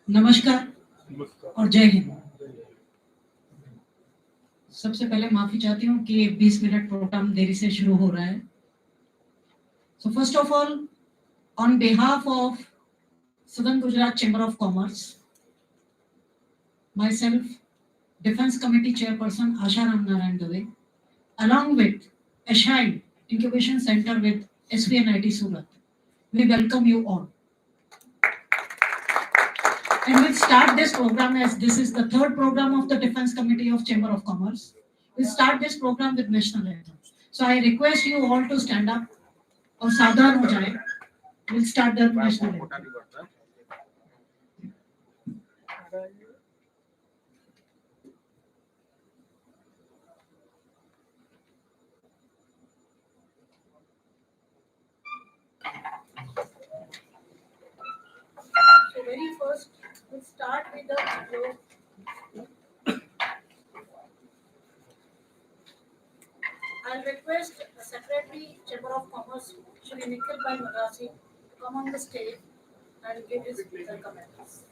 नमस्कार और जय हिंद। सबसे पहले माफी चाहती हूँ कि 20 मिनट प्रोग्राम देरी से शुरू हो रहा है। So first of all, on behalf of Southern Gujarat Chamber of Commerce, myself, Defence Committee Chairperson Asha Ram Narayan Dave, along with Ashide Incubation Center with SVNIT Surat, we welcome you all. And we'll start this program as this is the third program of the Defence Committee of Chamber of Commerce. We'll start this program with national anthem. So I request you all to stand up और सावधान हो जाएं. We'll start the national anthem. So very first, we'll start with the video. I'll request the Secretary, Chamber of Commerce, Shri Nikhil Bhai Madrasi, to come on the stage and give his comments.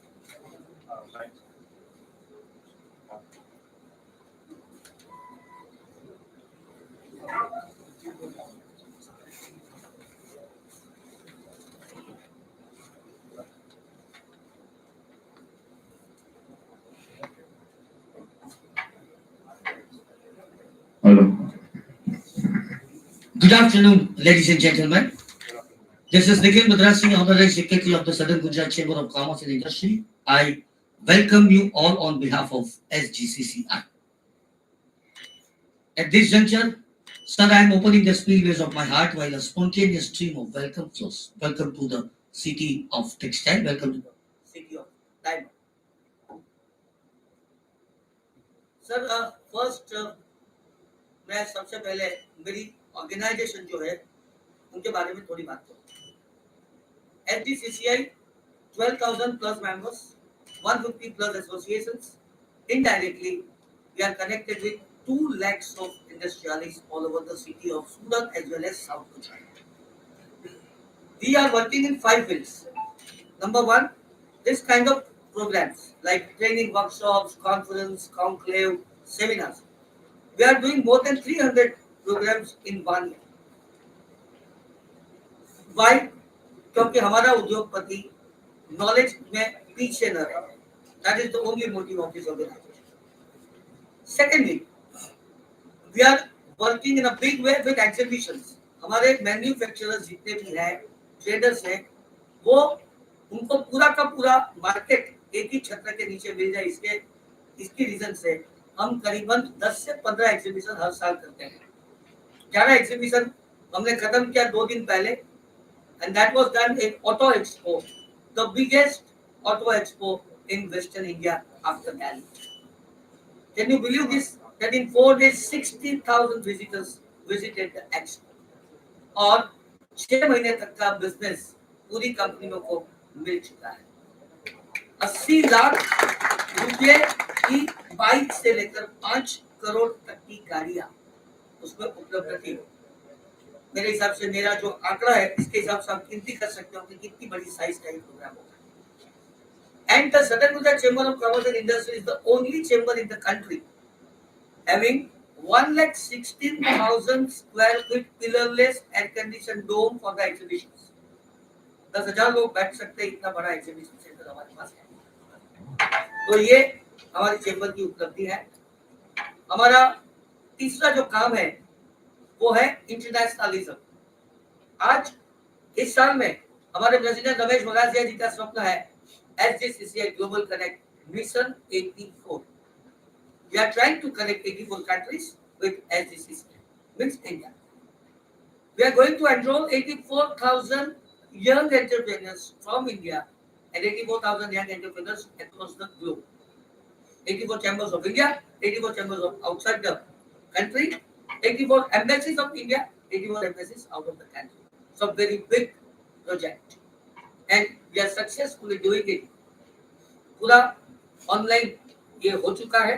Hello. Good afternoon, ladies and gentlemen. This is Nikhil Madrasi, Honorary Secretary of the Southern Gujarat Chamber of Commerce and Industry. I welcome you all on behalf of SGCCI. At this juncture, sir, I am opening the spillways of my heart while a spontaneous stream of welcome flows. Welcome to the city of textile. Welcome to the city of diamond. Sir, first, मैं सबसे पहले मेरी organisation जो है उनके बारे में थोड़ी बात करूँ. SGCCI 12,000 plus members, 150 plus associations. Indirectly, we are connected with 2 lakhs of industrialists all over the city of Surat as well as South Gujarat. We are working in 5 fields. Number 1, this kind of programs like training workshops, conference, conclave, seminars. We are doing more than 300 programs in 1 year. Why? क्योंकि हमारा उद्योगपति knowledge में पीछे न रहे. That is the only motive of this organization. Secondly, we are working in a big way with exhibitions. हमारे manufacturers जितने भी हैं, ट्रेडर्स हैं, वो उनको पूरा का पूरा मार्केट एक ही छत्र के नीचे मिल जाए, इसकी रीजन से हम करीबन 10 से 15 एग्जीबिशन हर साल करते हैं. 11 एग्जीबिशन हमने खत्म किया 2 दिन पहले, and that was done in Auto Expo, the biggest auto expo in Western India after Delhi. Can you believe this? That in 4 days 60,000 visitors visited the expo. और 6 महीने तक का बिजनेस पूरी कंपनियों को मिल चुका है. 80 लाख रुपए की बाइक से लेकर 5 करोड़ तक की गाड़ियां उसमें उपलब्ध थी. मेरे हिसाब से मेरा जो आंकड़ा है इसके हिसाब से आप गिनती कर सकते हो कि कितनी बड़ी साइज का ये प्रोग्राम होगा. And the Southern Gujarat Chamber of Commerce and Industry is the only chamber in the country having 1,16,000 square feet pillarless air-conditioned dome for the exhibitions. 10,000 लोग बैठ सकते हैं, इतना बड़ा एग्जीबिशन सेंटर हमारे पास है. तो ये हमारी चेंबर की उपलब्धि है. हमारा तीसरा जो काम है वो है इंटरनेशनलिज्म. आज इस साल में हमारे प्रेसिडेंट रमेश बगासिया जी का स्वप्न है SGCCI Global Connect Mission 84. We are trying to connect 84 countries with SGCCI, means India. We are going to enroll 84,000 young entrepreneurs from India and 84,000 young entrepreneurs across the globe. 84 chambers of India, 84 chambers of outside the country, 84 embassies of India, 84 embassies out of the country. So very big project, and we are successfully doing it. पूरा online ये हो चुका है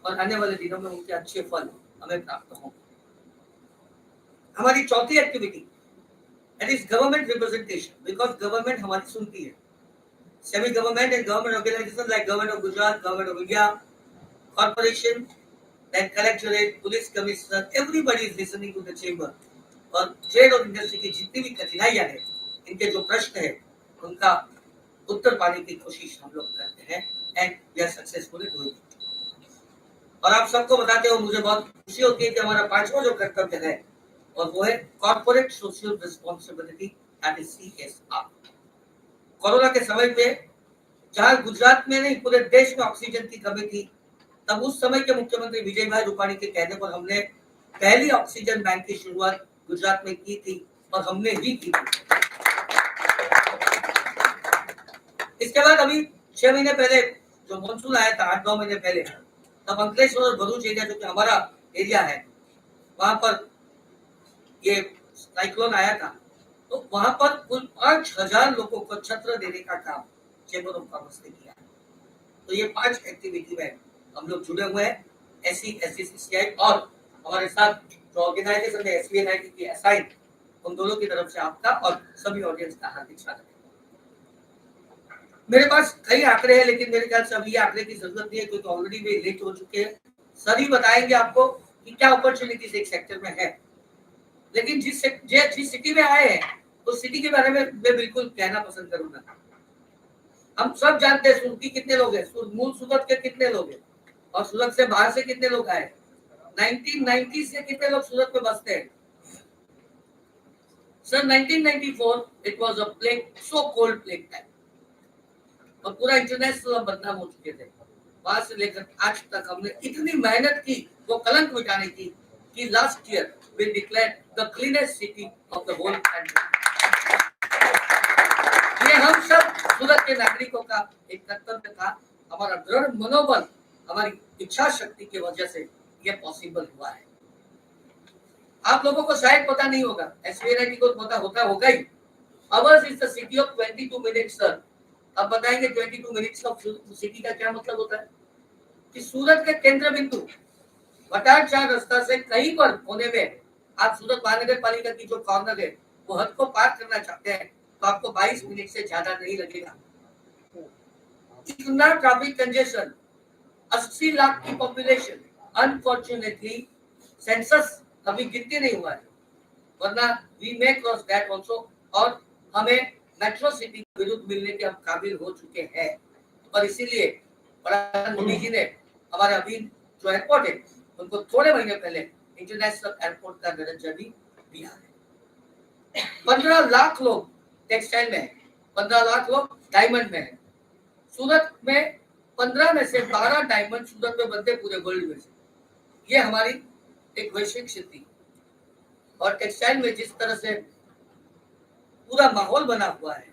और आने वाले दिनों में उनके अच्छे फल हमें प्राप्त होंगे। हमारी चौथी activity that is government representation, because government हमारी सुनती है। Semi government and government organizations like Government of Gujarat, Government of India, corporation, then collectorate, police commissioner, everybody is listening to the chamber. और ट्रेड और industry की जितनी भी कठिनाइयां हैं, इनके जो प्रश्न है, उनका उत्तर पाने की कोशिश हम लोग करते हैं, and we are successfully doing it. और आप सबको बताते हो मुझे बहुत खुशी होती है कि हमारा पांचवा जो कर्तव्य है, और वो है corporate social responsibility, that is CSR। Corona के समय पे जहां गुजरात में नहीं पूरे देश में ऑक्सीजन की कमी थी, तब उस समय के मुख्यमंत्री विजय भाई रूपाणी के कहने पर हमने पहली ऑक्सीजन बैंक की शुरुआत गुजरात में की थी, और हमने ही की थी। इसके बाद अभी 6 महीने पहले जो मानसून आया था, 8-9 महीने पहले, तब अंकलेश्वर और भरूच एरिया जो कि हमारा एरिया है, वहां पर ये साइक्लोन आया था, तो वहां पर कुल 5,000 लोगों को छत्र देने का काम चेंबर ऑफ कॉमर्स ने किया। तो ये 5 एक्टिविटी में हम लोग जुड़े हुए हैं, SC, SC, CCI, और हमारे साथ जो ऑर्गेनाइजेशन है SVNIT की असाइन, उन दोनों की तरफ से आपका और सभी ऑडियंस का हार्दिक स्वागत है। मेरे पास कई आंकड़े हैं, लेकिन मेरे ख्याल से अभी ये आंकड़े की जरूरत नहीं है, क्योंकि ऑलरेडी वे लेट हो चुके हैं। सभी बताएंगे आपको कि क्या अपॉर्चुनिटीज एक सेक्टर में है, लेकिन जिस सिटी में आए हैं उस सिटी के बारे में मैं बिल्कुल कहना पसंद करूंगा। हम सब जानते हैं सूरत के कितने लोग हैं, मूल सूरत के कितने लोग हैं, और सूरत से बाहर से कितने लोग आए। 1990 से कितने लोग सूरत में बसते हैं। Sir 1994 it was a plague, so cold plague time, और पूरा इंटरनेशनल बदनाम हो चुके थे। वहां से लेकर आज तक हमने इतनी मेहनत की वो कलंक मिटाने की कि last year we declared the cleanest city of the whole country. ये हम सब सूरत के नागरिकों का एक कर्तव्य था, हमारा दृढ़ मनोबल, हमारी इच्छा शक्ति की वजह से ये पॉसिबल हुआ है। आप लोगों को शायद पता नहीं होगा, SVNIT को पता होगा ही। Ours is the city of 22 minutes, sir। अब बताएंगे 22 मिनट्स ऑफ सिटी का क्या मतलब होता है। कि सूरत के केंद्र बिंदु भटार 4 रास्ता से कहीं पर होने में आप सूरत महानगर पालिका की जो कॉर्नर है वो हद को पार करना चाहते हैं, तो आपको 22 मिनट से ज्यादा नहीं लगेगा। इतना ट्रैफिक कंजेशन, 80 लाख की पॉपुलेशन, अनफॉर्चुनेटली सेंसस अभी गिनती नहीं हुआ है, वरना we may cross that also, और हमें मेट्रो सिटी के विरुद्ध मिलने के हम काबिल हो चुके हैं। और इसीलिए प्रधानमंत्री मोदी जी ने हमारे अभी जो एयरपोर्ट है उनको थोड़े महीने पहले इंटरनेशनल एयरपोर्ट का दर्जा भी दिया है। 15 लाख लोग टेक्सटाइल में है, 15 लाख लोग डायमंड में है। सूरत में 15 में से 12 डायमंड सूरत में बनते पूरे वर्ल्ड में से। ये हमारी एक वैश्विक स्थिति, और टेक्सटाइल में जिस तरह से पूरा माहौल बना हुआ है,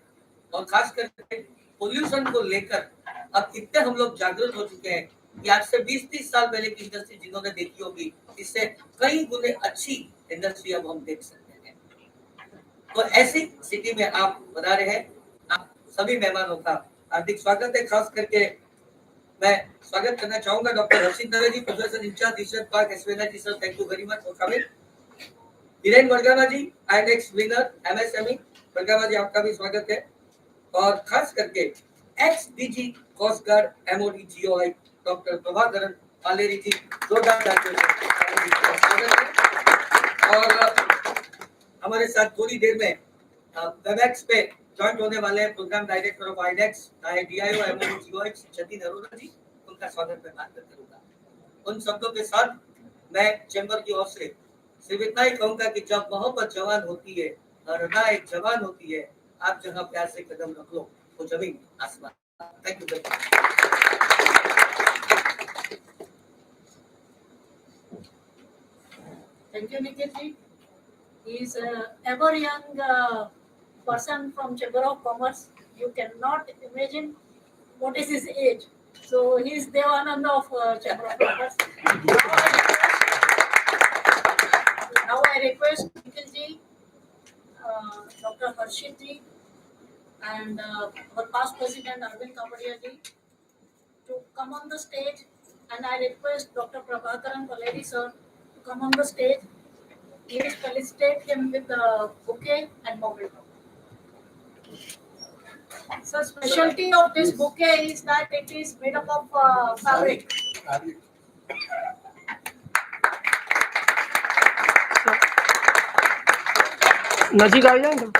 और खास करके पोल्यूशन को लेकर अब इतने हम लोग जागरूक हो चुके हैं कि आज से 20-30 साल पहले की इंडस्ट्री जिन्होंने देखी होगी, इससे कई गुने अच्छी इंडस्ट्री अब हम देख सकते हैं। तो ऐसी सिटी में आप बना रहे हैं। आप सभी मेहमानों का हार्दिक स्वागत है। खास करके मैं स्वागत करना चाहूंगा doctor Harshit Dave ji, professor incharge research park SVNIT sir, thank you very much for coming. Hiren Vargama ji, IDEX winner MSME, Vargama ji आपका भी स्वागत है। और खास करके XDG coast guard MOD GOI doctor Prabhakaran Paleri ji, जोरदार स्वागत है। और हमारे साथ थोड़ी देर में वेबएक्स पे ज्वाइंट होने वाले programme director of IDEX DIO MOD GOI Jatin Arora ji, उनका स्वागत मैं बात करूंगा। उन शब्दों के साथ मैं चैम्बर की ओर से सिर्फ इतना ही कहूंगा कि जब मोहब्बत जवान होती है, हृदय एक जवान होती है, आप जहां प्यार से कदम रख लो वो जमीन आसमान। Thank you. Thank you, Nikhil ji. He is ever young person from Chamber of Commerce. You cannot imagine what is his age. So he is Devananda of Chamber of Commerce. Now I request Nikhil ji, Dr. Harshit ji, and our past president Arvind Kapadia ji to come on the stage, and I request Dr. Prabhakaran Paleri sir to come on the stage. Please felicitate him with the bouquet and mobile. So specialty of this bouquet is that it is made up of fabric. नजीक आ जाए तो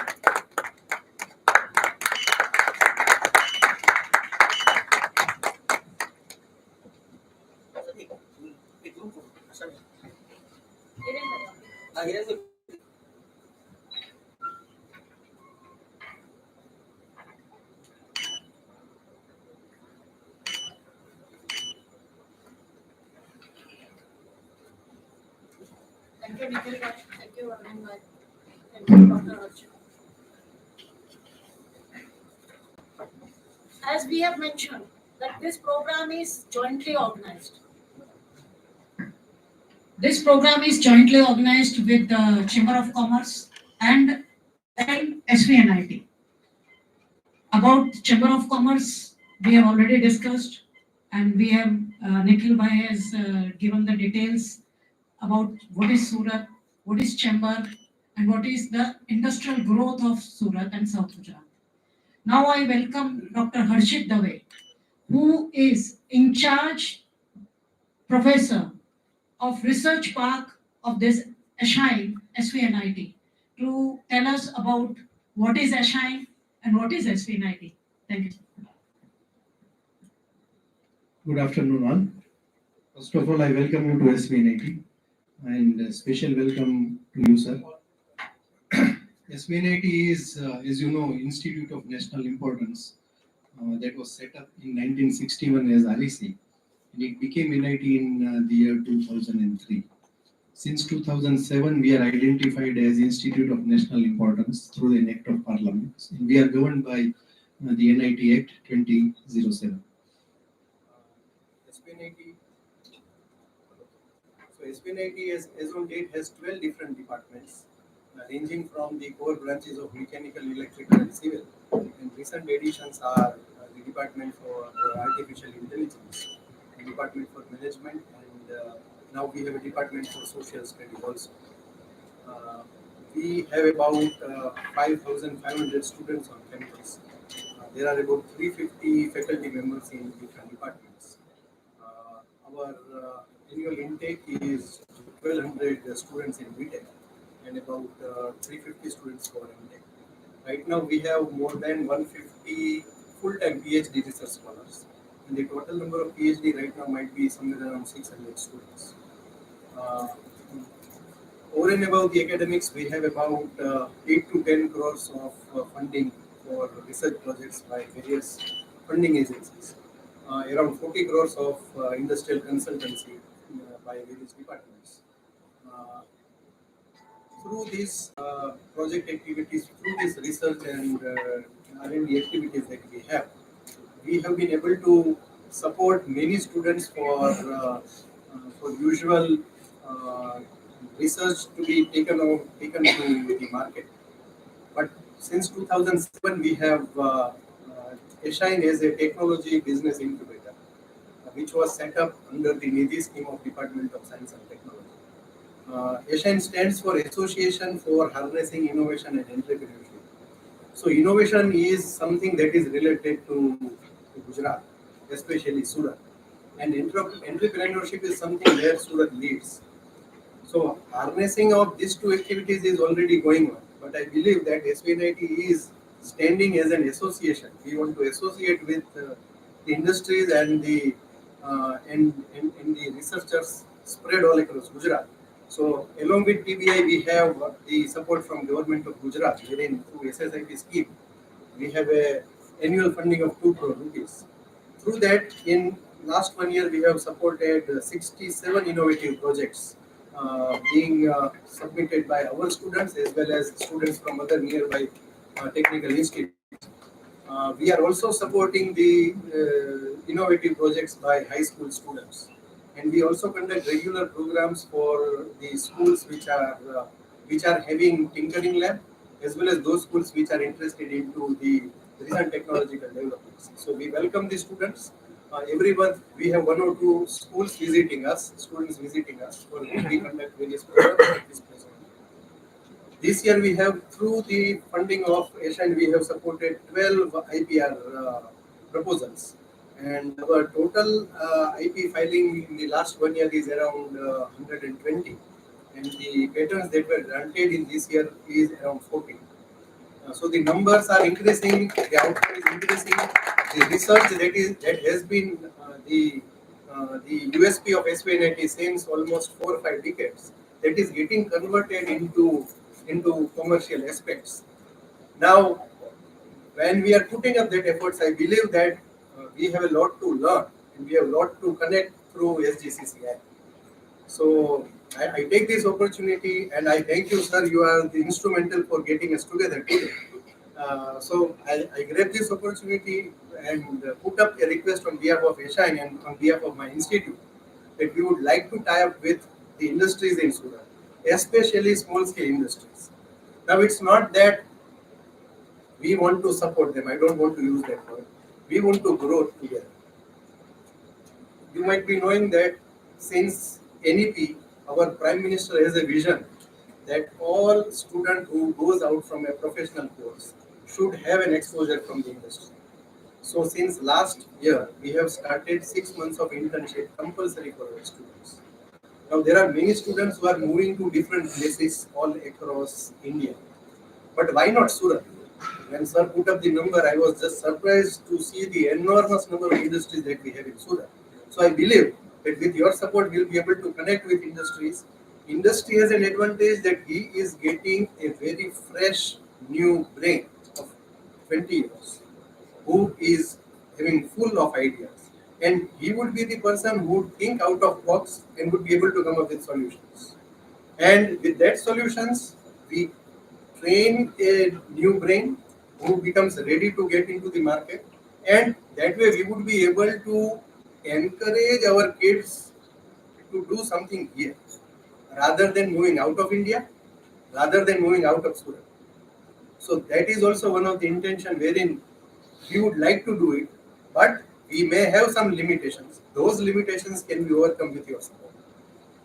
Thank you, Nikhil bhai. Thank you, Arvind bhai. Thank you, Dr. Harshit. As we have mentioned, that this program is jointly organized. This program is jointly organized with the Chamber of Commerce and SVNIT. About Chamber of Commerce, we have already discussed, and we have Nikhil bhai has given the details about what is Surat, what is Chamber, and what is the industrial growth of Surat and South Gujarat. Now I welcome Dr. Harshit Dave, who is in charge professor of research park of this ASHINE SVNIT, to tell us about what is ASHINE and what is SVNIT. Thank you. Good afternoon, all. First of all, I welcome you to SVNIT and a special welcome to you, sir. SVNIT is, as you know, Institute of National Importance that was set up in 1961 as REC, and it became NIT in the year 2003. Since 2007, we are identified as Institute of National Importance through an Act of Parliament. We are governed by the NIT Act 2007. SVNIT. So SVNIT as on date has 12 different departments, ranging from the core branches of mechanical, electrical, and civil. And recent additions are the Department for Artificial Intelligence, the Department for Management, and now we have a Department for Social Studies also. We have about 5,500 students on campus. There are about 350 faculty members in different departments. Our annual intake is 1,200 students in BTech and about 350 students for MTech. Right now we have more than 150 full-time PhD research scholars, and the total number of PhD right now might be somewhere around 600 students. Over and above the academics, we have about 8 to 10 crores of funding for research projects by various funding agencies. Around 40 crores of industrial consultancy by various departments. Through these project activities, through this research and R&D activities that we have been able to support many students for usual research to be taken to the market. But since 2007, we have ASHINE as a technology business incubator, which was set up under the NIDI scheme of Department of Science and Technology. ASHINE stands for Association for Harnessing Innovation and Entrepreneurship. So innovation is something that is related to Gujarat, especially Surat. And entrepreneurship is something where Surat leads. So harnessing of these two activities is already going on. But I believe that SVNIT is standing as an association. We want to associate with the industries and the researchers spread all across Gujarat. So along with TBI, we have the support from Government of Gujarat, wherein through SSIP scheme, we have a annual funding of 2 crore rupees. Through that, in last 1 year, we have supported 67 innovative projects being submitted by our students as well as students from other nearby technical institutes. We are also supporting the innovative projects by high school students, and we also conduct regular programs for the schools which are having tinkering lab, as well as those schools which are interested into the recent technological developments. So we welcome the students. Every month we have 1 or 2 schools visiting us, students visiting us, for which we conduct various programs at this place. This year we have, through the funding of Asian, we have supported 12 IPR proposals, and our total IP filing in the last 1 year is around 120, and the patents that were granted in this year is around 14. So the numbers are increasing, the outcome is increasing. The research that has been the USP of SVNIT since almost 4 or 5 decades, that is getting converted into commercial aspects. Now, when we are putting up that efforts, I believe that we have a lot to learn and we have a lot to connect through SGCCI. So I take this opportunity and I thank you, sir. You are the instrumental for getting us together today. So I grab this opportunity and put up a request on behalf of Ashine and on behalf of my institute that we would like to tie up with the industries in Surat, especially small scale industries. Now it's not that we want to support them. I don't want to use that word. We want to grow together. You might be knowing that since NEP, our Prime Minister has a vision that all student who goes out from a professional course should have an exposure from the industry. So since last year, we have started 6 months of internship compulsory for our students. Now there are many students who are moving to different places all across India. But why not Surat? When sir put up the number, I was just surprised to see the enormous number of industries that we have in Surat. So I believe that with your support, we'll be able to connect with industries. Industry has an advantage that he is getting a very fresh new brain of 20 years who is having full of ideas. And he would be the person who would think out of box and would be able to come up with solutions. And with that solutions, we train a new brain who becomes ready to get into the market, and that way we would be able to encourage our kids to do something here rather than moving out of India, rather than moving out of Surat. So that is also one of the intention wherein we would like to do it, but we may have some limitations. Those limitations can be overcome with your support.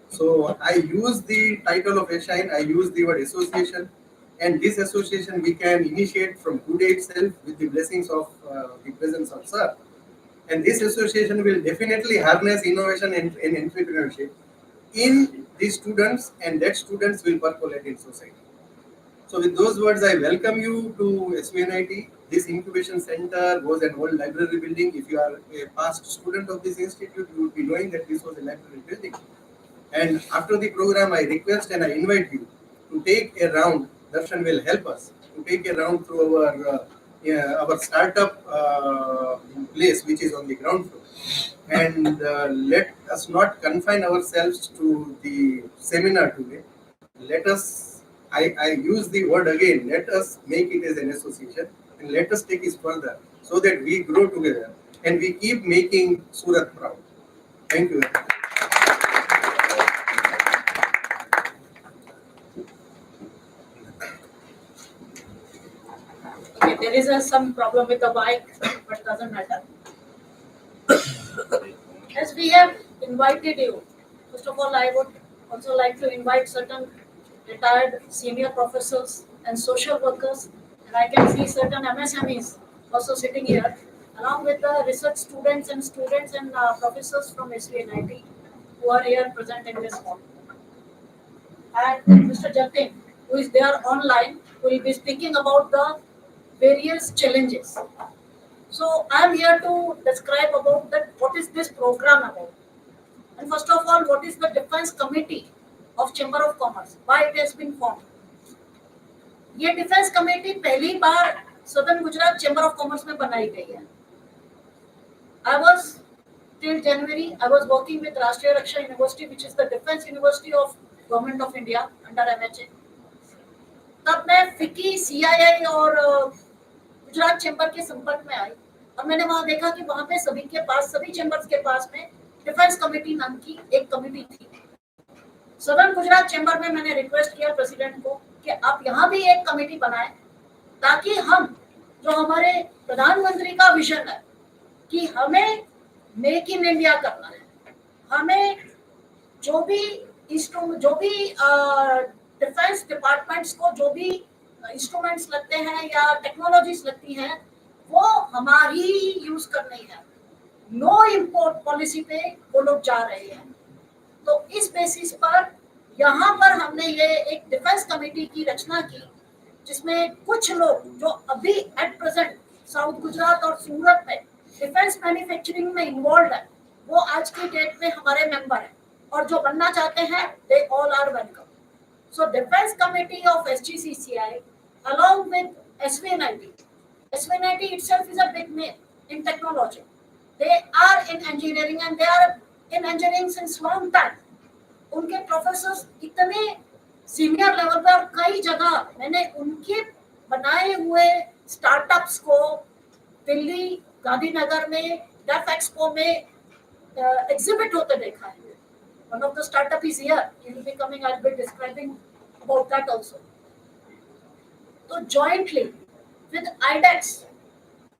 So I use the title of Ashine, I use the word association, and this association we can initiate from today itself with the blessings of the presence of Sir. And this association will definitely harness innovation and entrepreneurship in the students, and that students will percolate in society. So with those words, I welcome you to SVNIT. This incubation center was an old library building. If you are a past student of this institute, you would be knowing that this was a library building. And after the program, I request and I invite you to take a round. Darshan will help us to take a round through our startup place, which is on the ground floor. And let us not confine ourselves to the seminar today. Let us, I use the word again, let us make it as an association and let us take it further so that we grow together and we keep making Surat proud. Thank you. Okay, there is some problem with the mic, but doesn't matter. As we have invited you, first of all, I would also like to invite certain retired senior professors and social workers, and I can see certain MSMEs also sitting here, along with the research students and professors from SVNIT who are here present in this hall. And Mr. Jatin, who is there online, who will be speaking about the various challenges. So I am here to describe about that what is this program about. And first of all, what is the Defense Committee of Chamber of Commerce? Why it has been formed? ये defence committee पहली बार southern Gujarat chamber of commerce में बनाई गई है. I was till January I was working with Rashtriya Raksha University, which is the defense university of Government of India under MHA. तब मैं फिकी CII और गुजरात चैम्बर के संपर्क में आई और मैंने वहां देखा कि वहां पे सभी के पास, सभी चैम्बर्स के पास में डिफेंस कमेटी नाम की एक कमेटी थी। सदर्न गुजरात चैम्बर में मैंने रिक्वेस्ट किया प्रेसिडेंट को कि आप यहाँ भी एक कमेटी बनाएं ताकि हम, जो हमारे प्रधानमंत्री का विजन है कि हमें मेक इन इंडिया करना है, हमें जो भी डिफेंस डिपार्टमेंट्स को जो भी इंस्ट्रूमेंट्स लगते हैं या टेक्नोलॉजीज लगती हैं वो हमारी यूज करनी है। नो इम्पोर्ट पॉलिसी पे वो लोग जा रहे हैं। तो इस बेसिस पर यहाँ पर हमने ये एक डिफेंस कमेटी की रचना की जिसमें कुछ लोग जो अभी एट प्रेजेंट साउथ गुजरात और सूरत में डिफेंस मैन्युफैक्चरिंग में इन्वॉल्व है वो आज की डेट में हमारे मेंबर हैं और जो बनना चाहते हैं they all are welcome. So defence committee of SGCCI along with SVNIT. SVNIT itself is a big name in technology. They are in engineering and they are in engineering since long time. उनके professors इतने senior level पे और कई जगह मैंने उनके बनाए हुए स्टार्टअप्स को दिल्ली गांधीनगर में डेफ एक्सपो में एग्जिबिट होते देखा है। One of the startup is here. He will be coming. I'll be describing about that also. So jointly with IDEX,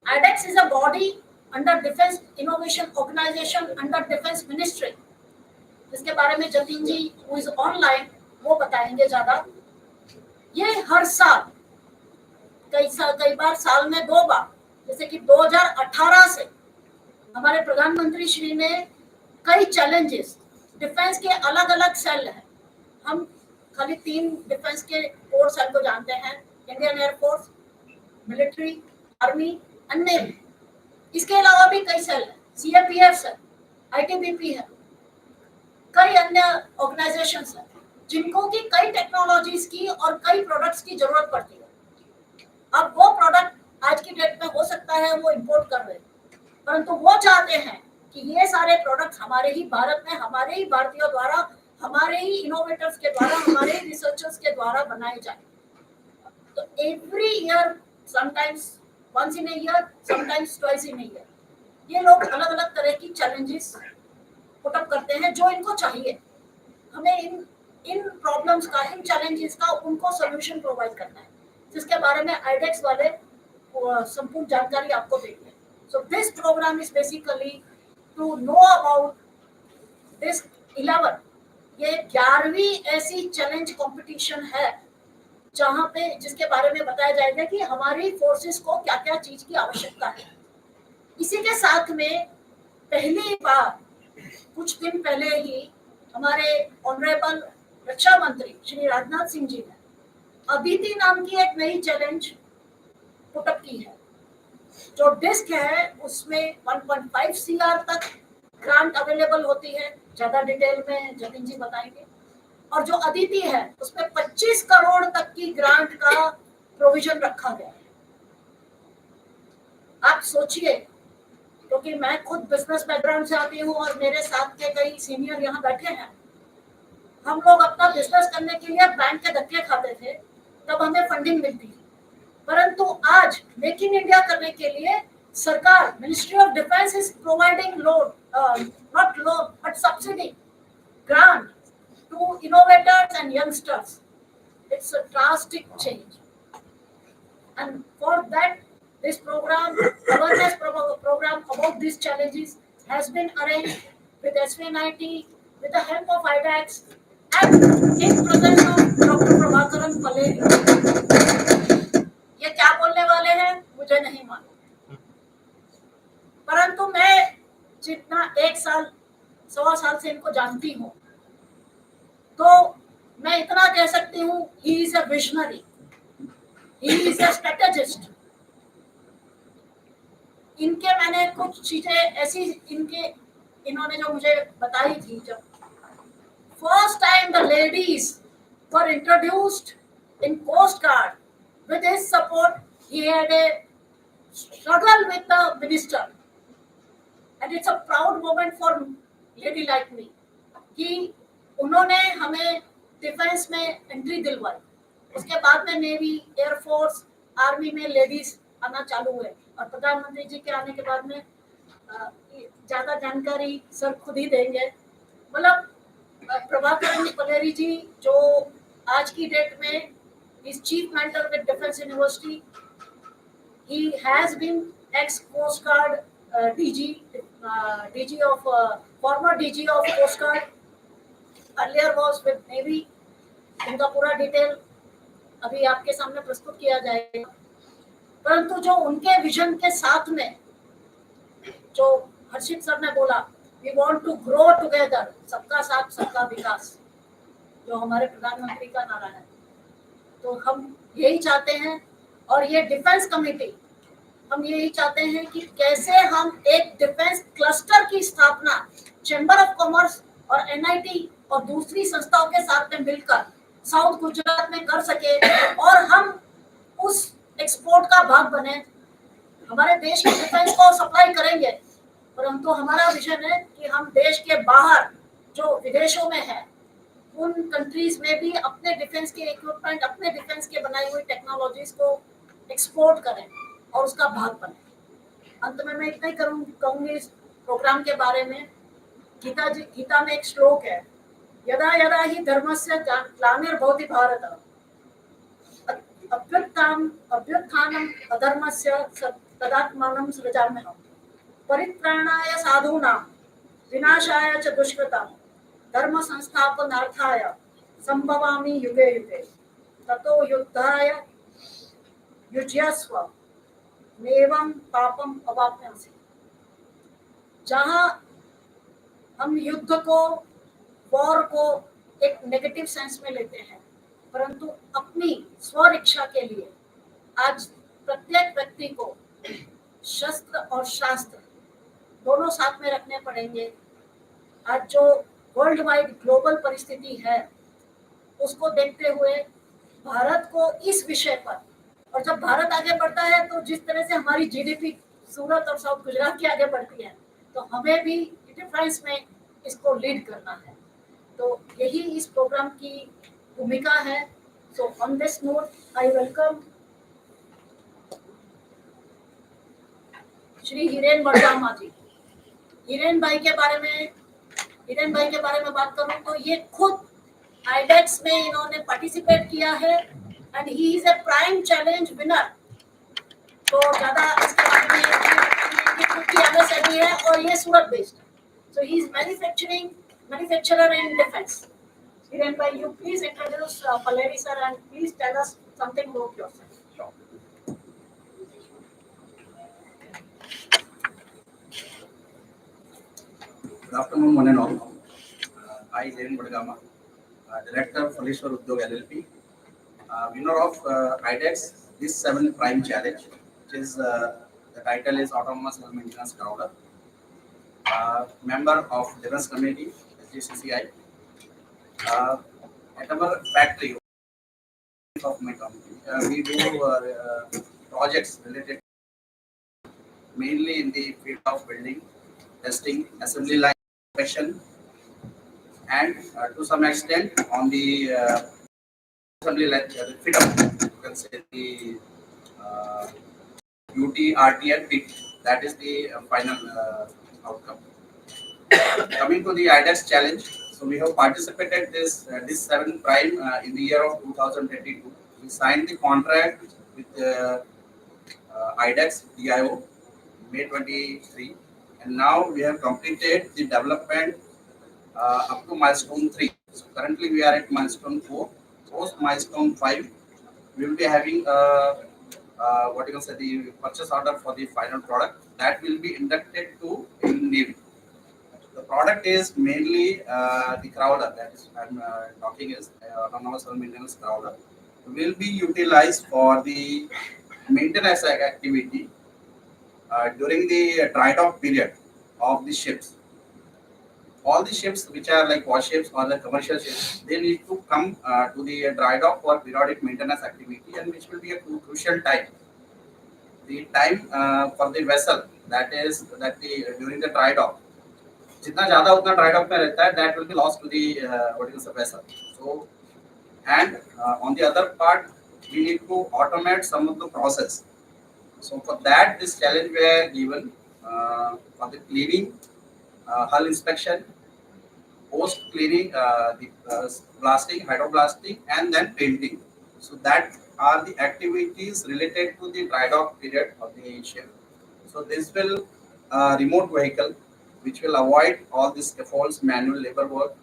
IDEX is a body under Defense Innovation Organization under Defense Ministry. जिसके बारे में जतिन जी who is online वो बताएंगे ज्यादा। ये हर साल कई बार साल में 2 बार, जैसे कि 2018 से हमारे प्रधानमंत्री श्री ने कई चैलेंजेस, डिफेंस के अलग अलग सेल हैं, हम खाली 3 डिफेंस के कोर सेल को जानते हैं, Indian air force, military, army and navy. इसके अलावा भी कई सेल हैं, CAPF है, ITBP है, कई अन्य ऑर्गेनाइजेशंस हैं जिनको की कई टेक्नोलॉजीज की और कई प्रोडक्ट्स की जरूरत पड़ती है। अब वो प्रोडक्ट आज की डेट में हो सकता है वो इंपोर्ट कर रहे हैं, परंतु वो चाहते हैं कि ये सारे प्रोडक्ट्स हमारे ही भारत में, हमारे ही भारतीयों द्वारा, हमारे ही इनोवेटर्स के द्वारा, हमारे ही रिसर्चर्स के द्वारा बनाए जाए। तो every year, sometimes once in a year, sometimes twice in a year, ये लोग अलग अलग तरह की चैलेंजेस पुट अप करते हैं जो इनको चाहिए। हमें इन प्रॉब्लम्स का, इन चैलेंजेस का उनको सोल्यूशन प्रोवाइड करना है, जिसके बारे में IDEX वाले संपूर्ण जानकारी आपको देंगे। So this program is basically to know about this 11, ये 11वीं ऐसी चैलेंज कंपटीशन है जहां पे, जिसके बारे में बताया जाएगा कि हमारी फोर्सेस को क्या क्या चीज की आवश्यकता है। इसी के साथ में पहली बार कुछ दिन पहले ही हमारे ऑनरेबल रक्षा मंत्री श्री राजनाथ सिंह जी ने ADITI नाम की एक नई चैलेंज पुटअप की है। जो डिस्क है उसमें 1.5 CR तक ग्रांट अवेलेबल होती है, ज्यादा डिटेल में जतिन जी बताएंगे। और जो ADITI है उसमें 25 करोड़ तक की ग्रांट का प्रोविजन रखा गया है। आप सोचिए, क्योंकि मैं खुद बिजनेस बैकग्राउंड से आती हूँ और मेरे साथ के कई सीनियर यहाँ बैठे हैं, हम लोग अपना बिजनेस करने के लिए बैंक के धक्के खाते थे, तब हमें फंडिंग मिलती थी। परंतु आज मेक इन इंडिया करने के लिए सरकार, ministry of defence is providing loan, not loan but subsidy, grant to innovators and youngsters. It's a drastic change and for that this program, awareness program about these challenges has been arranged with SVNIT with the help of IDEX and in presence of Dr. Prabhakaran Paleri। ये क्या बोलने वाले हैं मुझे नहीं मालूम, परंतु मैं जितना 1 साल 1.25 साल से इनको जानती हूँ, तो मैं इतना कह सकती हूँ, he is a visionary, he is a strategist। इनके मैंने कुछ चीजें ऐसी इन्होंने जो मुझे बताई थी, जब first time the ladies were introduced in coast guard with his support, he had a struggle with the minister and it's a proud moment for lady like me कि उन्होंने हमें डिफेंस में एंट्री दिलवाई। उसके बाद में नेवी, एयरफोर्स, आर्मी में ladies आना चालू हुए, और प्रधानमंत्री जी के आने के बाद में ज्यादा जानकारी सर खुद ही देंगे। मतलब प्रभाकर पलेरी जी जो आज की डेट में is chief mentor with defence university, he has been ex coast guard DG of former DG of coast guard, earlier was with navy। उनका पूरा डिटेल अभी आपके सामने प्रस्तुत किया जाएगा। परंतु जो उनके विजन के साथ में जो हर्षित सर ने बोला, we want to grow together, सबका साथ सबका विकास, जो हमारे प्रधानमंत्री का नारा है, तो हम यही चाहते हैं। और ये डिफेंस कमेटी, हम यही चाहते हैं कि कैसे हम एक डिफेंस क्लस्टर की स्थापना चैम्बर ऑफ कॉमर्स और एनआईटी और दूसरी संस्थाओं के साथ में मिलकर साउथ गुजरात में कर सके, और हम उस एक्सपोर्ट का भाग बने। हमारे देश के डिफेंस को सप्लाई करेंगे, परंतु हमारा विजन है कि हम देश के बाहर जो विदेशों में है उन कंट्रीज में भी अपने डिफेंस के इक्विपमेंट, अपने डिफेंस के बनाई हुई टेक्नोलॉजीज को एक्सपोर्ट करें और उसका भाग बने। अंत में मैं इतना ही कहूंगी इस प्रोग्राम के बारे में। गीता में एक श्लोक है, यदा यदा ही धर्मस्य ग्लानिर्भवति भारत अभ्युत्थानम अधर्मस्य तदात्मानं सृजाम्यहम् परित्राणाय साधूनां विनाशाय च दुष्कृतां धर्म संस्थापनार्थाय संभवामि युगे युगे ततो युद्धाय युज्यस्व नेवं पापम अवाप्नोषि। जहां हम युद्ध को, वॉर को एक नेगेटिव सेंस में लेते हैं, परंतु अपनी स्वरक्षा के लिए आज प्रत्येक व्यक्ति को शस्त्र और शास्त्र दोनों साथ में रखने पड़ेंगे। आज जो वर्ल्ड वाइड ग्लोबल परिस्थिति है उसको देखते हुए भारत को इस विषय पर, और जब भारत आगे बढ़ता है तो जिस तरह से हमारी जीडीपी सूरत और साउथ गुजरात की आगे बढ़ती है, तो हमें भी डिफेंस में इसको लीड करना है। तो यही इस प्रोग्राम की भूमिका है। So on this note I welcome Shri Hiren Varma ji. Hiren भाई के बारे में बात करूं तो ये खुद आईडेक्स में इन्होंने पार्टिसिपेट किया है and he is a prime challenge winner. तो ज्यादा इसके बारे में एमएसएमई है और ये सूरत बेस्ड है। So he is manufacturer in defence. Hiren भाई, you please introduce Paleri sir and please tell us something about yourself. Good afternoon, one and all. I, Hiren Badgama, Director of Police Udyog LLP, winner of IDEX this 7 Prime Challenge, which is the title is Autonomous Health Maintenance Crawler, member of Defense Committee, SGCCI, at our factory of my company. We do projects related mainly in the field of building, testing, assembly line inspection, and to some extent on the assembly line fit up. You can say the UT, RT, and PIT. That is the final outcome. Coming to the IDEX challenge, so we have participated this 7 Prime in the year of 2022. We signed the contract with IDEX DIO May 23, and now we have completed the development up to milestone 3. So currently we are at milestone 4. Post milestone 5, we will be having what you can say the purchase order for the final product that will be inducted to in Navy. The product is mainly the crawler, that is I'm talking is autonomous maintenance crawler, will be utilized for the maintenance activity during the dry dock period of the ships. All the ships which are like warships or the commercial ships, they need to come to the dry dock for periodic maintenance activity, and which will be a crucial time. The time for the vessel, that is that the during the dry dock, जितना ज़्यादा उतना dry dock में रहता है, that will be lost to the what is the vessel. So, and on the other part, we need to automate some of the process. So for that, this challenge were given for the cleaning, hull inspection, post cleaning, the blasting, hydroblasting, and then painting. So that are the activities related to the dry dock period of the ship. So this will remote vehicle, which will avoid all these false manual labor work.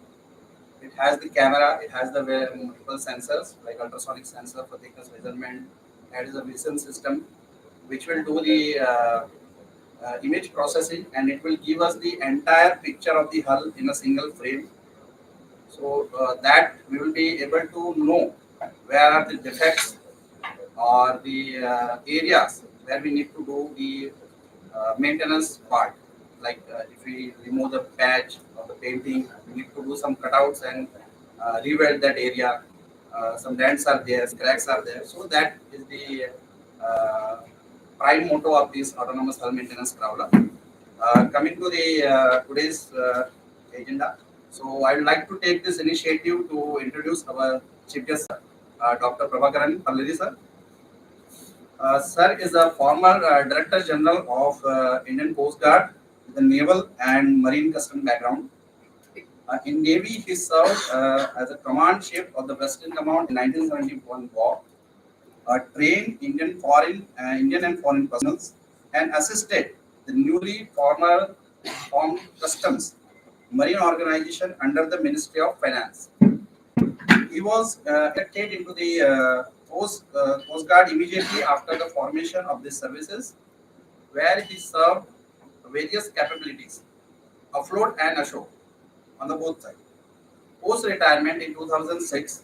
It has the camera, it has the multiple sensors like ultrasonic sensor for thickness measurement. That is a vision system which will do the image processing, and it will give us the entire picture of the hull in a single frame. So that we will be able to know where are the defects or the areas where we need to do the maintenance part. Like if we remove the patch of the painting, we need to do some cutouts and reweld that area. Some dents are there, cracks are there. So that is the prime motto of this autonomous hull maintenance crawler. Coming to the today's agenda, so I would like to take this initiative to introduce our chief guest, Dr. Prabhakaran Pallari sir. Sir is a former Director General of Indian Coast Guard with a naval and marine custom background. In Navy, he served as a command chief of the Western Command in 1971 war. Trained Indian and foreign personnel, and assisted the newly formed Customs Marine Organization under the Ministry of Finance. He was elected into the Coast Guard immediately after the formation of these services, where he served various capabilities, afloat and ashore, on the both sides. Post retirement in 2006,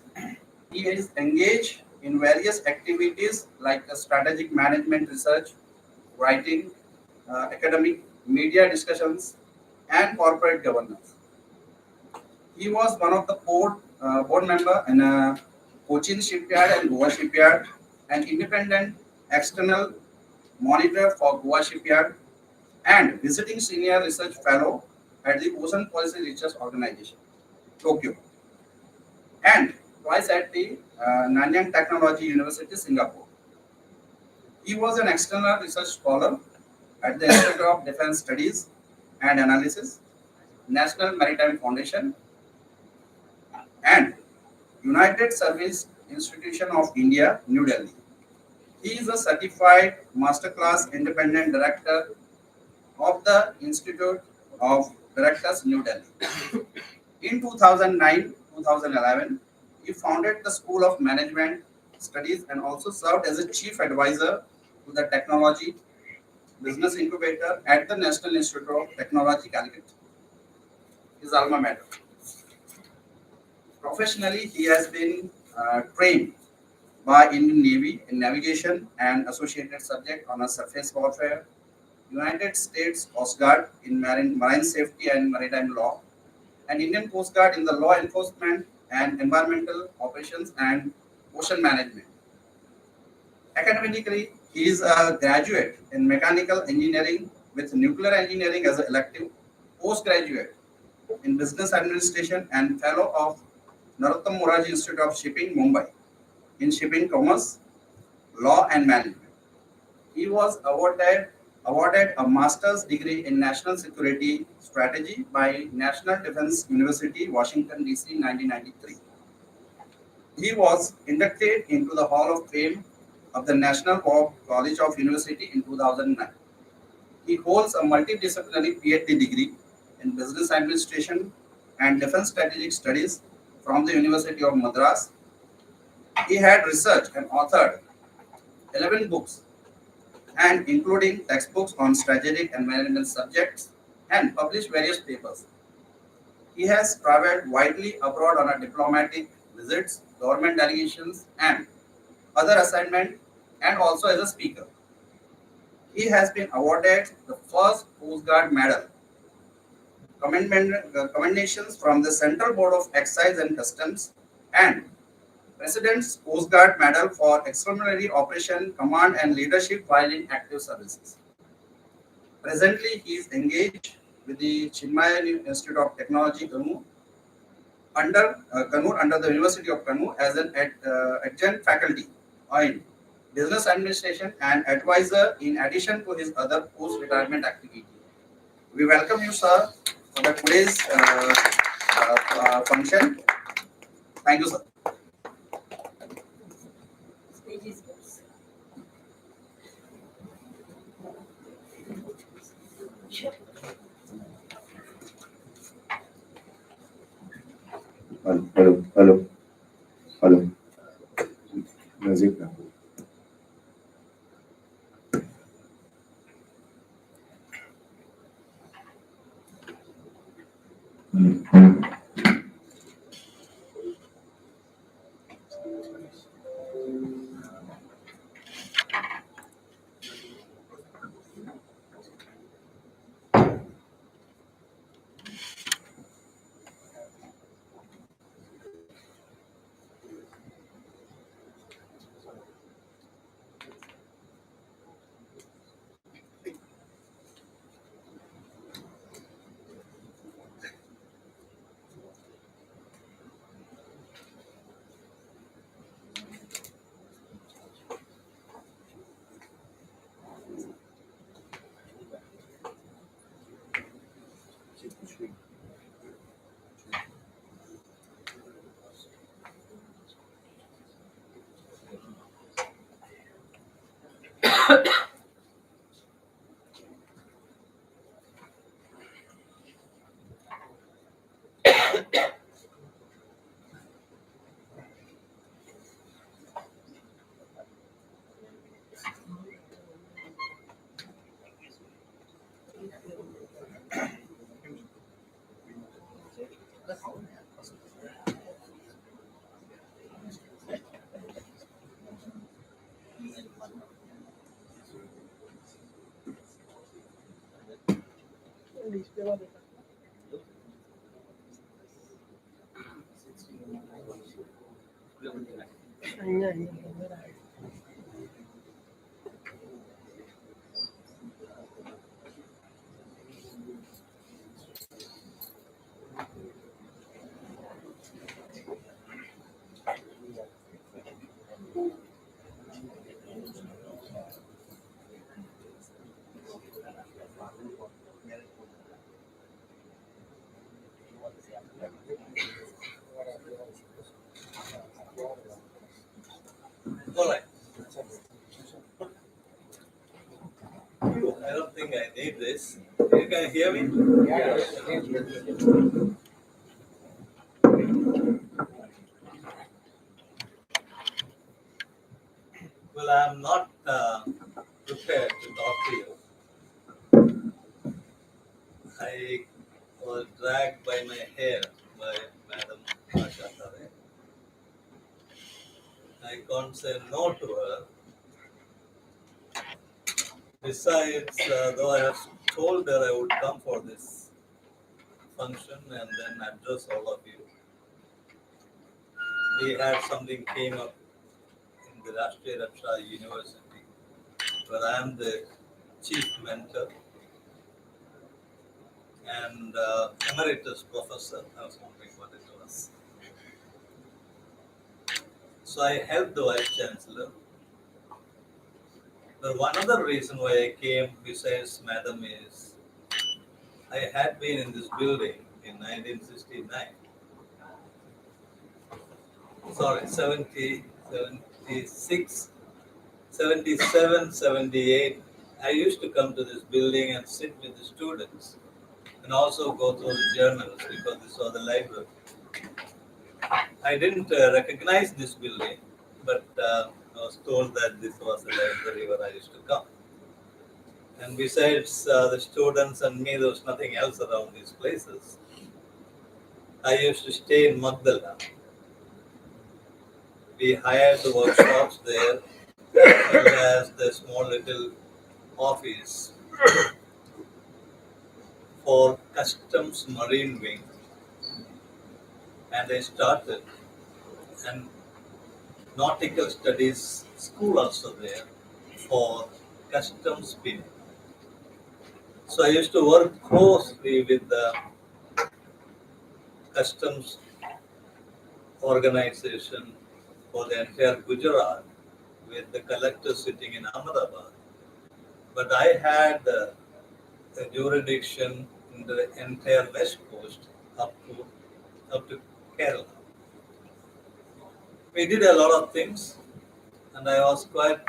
he is engaged in various activities like strategic management research, writing, academic, media discussions, and corporate governance. He was one of the board member in Cochin Shipyard and Goa Shipyard, an independent external monitor for Goa Shipyard, and visiting senior research fellow at the Ocean Policy Research Organization, Tokyo, and twice at the Nanyang Technology University, Singapore. He was an external research scholar at the Institute of Defense Studies and Analysis, National Maritime Foundation, and United Service Institution of India, New Delhi. He is a certified masterclass independent director of the Institute of Directors, New Delhi. In 2009-2011, he founded the School of Management Studies and also served as a chief advisor to the Technology Business Incubator at the National Institute of Technology, Calicut, his alma mater. Professionally, he has been trained by Indian Navy in navigation and associated subject on a surface warfare, United States Coast Guard in marine safety and maritime law, and Indian Coast Guard in the law enforcement and environmental operations and ocean management. Academically, he is a graduate in mechanical engineering with nuclear engineering as an elective, postgraduate in business administration, and fellow of Narottam Moraji Institute of Shipping, Mumbai, in shipping commerce, law, and management. He was awarded a master's degree in national security strategy by National Defense University, Washington, D.C. in 1993. He was inducted into the Hall of Fame of the National College of University in 2009. He holds a multidisciplinary PhD degree in business administration and defense strategic studies from the University of Madras. He had researched and authored 11 books, and including textbooks on strategic and management subjects, and published various papers. He has traveled widely abroad on a diplomatic visits, government delegations, and other assignments, and also as a speaker. He has been awarded the first Coast Guard Medal, commendations from the Central Board of Excise and Customs, and President's Coast Guard Medal for extraordinary operation, command, and leadership while in active services. Presently, he is engaged with the Chinmaya Institute of Technology, Kannur, under the University of Kannur as an adjunct faculty in business administration, and advisor in addition to his other post-retirement activity. We welcome you, sir, for the today's function. Thank you, sir. Stage is yours. Hello. Music now. All right. I don't think I need this. You can hear me? Well, I'm not prepared to talk to you. I was dragged by my hair by Madam Asha Tare. I can't say no to her. Besides, though I have told her I would come for this function and then address all of you, we had something came up in the Rashtriya Raksha University, where I am the chief mentor and emeritus professor. I was wondering what it was. So I helped the vice chancellor. But one other reason why I came, besides Madam, is I had been in this building in 1969. Sorry, 70, 76, 77, 78. I used to come to this building and sit with the students and also go through the journals because this was the library. I didn't recognize this building, but I was told that this was the library where I used to come. And besides the students and me, there was nothing else around these places. I used to stay in Magdala. We hired the workshops there, as well as the small little office for customs marine wing. And I started an nautical studies school also there for customs people. So I used to work closely with the customs organization for the entire Gujarat with the collector sitting in Ahmedabad. But I had the jurisdiction in the entire west coast up to Kerala. We did a lot of things, and I was quite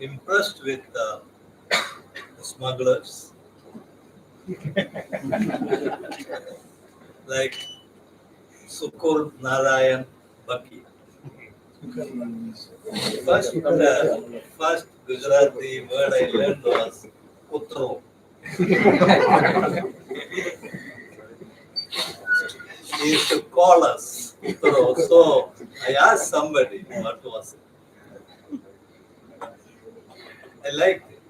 impressed with the smugglers, like Sukul Narayan Baki. First Gujarati word I learned was Kutro. He used to call us Kutro. So I asked somebody what was it. I liked it.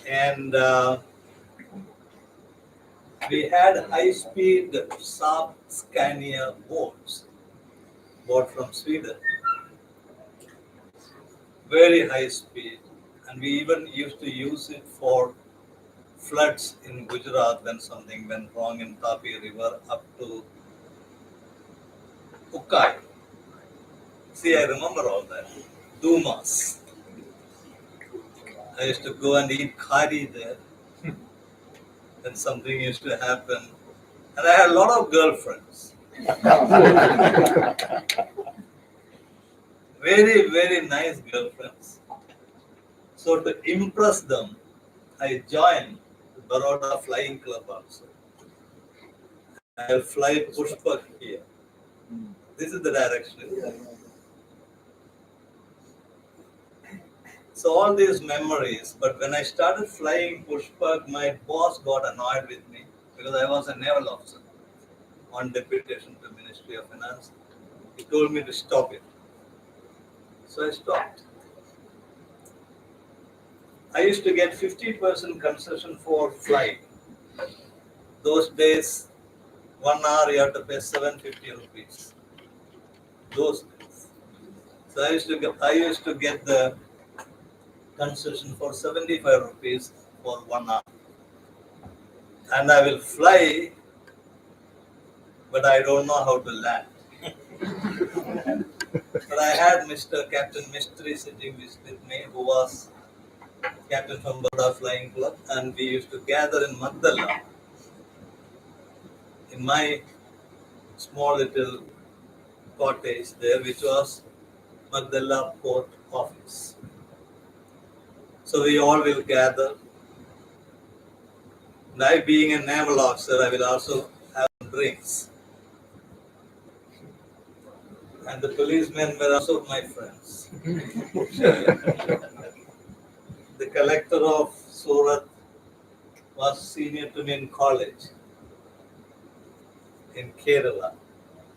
And we had high-speed Saab Scania boats bought from Sweden. Very high speed. And we even used to use it for floods in Gujarat when something went wrong in Tapi River up to Ukai. See, I remember all that. Dumas. I used to go and eat khari there. And something used to happen. And I had a lot of girlfriends. Very, very nice girlfriends. So to impress them, I joined the Baroda Flying Club also. I'll fly Pushpak here. This is the direction. So all these memories, but when I started flying Pushpak, my boss got annoyed with me because I was a naval officer on deputation to Ministry of Finance. He told me to stop it. So I stopped. I used to get 50% concession for flight. Those days, 1 hour you have to pay 750 rupees. Those days. So I used to get the concession for 75 rupees for 1 hour. And I will fly, but I don't know how to land. But I had Mr. Captain Mistry sitting with me, who was captain from Baroda Flying Club, and we used to gather in Magdala, in my small little cottage there, which was Magdala Port Office. So we all will gather. And I, being a naval officer, I will also have drinks. And the policemen were also my friends. The collector of Surat was senior to me in college in Kerala.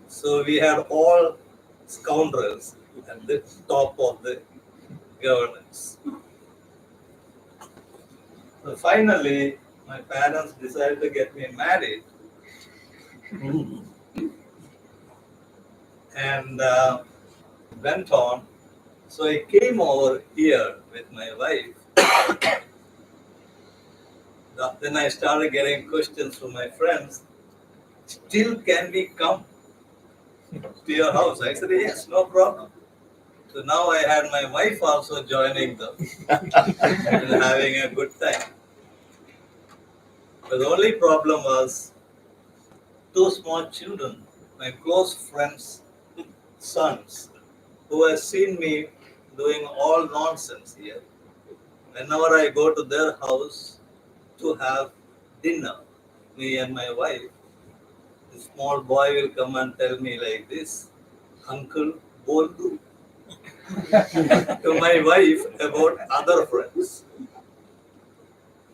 So we had all scoundrels at the top of the governance. So finally, my parents decided to get me married. And went on. So I came over here with my wife. Then I started getting questions from my friends. Still, can we come to your house? I said, yes, no problem. So now I had my wife also joining them and having a good time. But the only problem was two small children, my close friends' sons, who have seen me doing all nonsense here. Whenever I go to their house to have dinner, me and my wife, the small boy will come and tell me like this, Uncle, Boldu, to my wife about other friends.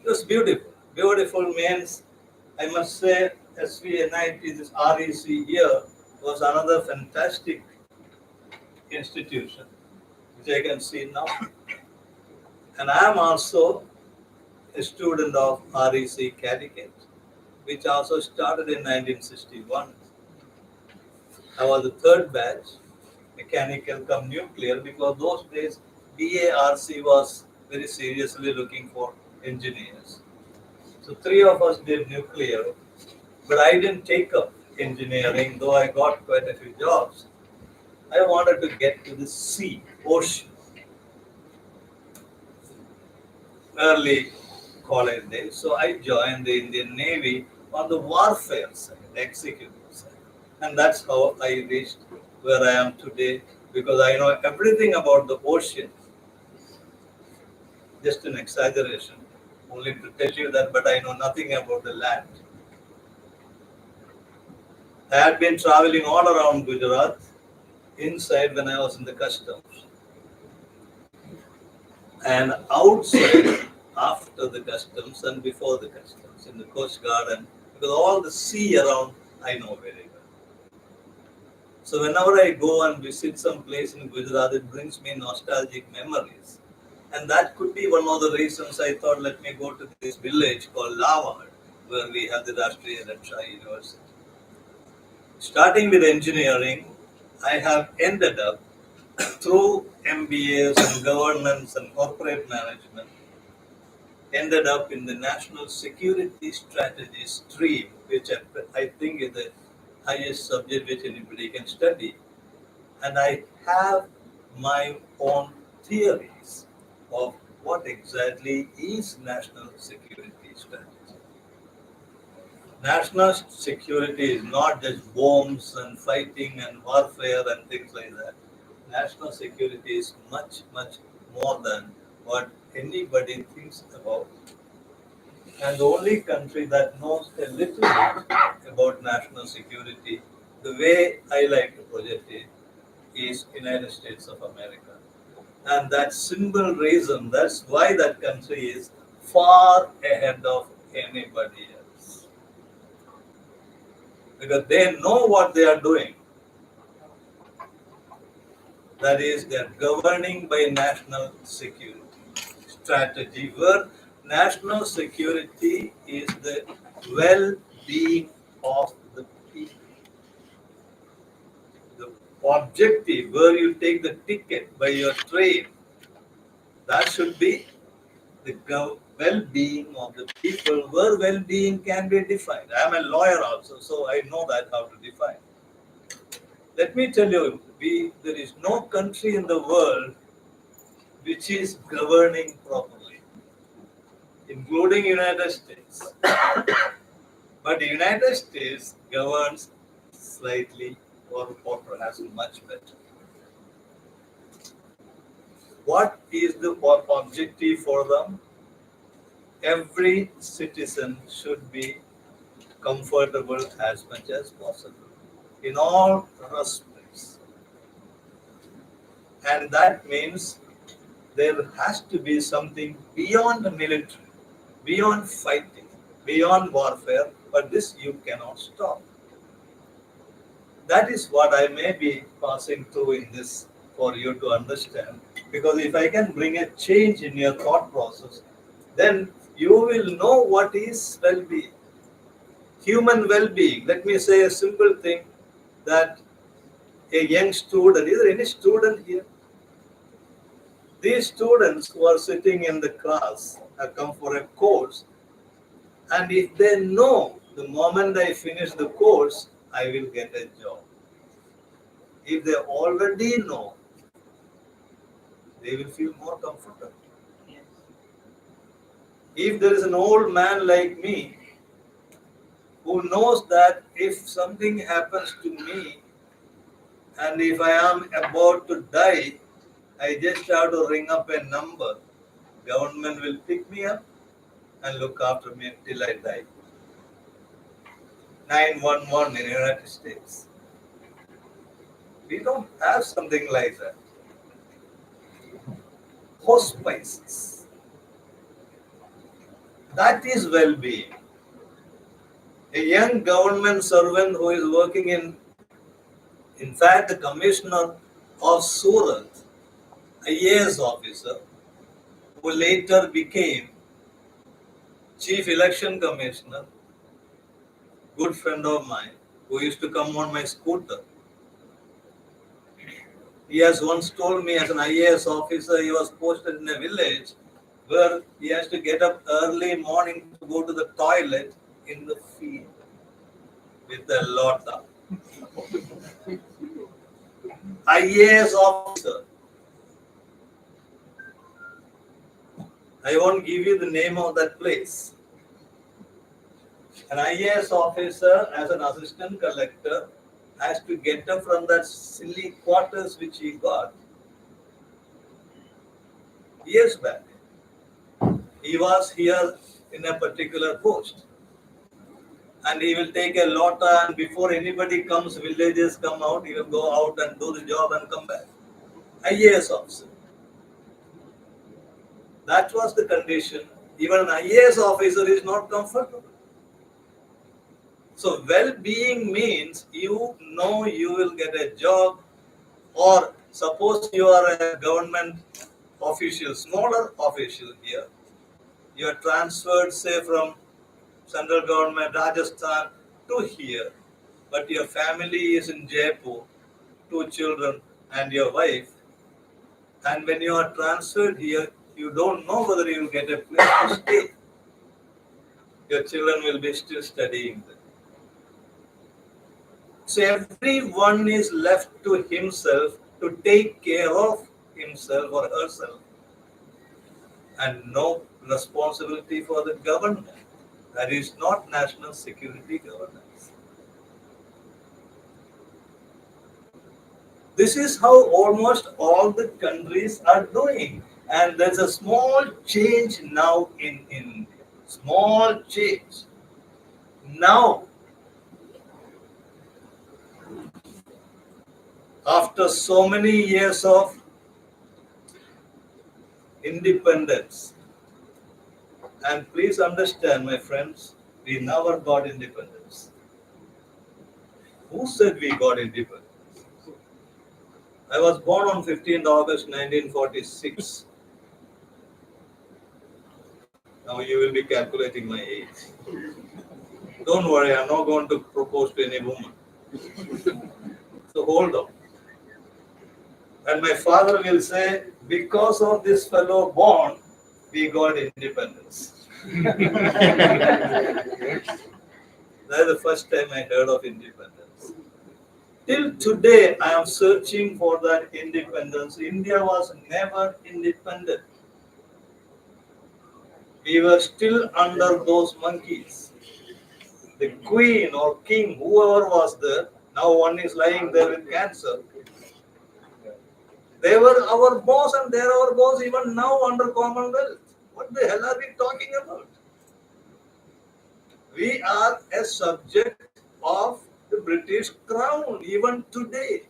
It was beautiful. Beautiful means, I must say, SVNIT, this REC here, was another fantastic institution, which I can see now. And I am also a student of REC Connecticut, which also started in 1961. I was the third batch, mechanical cum nuclear, because those days BARC was very seriously looking for engineers. So three of us did nuclear, but I didn't take up engineering, though I got quite a few jobs. I wanted to get to the sea, ocean, early college days. So I joined the Indian Navy on the warfare side, executive side. And that's how I reached where I am today, because I know everything about the ocean. Just an exaggeration, only to tell you that, but I know nothing about the land. I had been traveling all around Gujarat, inside when I was in the customs, and outside after the customs and before the customs, in the Coast Guard, and because all the sea around I know very well. So whenever I go and visit some place in Gujarat, it brings me nostalgic memories. And that could be one of the reasons I thought, let me go to this village called Lavard, where we have the Rashtriya Raksha University. Starting with engineering, I have ended up through MBAs and governance and corporate management, ended up in the national security strategy stream, which I think is the highest subject which anybody can study. And I have my own theories of what exactly is national security strategy. National security is not just bombs and fighting and warfare and things like that. National security is much, much more than what anybody thinks about. And the only country that knows a little bit about national security, the way I like to project it, is United States of America. And that simple reason, that's why that country is far ahead of anybody else. Because they know what they are doing. That is, they are governing by national security strategy, where national security is the well-being of the people. The objective where you take the ticket by your train, that should be the well-being of the people, where well-being can be defined. I am a lawyer also, so I know that how to define. Let me tell you, there is no country in the world which is governing properly, including United States. But the United States governs slightly or perhaps much better. What is the objective for them? Every citizen should be comfortable as much as possible in all respects. And that means there has to be something beyond the military, beyond fighting, beyond warfare, but this you cannot stop. That is what I may be passing through in this for you to understand. Because if I can bring a change in your thought process, then you will know what is well being. Human well being. Let me say a simple thing, that a young student, is there any student here? These students who are sitting in the class have come for a course, and if they know the moment I finish the course, I will get a job. If they already know, they will feel more comfortable. If there is an old man like me who knows that if something happens to me and if I am about to die, I just have to ring up a number. Government will pick me up and look after me till I die. 911 in the United States. We don't have something like that. Hospices. That is well-being. A young government servant who is working in fact, the commissioner of Surat, IAS officer, who later became chief election commissioner, good friend of mine, who used to come on my scooter. He has once told me, as an IAS officer, he was posted in a village where he has to get up early morning to go to the toilet in the field with a lota. IAS officer. I won't give you the name of that place. An IAS officer as an assistant collector has to get up from that silly quarters which he got years back. He was here in a particular post. And he will take a lota, and before anybody comes, villagers come out, he will go out and do the job and come back. IAS officer. That was the condition. Even an IAS officer is not comfortable. So well-being means you know you will get a job, or suppose you are a government official, smaller official here. You are transferred, say, from central government, Rajasthan to here, but your family is in Jaipur, 2 children and your wife, and when you are transferred here, you don't know whether you will get a place to stay. Your children will be still studying there. So everyone is left to himself to take care of himself or herself, and no responsibility for the government. That is not national security governance. This is how almost all the countries are doing. And there's a small change now in India. Small change. Now, after so many years of independence, and please understand, my friends, we never got independence. Who said we got independence? I was born on 15th August 1946. Now you will be calculating my age. Don't worry, I'm not going to propose to any woman. So hold on. And my father will say, because of this fellow born, we got independence. That is the first time I heard of independence. Till today, I am searching for that independence. India was never independent. We were still under those monkeys. The queen or king, whoever was there, now one is lying there with cancer. They were our boss and they are our boss even now under Commonwealth. What the hell are we talking about? We are a subject of the British crown even today.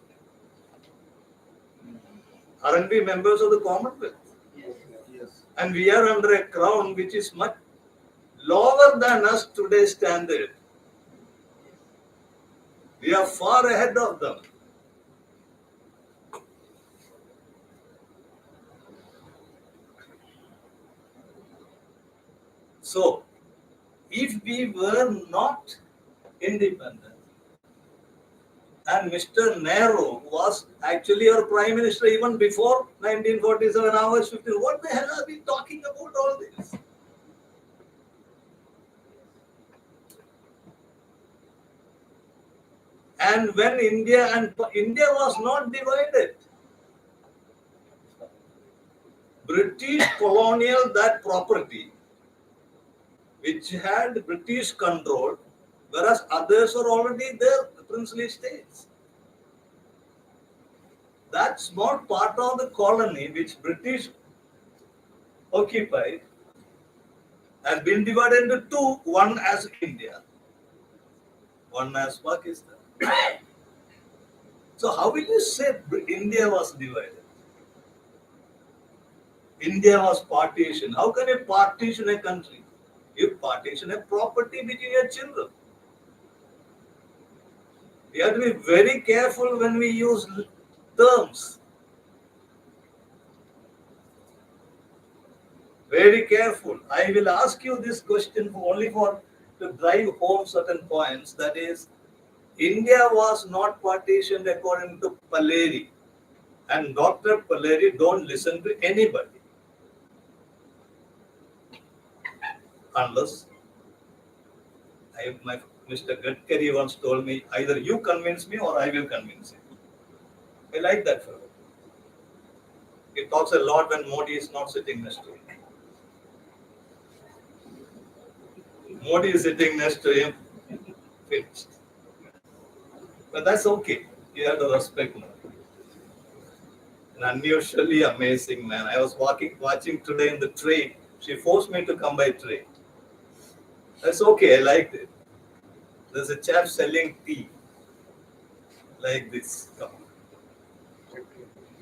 Aren't we members of the Commonwealth? Yes. And we are under a crown which is much lower than us today's standard. We are far ahead of them. So, if we were not independent, and Mr. Nehru was actually our Prime Minister even before 1947, I was 15. What the hell are we talking about all this? And when India was not divided, British colonial that property, which had British control, whereas others are already there, the princely states. That small part of the colony which British occupied has been divided into two, one as India, one as Pakistan. So how will you say India was divided? India was partitioned. How can you partition a country? You partition a property between your children. We have to be very careful when we use terms. Very careful. I will ask you this question only for to drive home certain points. That is, India was not partitioned according to Paleri. And Dr. Paleri don't listen to anybody. Unless my Mr. Gadkari once told me, either you convince me or I will convince you. I like that fellow. He talks a lot when Modi is not sitting next to him. Modi is sitting next to him, finished. But that's okay. You have to respect him. An unusually amazing man. I was watching today in the train. She forced me to come by train. That's okay. I liked it. There's a chap selling tea like this. Come.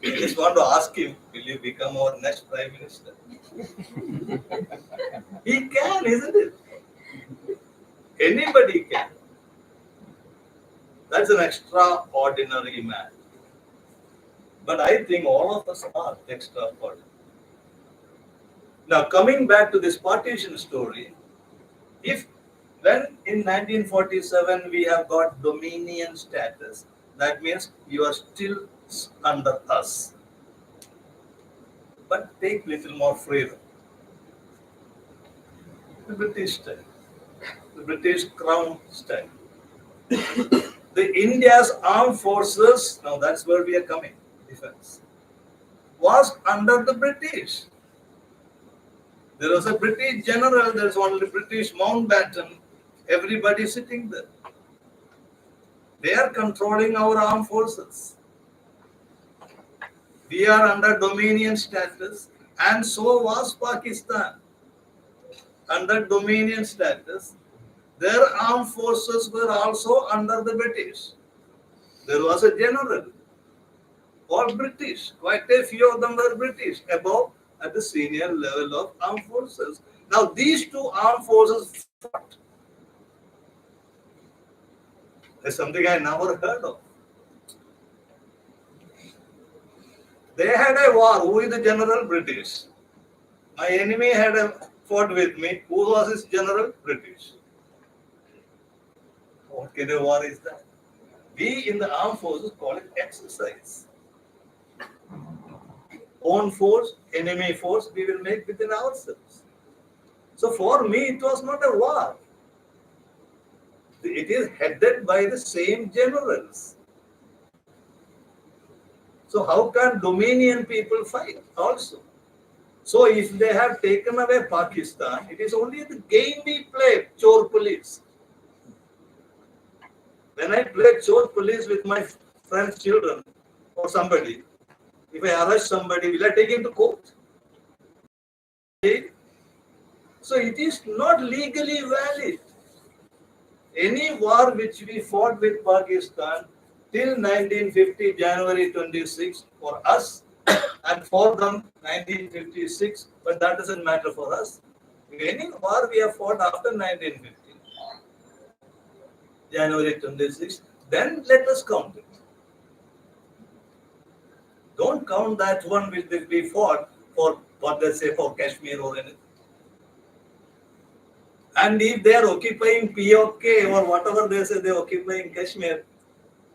I just want to ask him, will you become our next prime minister? He can, isn't it? Anybody can. That's an extraordinary man. But I think all of us are extraordinary. Now, coming back to this partition story, if when in 1947 we have got dominion status, that means you are still under us. But take little more freedom. The British style, the British crown style. The India's armed forces, now that's where we are coming, defense, was under the British. There was a British general, there's only British Mountbatten, everybody sitting there. They are controlling our armed forces. We are under dominion status, and so was Pakistan. Under dominion status, their armed forces were also under the British. There was a general, all British. Quite a few of them were British, above at the senior level of armed forces. Now, these two armed forces fought. That's something I never heard of. They had a war. Who is the general? British. My enemy had fought with me. Who was his general? British. What kind of war is that? We in the armed forces call it exercise. Own force, enemy force, we will make within ourselves. So for me, it was not a war. It is headed by the same generals. So how can Dominion people fight also? So if they have taken away Pakistan, it is only the game we play, chore police. When I play chore police with my friend's children or somebody, if I arrest somebody, will I take him to court? So it is not legally valid. Any war which we fought with Pakistan till 1950, January 26, for us, and for them 1956, but that doesn't matter for us. Any war we have fought after 1950, January 26, then let us count it. Don't count that one which we fought for what they say for Kashmir or anything. And if they are occupying POK or whatever they say they are occupying Kashmir,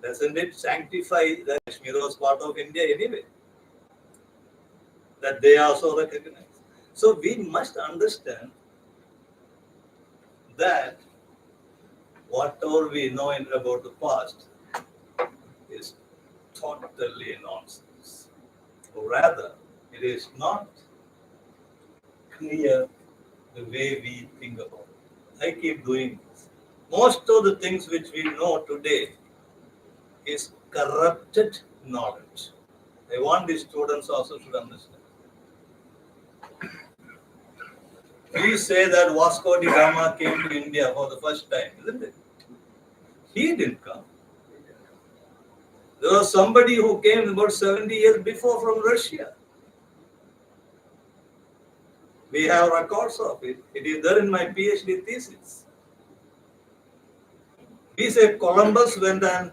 doesn't it sanctify that Kashmir was part of India anyway? That they also recognize. So we must understand that whatever we know about the past is totally nonsense. Or rather, it is not clear the way we think about it. I keep doing this. Most of the things which we know today is corrupted knowledge. I want the students also to understand. We say that Vasco da Gama came to India for the first time, isn't it? He didn't come. There was somebody who came about 70 years before from Russia. We have records of it. It is there in my PhD thesis. We say Columbus went and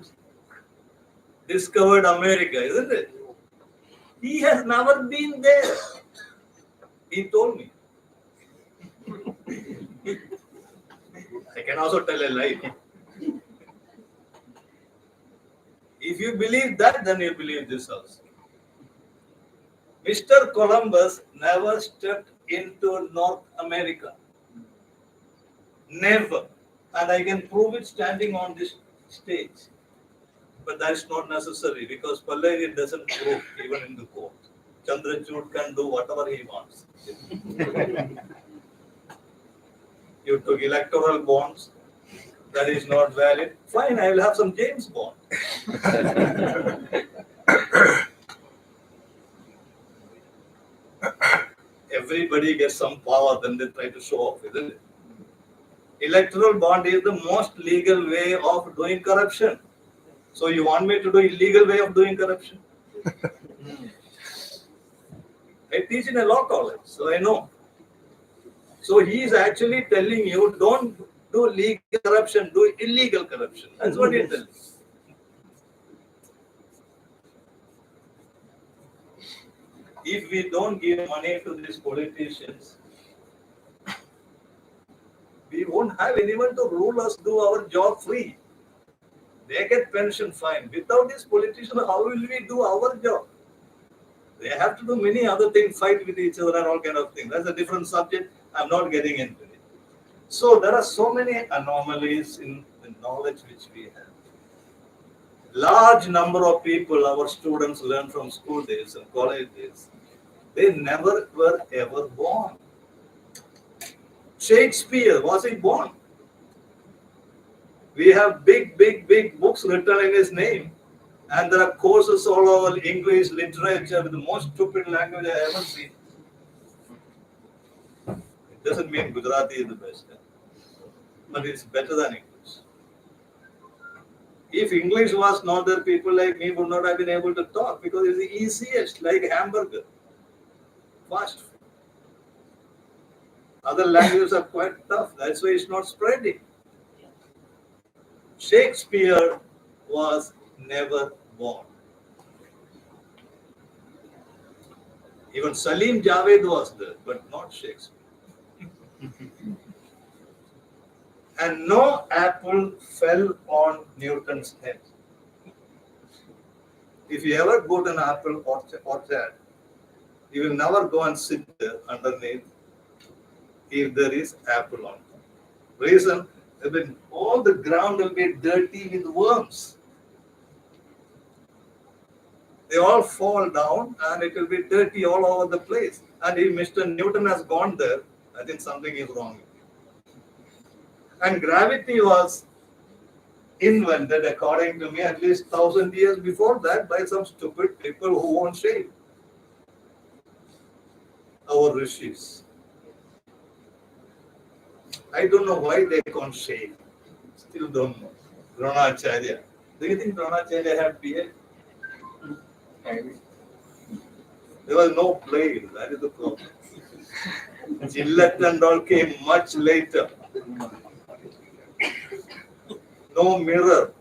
discovered America, isn't it? He has never been there. He told me. I can also tell a lie. If you believe that, then you believe this also. Mr. Columbus never stepped into North America. Never. And I can prove it standing on this stage. But that is not necessary because Pallari doesn't prove even in the court. Chandrachud can do whatever he wants. You took electoral bonds, that is not valid. Fine, I will have some James Bond. Everybody gets some power, then they try to show off, isn't it? Electoral bond is the most legal way of doing corruption. So you want me to do illegal way of doing corruption? I teach in a law college, so I know. So he is actually telling you, don't do legal corruption, do illegal corruption. That's what he tells you. If we don't give money to these politicians, we won't have anyone to rule us, do our job free. They get pension fine. Without these politicians, how will we do our job? They have to do many other things, fight with each other and all kind of things. That's a different subject. I'm not getting into it. So there are so many anomalies in the knowledge which we have. Large number of people, our students learn from school days and college days. They never were ever born. Shakespeare, was he born? We have big books written in his name. And there are courses all over English literature with the most stupid language I ever seen. It doesn't mean Gujarati is the best, but it's better than English. If English was not there, people like me would not have been able to talk because it's the easiest, like hamburger, fast food. Other languages are quite tough. That's why it's not spreading. Shakespeare was never born. Even Salim Javed was there, but not Shakespeare. And no apple fell on Newton's head. If you ever go to an apple orchard, you will never go and sit there underneath if there is apple on top. Reason, all the ground will be dirty with worms. They all fall down and it will be dirty all over the place. And if Mr. Newton has gone there, I think something is wrong with you. And gravity was invented, according to me, at least 1,000 years before that by some stupid people who won't shave. Our rishis. I don't know why they can't shave. Still don't know. Dronacharya. Do you think Dronacharya had beard? There was no blade, that is the problem. Gillette and all came much later. No mirror,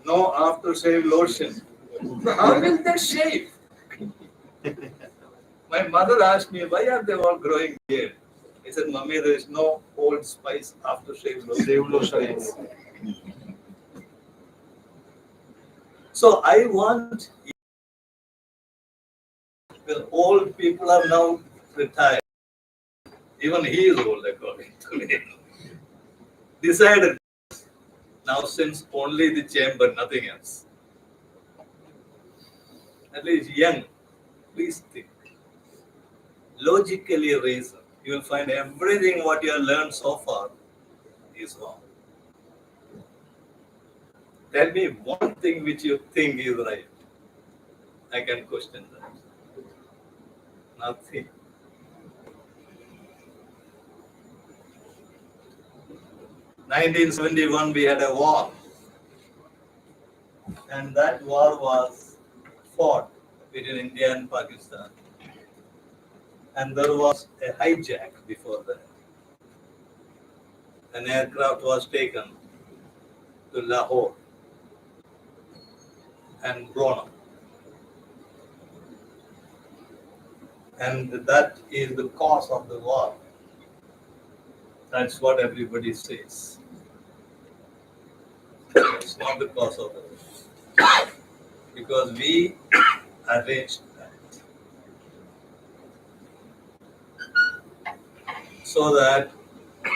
no aftershave lotion. How will they shave? My mother asked me, why are they all growing beard? I said, Mummy, there is no Old Spice aftershave lotion. So I want, well, old people are now retired. Even he is old, according to me. Decided now since only the chamber, nothing else. At least young, please think. Logically reason. You will find everything what you have learned so far is wrong. Tell me one thing which you think is right. I can question that. Nothing. In 1971 we had a war. And that war was fought between India and Pakistan. And there was a hijack before that. An aircraft was taken to Lahore and blown up. And that is the cause of the war. That's what everybody says. It's not the cause of the war. Because we arranged that. So that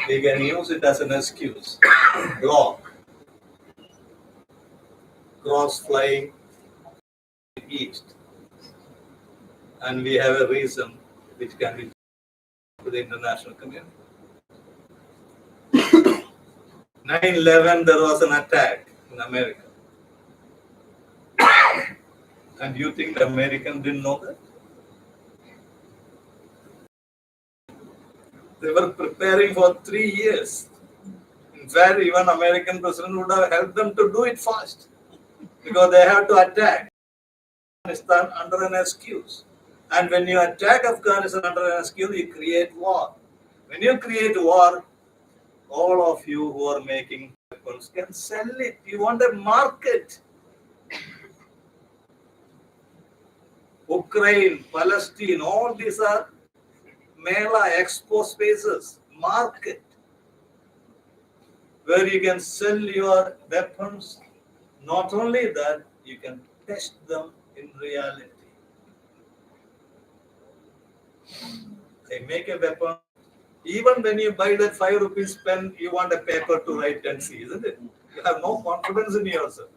we can use it as an excuse. Block. cross flying east, and we have a reason which can be to the international community. 9/11, there was an attack in America. And you think the Americans didn't know that? They were preparing for 3 years. In fact, even American president would have helped them to do it fast because they have to attack Afghanistan under an excuse. And when you attack Afghanistan under an excuse, you create war. When you create war, all of you who are making weapons can sell it. You want a market. Ukraine, Palestine, all these are Mela expo spaces, market, where you can sell your weapons. Not only that, you can test them in reality. They make a weapon. Even when you buy that 5 rupees pen, you want a paper to write and see, isn't it? You have no confidence in yourself.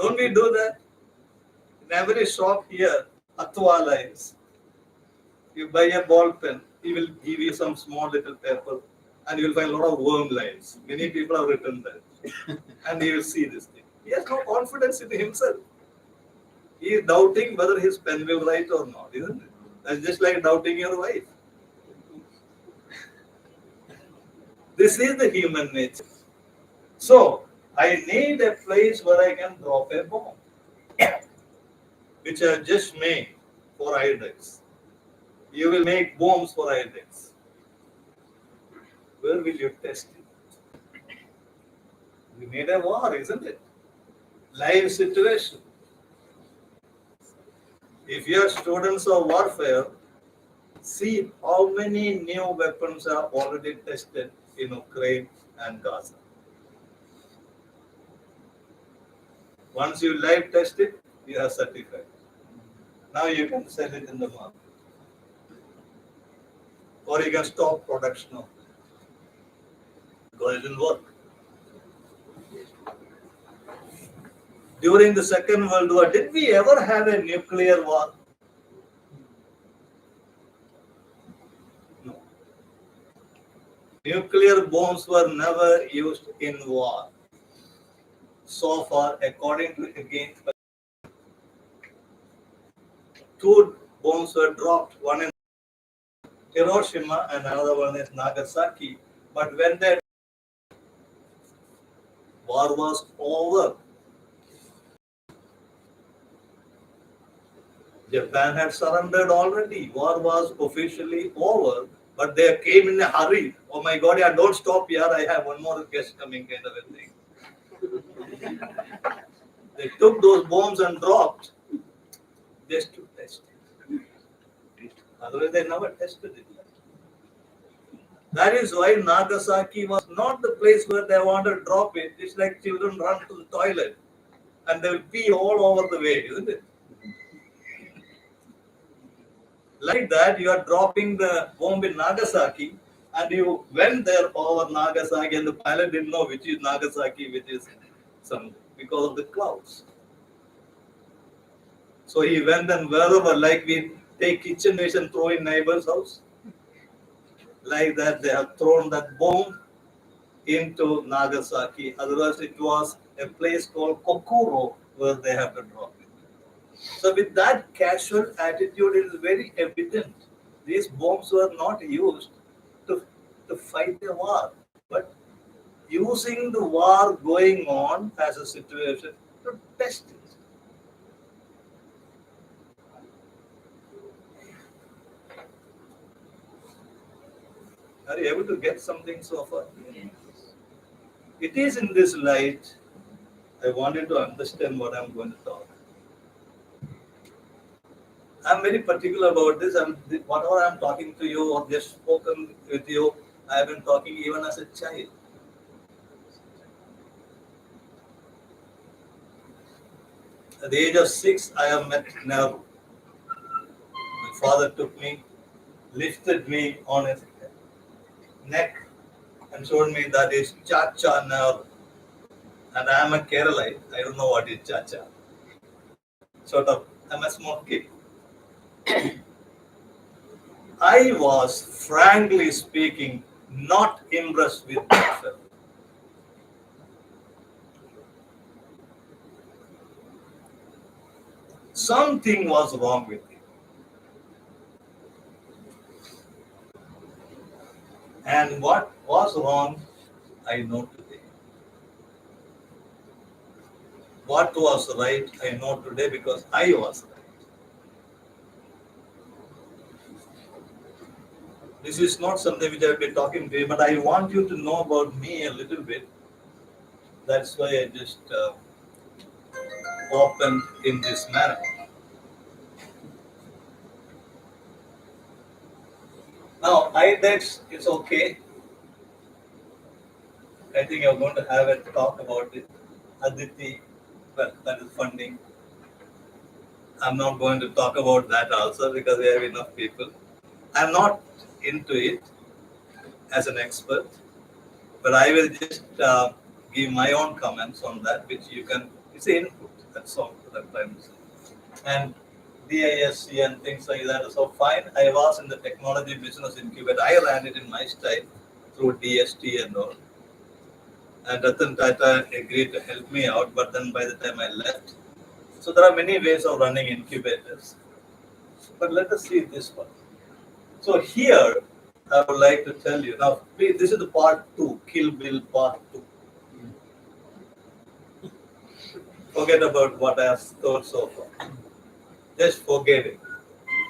Don't we do that? In every shop here, Atwa lines. You buy a ball pen, he will give you some small little paper, and you will find a lot of worm lines. Many people have written that. And he will see this thing. He has no confidence in himself. He is doubting whether his pen will write or not, isn't it? That's just like doubting your wife. This is the human nature. So, I need a place where I can drop a bomb, which I just made for IDEX. You will make bombs for IDEX. Where will you test it? We need a war, isn't it? Live situation. If you are students of warfare, see how many new weapons are already tested in Ukraine and Gaza. Once you live test it, you are certified. Now you can sell it in the market. Or you can stop production of it. Because it didn't work. During the Second World War, did we ever have a nuclear war? No. Nuclear bombs were never used in war. So far, according to again, 2 bombs were dropped. One in Hiroshima and another one is Nagasaki. But when the war was over, Japan had surrendered already. War was officially over, but they came in a hurry. Oh my God, yeah, don't stop here. I have one more guest coming, kind of a thing. They took those bombs and dropped just to test it. Otherwise, they never tested it. That is why Nagasaki was not the place where they want to drop it. It's like children run to the toilet and they will pee all over the way, isn't it? Like that, you are dropping the bomb in Nagasaki and you went there over Nagasaki and the pilot didn't know which is Nagasaki, which is some, because of the clouds. So he went and wherever, like we take kitchen waste and throw in neighbor's house. Like that, they have thrown that bomb into Nagasaki. Otherwise, it was a place called Kokuro where they have to drop it. So with that casual attitude, it is very evident. These bombs were not used to fight a war, but using the war going on as a situation to test it. Are you able to get something so far? Yes. It is in this light I wanted to understand what I'm going to talk. I'm very particular about this. Whatever I'm talking to you or just spoken with you, I have been talking even as a child. At the age of 6, I have met Nehru. My father took me, lifted me on his neck and showed me that is Chacha Nehru. And I am a Keralite. I don't know what is Chacha. Sort of, I'm a small kid. I was, frankly speaking, not impressed with myself. Something was wrong with me. And what was wrong, I know today. What was right, I know today because I was right. This is not something which I've been talking to you, but I want you to know about me a little bit. That's why I just opened in this manner. Now, IDEX is okay. I think you're going to have a talk about it. ADITI, well, that is funding. I'm not going to talk about that also because we have enough people. I'm not into it as an expert, but I will just give my own comments on that, which you can, it's input, that's all that I'm trying to say. And DISC and things like that. So fine, I was in the technology business incubator. I ran it in my style through DST and all. And Ratan Tata agreed to help me out, but then by the time I left, so there are many ways of running incubators. But let us see this one. So here, I would like to tell you now. Please, this is the part 2, Kill Bill part 2. Forget about what I have told so far. Just forget it.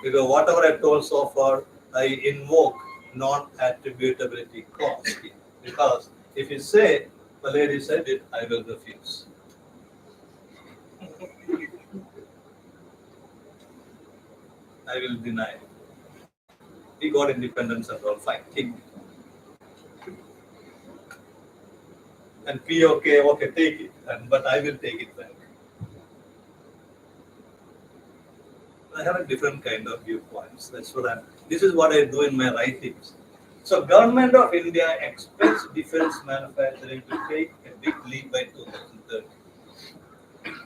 Because whatever I told so far, I invoke non-attributability clause. Because if you say the lady said it, I will refuse. I will deny it. We got independence and all, fine, take it. And POK, okay, take it. But I will take it back. I have a different kind of viewpoints. This is what I do in my writings. So Government of India expects defense manufacturing to take a big leap by 2030.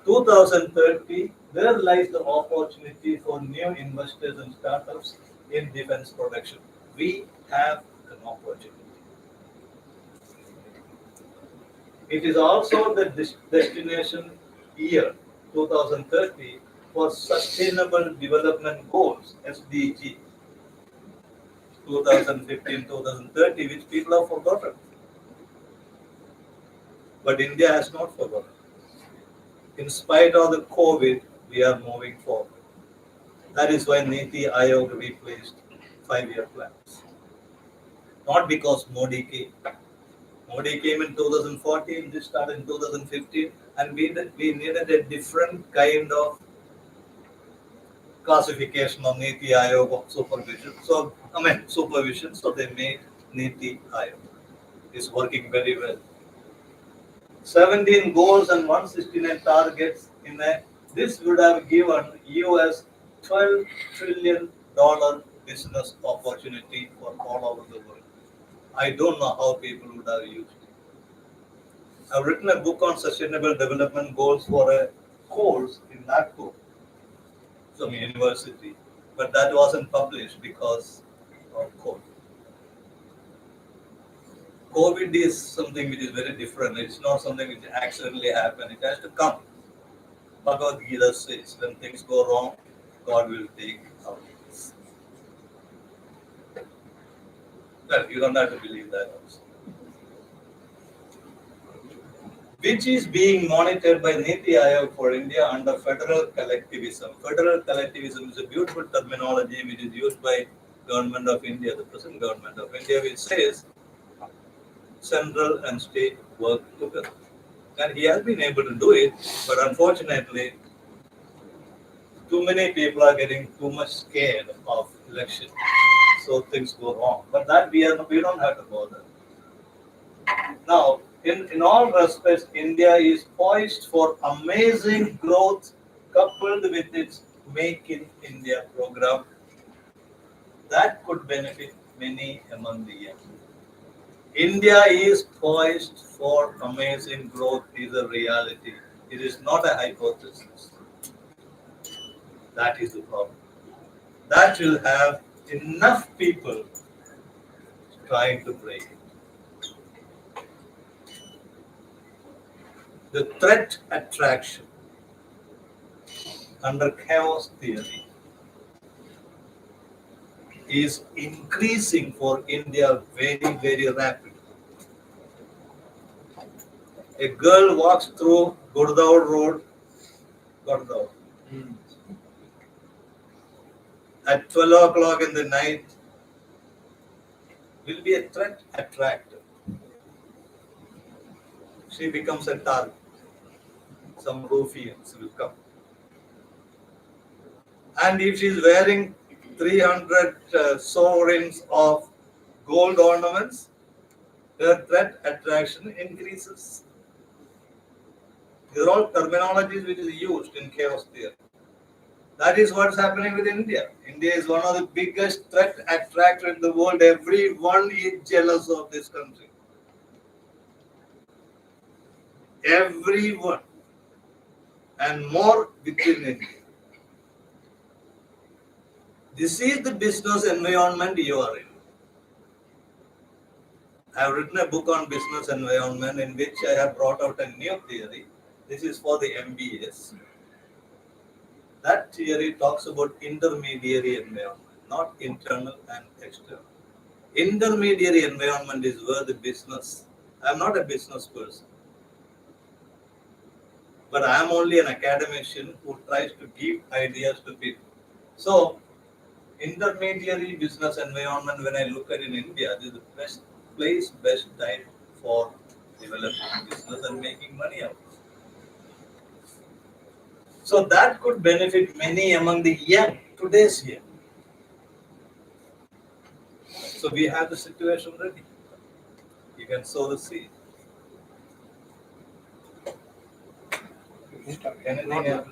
2030, there lies the opportunity for new investors and startups in defense production. We have an opportunity. It is also the destination year 2030 for Sustainable Development Goals (SDG) 2015-2030, which people have forgotten. But India has not forgotten. In spite of the COVID, we are moving forward. That is why Niti Aayog replaced 5-year plans. Not because Modi came. Modi came in 2014, this started in 2015, and we needed a different kind of classification of Niti Aayog of supervision. Supervision. So they made Niti Aayog. It's working very well. 17 goals and 169 targets this would have given US $12 trillion business opportunity for all over the world. I don't know how people would have used it. I've written a book on sustainable development goals for a course in Nagpur, some university, but that wasn't published because of COVID. COVID is something which is very different. It's not something which accidentally happened. It has to come. Bhagavad Gita says, when things go wrong, God will take our place. Well, you don't have to believe that also. Which is being monitored by Niti Aayog for India under federal collectivism. Federal collectivism is a beautiful terminology which is used by Government of India, the present Government of India, which says central and state work together. And he has been able to do it, but unfortunately, too many people are getting too much scared of election, so things go wrong. But that we don't have to bother. Now, in all respects, India is poised for amazing growth, coupled with its Make in India program that could benefit many among the young. India is poised for amazing growth is a reality. It is not a hypothesis. That is the problem. That will have enough people trying to break it. The threat attraction under chaos theory is increasing for India very, very rapidly. A girl walks through Gurgaon Road, Gurgaon, at 12 o'clock in the night, will be a threat attractor. She becomes a target. Some ruffians will come. And if she is wearing 300 sovereigns of gold ornaments, her threat attraction increases. These are all terminologies which is used in chaos theory. That is what's happening with India. India is one of the biggest threat attractor in the world. Everyone is jealous of this country. Everyone. And more within India. This is the business environment you are in. I have written a book on business environment in which I have brought out a new theory. This is for the MBAs. That theory talks about intermediary environment, not internal and external. Intermediary environment is where the business. I am not a business person, but I am only an academician who tries to give ideas to people. So, intermediary business environment, when I look at in India, this is the best place, best time for developing business and making money out of it. So that could benefit many among the young, today's young. So we have the situation ready. You can sow the seed. Anything else?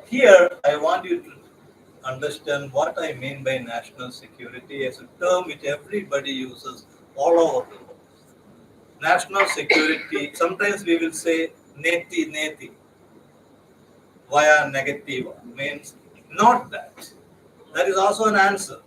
Here, I want you to understand what I mean by national security as a term which everybody uses all over the world. National security, sometimes we will say neti neti via negative, means not that. That is also an answer.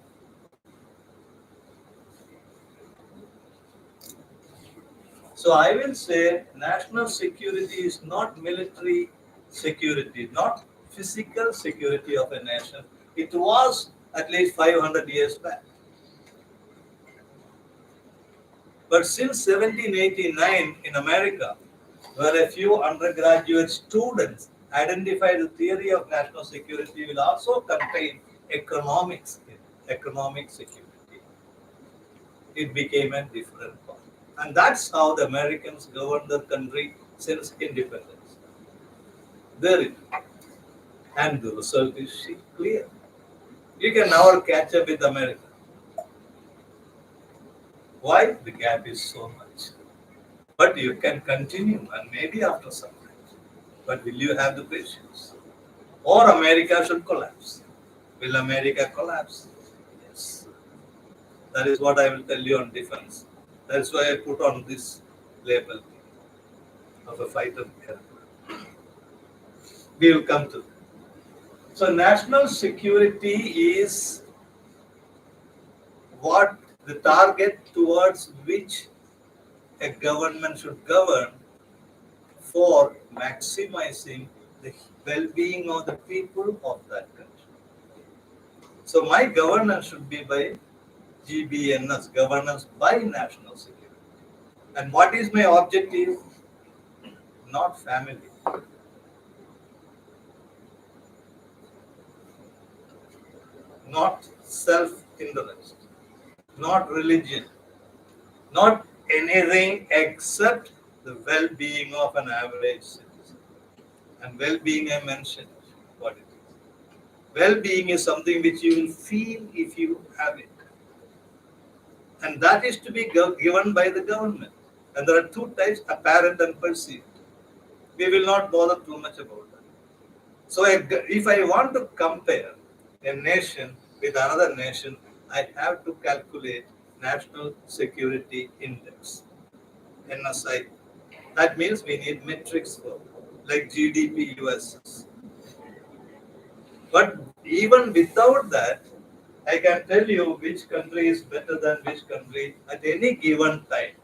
So I will say national security is not military security, not physical security of a nation. It was at least 500 years back. But since 1789 in America, where a few undergraduate students identified the theory of national security will also contain economic security, it became a different part. And that's how the Americans governed their country since independence. There it is. And the result is clear. You can never catch up with America. Why? The gap is so much. But you can continue and maybe after some time. But will you have the patience? Or America should collapse. Will America collapse? Yes. That is what I will tell you on defense. That's why I put on this label of a fighter aircraft. We will come to that. So national security is what the target towards which a government should govern for maximizing the well-being of the people of that country. So my governance should be by GBNS, governance by national security. And what is my objective? Not family. Not self-interest. Not religion. Not anything except the well-being of an average citizen. And well-being I mentioned what it is. Well-being is something which you will feel if you have it. And that is to be given by the government. And there are two types, apparent and perceived. We will not bother too much about that. So if I want to compare a nation with another nation, I have to calculate National Security Index, NSI. That means we need metrics for like GDP USS. But even without that, I can tell you which country is better than which country at any given time.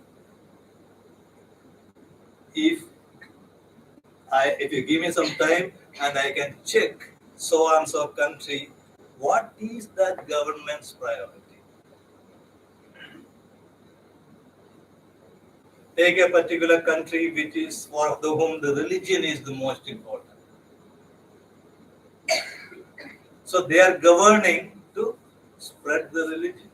If you give me some time and I can check so and so country, what is that government's priority? Take a particular country which is for the whom the religion is the most important. So they are governing to spread the religion.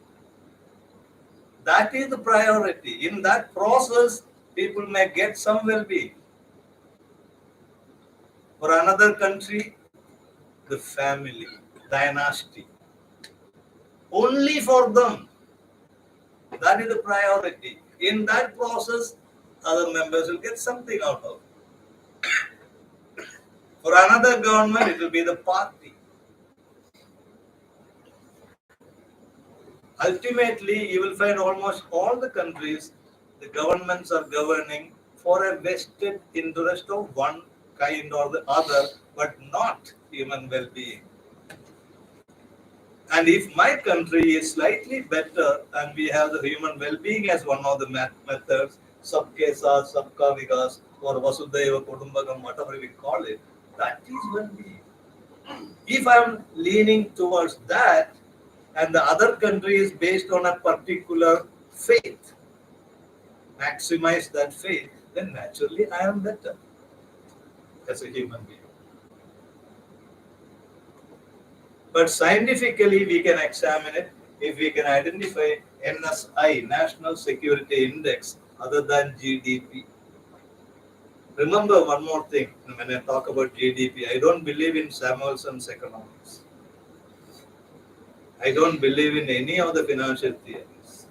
That is the priority. In that process, people may get some well-being. For another country, the family, dynasty. Only for them. That is the priority. In that process, other members will get something out of it. For another government, it will be the party. Ultimately, you will find almost all the countries, the governments are governing for a vested interest of one kind or the other, but not human well-being. And if my country is slightly better and we have the human well-being as one of the methods, Sabke Saath, Sabka Vikas, or Vasudhaiva Kudumbakam, whatever we call it, that is well-being. If I am leaning towards that, and the other country is based on a particular faith, maximize that faith, then naturally I am better as a human being. But scientifically, we can examine it if we can identify NSI, National Security Index, other than GDP. Remember one more thing when I talk about GDP, I don't believe in Samuelson's economics. I don't believe in any of the financial theories.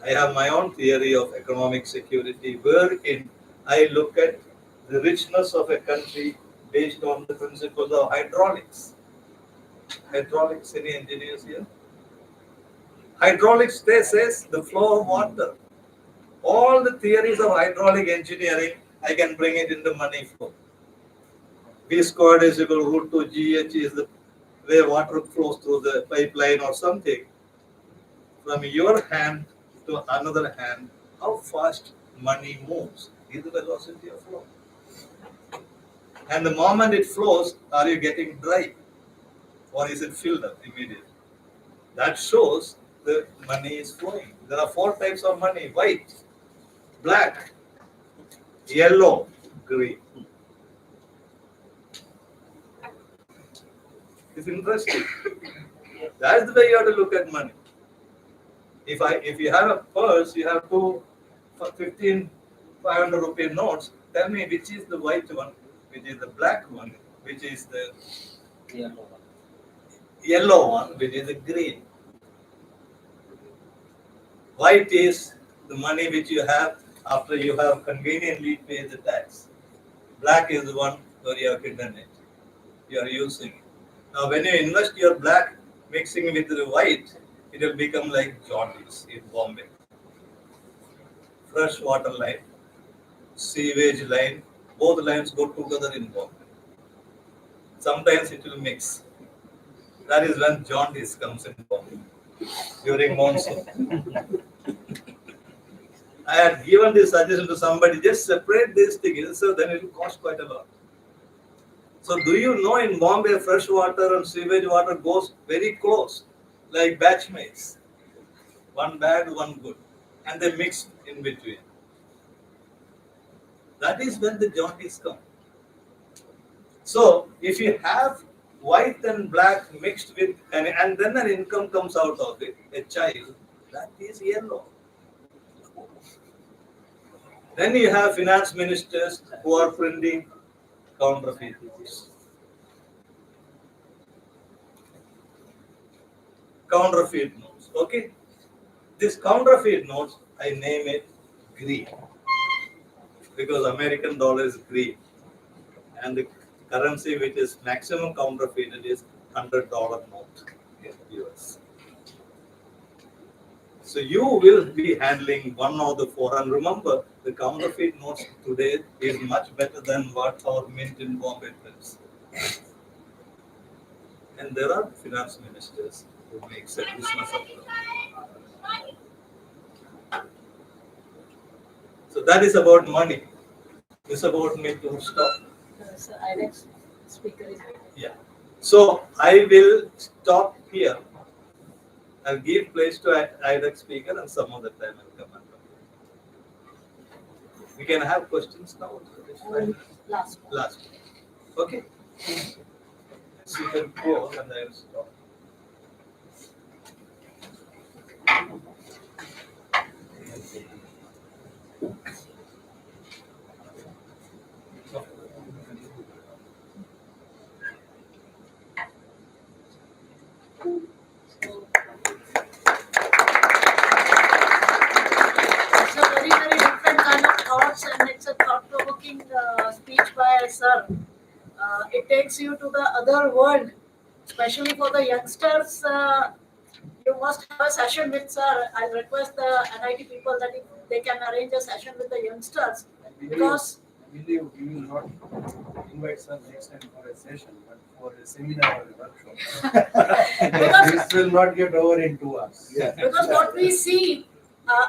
I have my own theory of economic security, wherein I look at the richness of a country based on the principles of hydraulics. Hydraulics, any engineers here? Hydraulics, they says the flow of water. All the theories of hydraulic engineering, I can bring it into money flow. V squared is equal to root 2 GH is the way water flows through the pipeline or something. From your hand to another hand, how fast money moves is the velocity of flow. And the moment it flows, are you getting dry? Or is it filled up immediately? That shows the money is flowing. There are 4 types of money: white, black, yellow, green. It's interesting. That's the way you have to look at money. If you have a purse, you have 500 rupee notes. Tell me which is the white one, which is the black one, which is the yellow one, which is the green. White is the money which you have after you have conveniently paid the tax. Black is the one where you have hidden it. You are using it. Now, when you invest your black mixing with the white, it will become like jaundice in Bombay. Fresh water line, sewage line, both lines go together in Bombay. Sometimes it will mix. That is when jaundice comes in Bombay during monsoon. I had given this suggestion to somebody, just separate these things, so then it will cost quite a lot. So do you know in Bombay, fresh water and sewage water goes very close, like batchmates. One bad, one good. And they mix in between. That is when the jaundice comes. So if you have white and black mixed with, and then an income comes out of it, a child, that is yellow. Then you have finance ministers who are printing counterfeit notes. Counterfeit notes, okay? This counterfeit notes, I name it green because American dollar is green, and the currency which is maximum counterfeited is $100 note in US. So you will be handling one of the four. And remember, the counterfeit notes today is much better than what our mint in Bombay prints. And there are finance ministers who make a business of them. So that is about money. It's about me to stop. So IDEX speaker is Yeah. So I will stop here. I'll give place to IDEX speaker and some other time I'll come and talk. We can have questions now. last. Last. Okay. So you can go and I will stop. It's a very, very different kind of thoughts, and it's a thought-provoking speech by sir. It takes you to the other world, especially for the youngsters. You must have a session with sir. I request the NIT people that if they can arrange a session with the youngsters, because I believe we will not invite sir next time for a session, but for a seminar or a workshop. Because- This will not get over in 2 hours. because what we see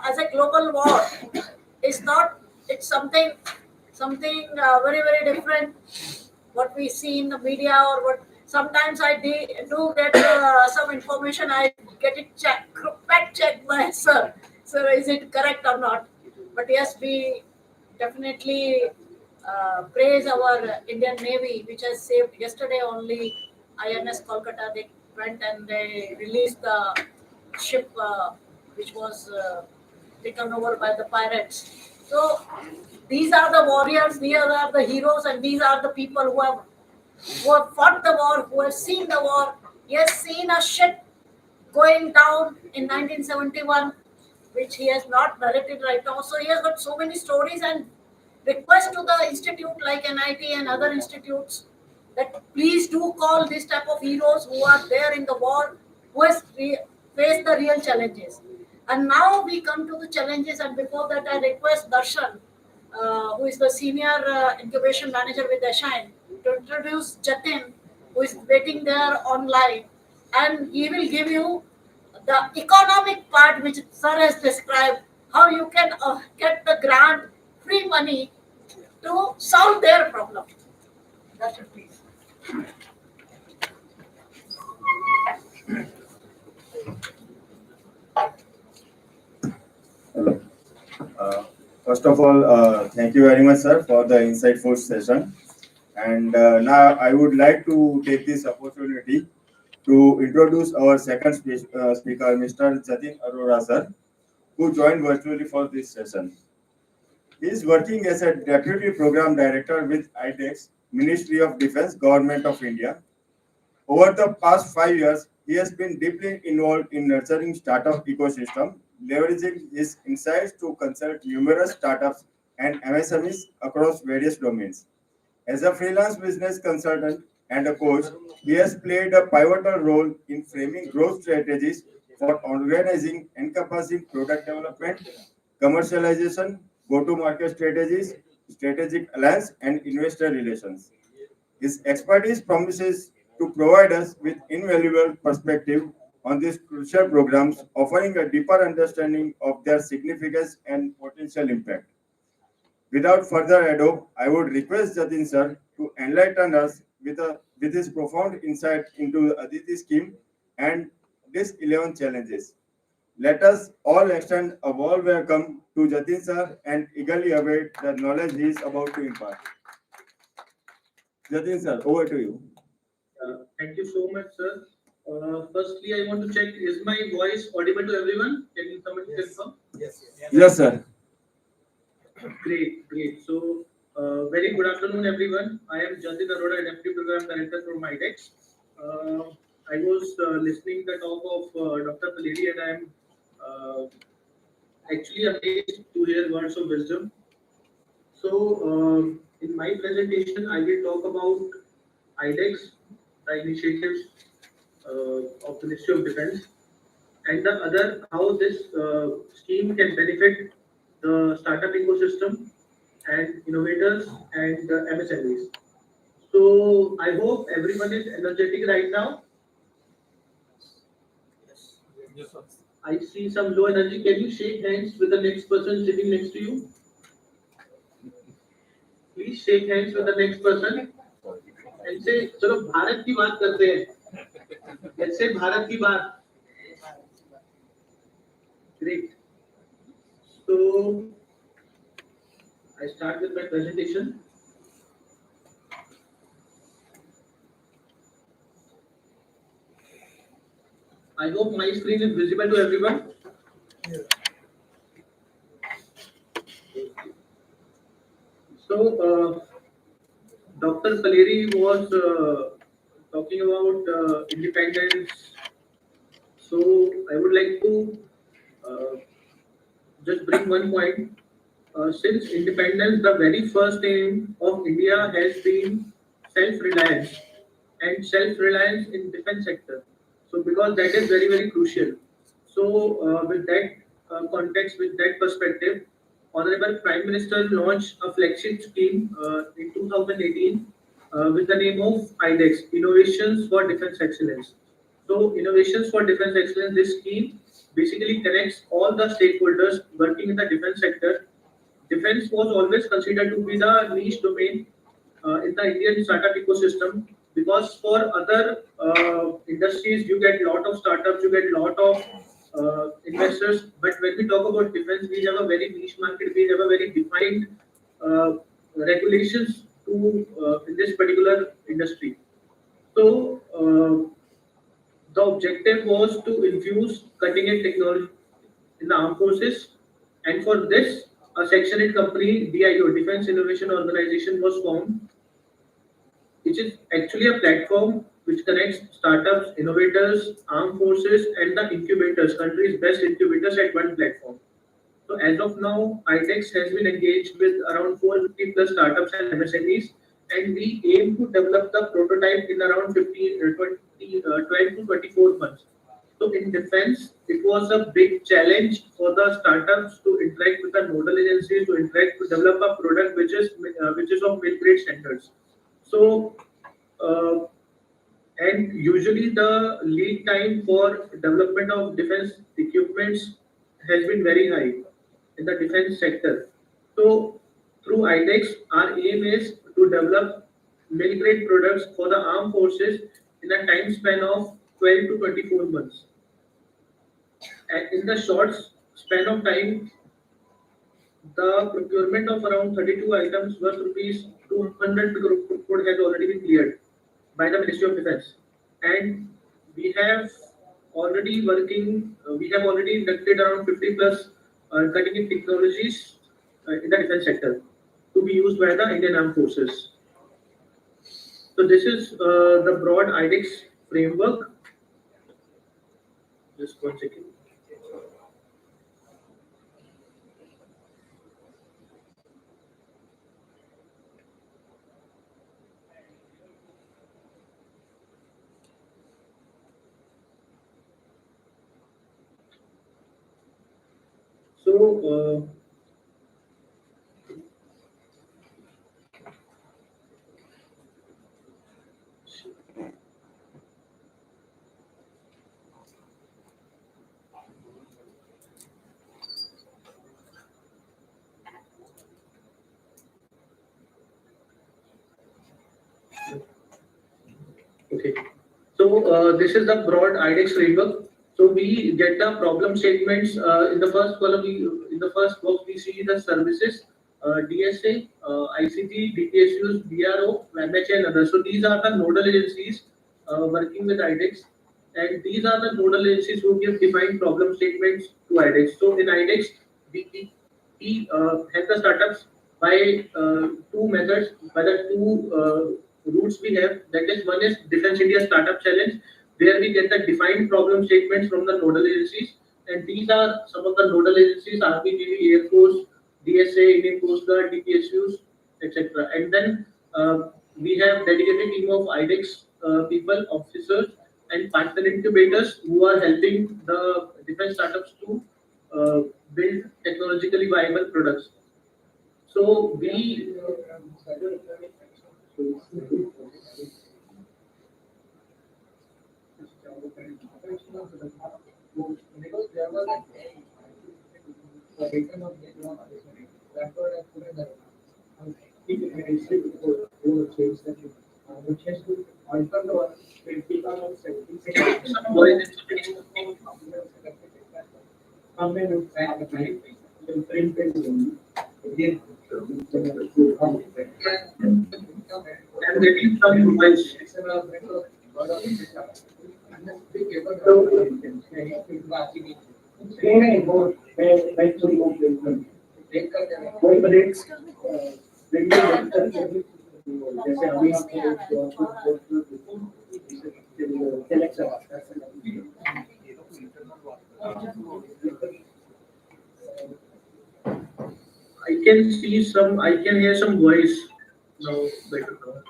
as a global war is not, it's something very, very different what we see in the media, or what sometimes I do get some information. I get it fact checked by sir. Sir, is it correct or not? But yes, we definitely praise our Indian Navy, which has saved yesterday only INS Kolkata. They went and they released the ship which was taken over by the pirates. So these are the warriors, these are the heroes, and these are the people who have fought the war, who have seen the war. He has seen a ship going down in 1971, which he has not narrated right now. So he has got so many stories, and request to the institute like NIT and other institutes that please do call this type of heroes who are there in the war, who has faced the real challenges. And now we come to the challenges, and before that I request Darshan, who is the senior incubation manager with Ashine, to introduce Jatin, who is waiting there online, and he will give you the economic part which sir has described, how you can get the grant, free money to solve their problem. That's it, please. Hello. First of all, thank you very much, sir, for the insightful session. And now I would like to take this opportunity to introduce our second speaker, Mr. Jatin Arora, sir, who joined virtually for this session. He is working as a Deputy Program Director with IDEX, Ministry of Defense, Government of India. Over the past 5 years, he has been deeply involved in nurturing startup ecosystem, leveraging his insights to consult numerous startups and MSMEs across various domains. As a freelance business consultant and a coach, he has played a pivotal role in framing growth strategies for organizing encompassing product development, commercialization, go-to-market strategies, strategic alliance, and investor relations. His expertise promises to provide us with invaluable perspective on these crucial programs, offering a deeper understanding of their significance and potential impact. Without further ado, I would request Jatin sir to enlighten us with his profound insight into the ADITI scheme and these 11 challenges. Let us all extend a warm welcome to Jatin sir and eagerly await the knowledge he is about to impart. Jatin sir, over to you. Thank you so much, sir. Firstly, I want to check, is my voice audible to everyone? Can somebody confirm? Yes, sir. Great, great. So, very good afternoon, everyone. I am Jatin Arora, Deputy Program Director from IDEX. I was listening the talk of Dr. Paledi, and I am actually amazed to hear words of wisdom. So, in my presentation, I will talk about IDEX, the initiatives of the Ministry of Defense, and the other how this scheme can benefit the startup ecosystem and innovators and MSMEs. So I hope everyone is energetic right now. I see some low energy. Can you shake hands with the next person sitting next to you? Please shake hands with the next person and say, चलो भारत की बात करते हैं. Let's say Bharat की बात. Great. So I start with my presentation. I hope my screen is visible to everyone. So, Dr. Paleri was talking about independence. So, I would like to uh, just bring one point. Since independence, the very first aim of India has been self-reliance and self-reliance in defense sector. So, because that is very, very crucial. So, with that context, with that perspective, Honorable Prime Minister launched a flagship scheme in 2018 with the name of IDEX, Innovations for Defense Excellence. So, Innovations for Defense Excellence, this scheme basically connects all the stakeholders working in the defense sector. Defense was always considered to be the niche domain in the Indian startup ecosystem because for other industries you get lot of startups, you get lot of investors. But when we talk about defense, we have a very niche market. We have a very defined regulations to in this particular industry. So the objective was to infuse cutting edge technology in the armed forces, and for this, a section-8 company, DIO, Defense Innovation Organization, was formed, which is actually a platform which connects startups, innovators, armed forces, and the incubators, country's best incubators at one platform. So as of now, IDEX has been engaged with around 450 plus startups and MSMEs, and we aim to develop the prototype in around 12 to 24 months. So in defense, it was a big challenge for the startups to interact with the nodal agencies, to interact to develop a product which is of mid-grade standards. So uh, and usually the lead time for development of defense equipments has been very high in the defense sector. So through IDEX, our aim is to develop mill-grade products for the armed forces in a time span of 12 to 24 months. And in the short span of time, the procurement of around 32 items worth rupees 200 crore has already been cleared by the Ministry of Defense. And we have we have already inducted around 50 plus cutting edge technologies in the defense sector to be used by the Indian Armed Forces. So this is the broad IDEX framework. Just one second. So okay. So this is the broad IDEX framework. So we get the problem statements in the first column. In the first box, we see the services, DSA, ICT, DPSUs, BRO, MHA, and others. So these are the nodal agencies working with IDEX, and these are the nodal agencies who give defined problem statements to IDEX. So in IDEX, we help the startups by two methods, by the two routes we have. That is, one is Defense India Startup Challenge, where we get the defined problem statements from the nodal agencies. And these are some of the nodal agencies: Army, Navy, Air Force, DSA, Indian Coast Guard, DPSUs, etc. And then we have dedicated team of IDEX people, officers, and partner incubators who are helping the defense startups to build technologically viable products. So we some voice I'm getting some voice. I can see some. I can hear some voice. No, better now.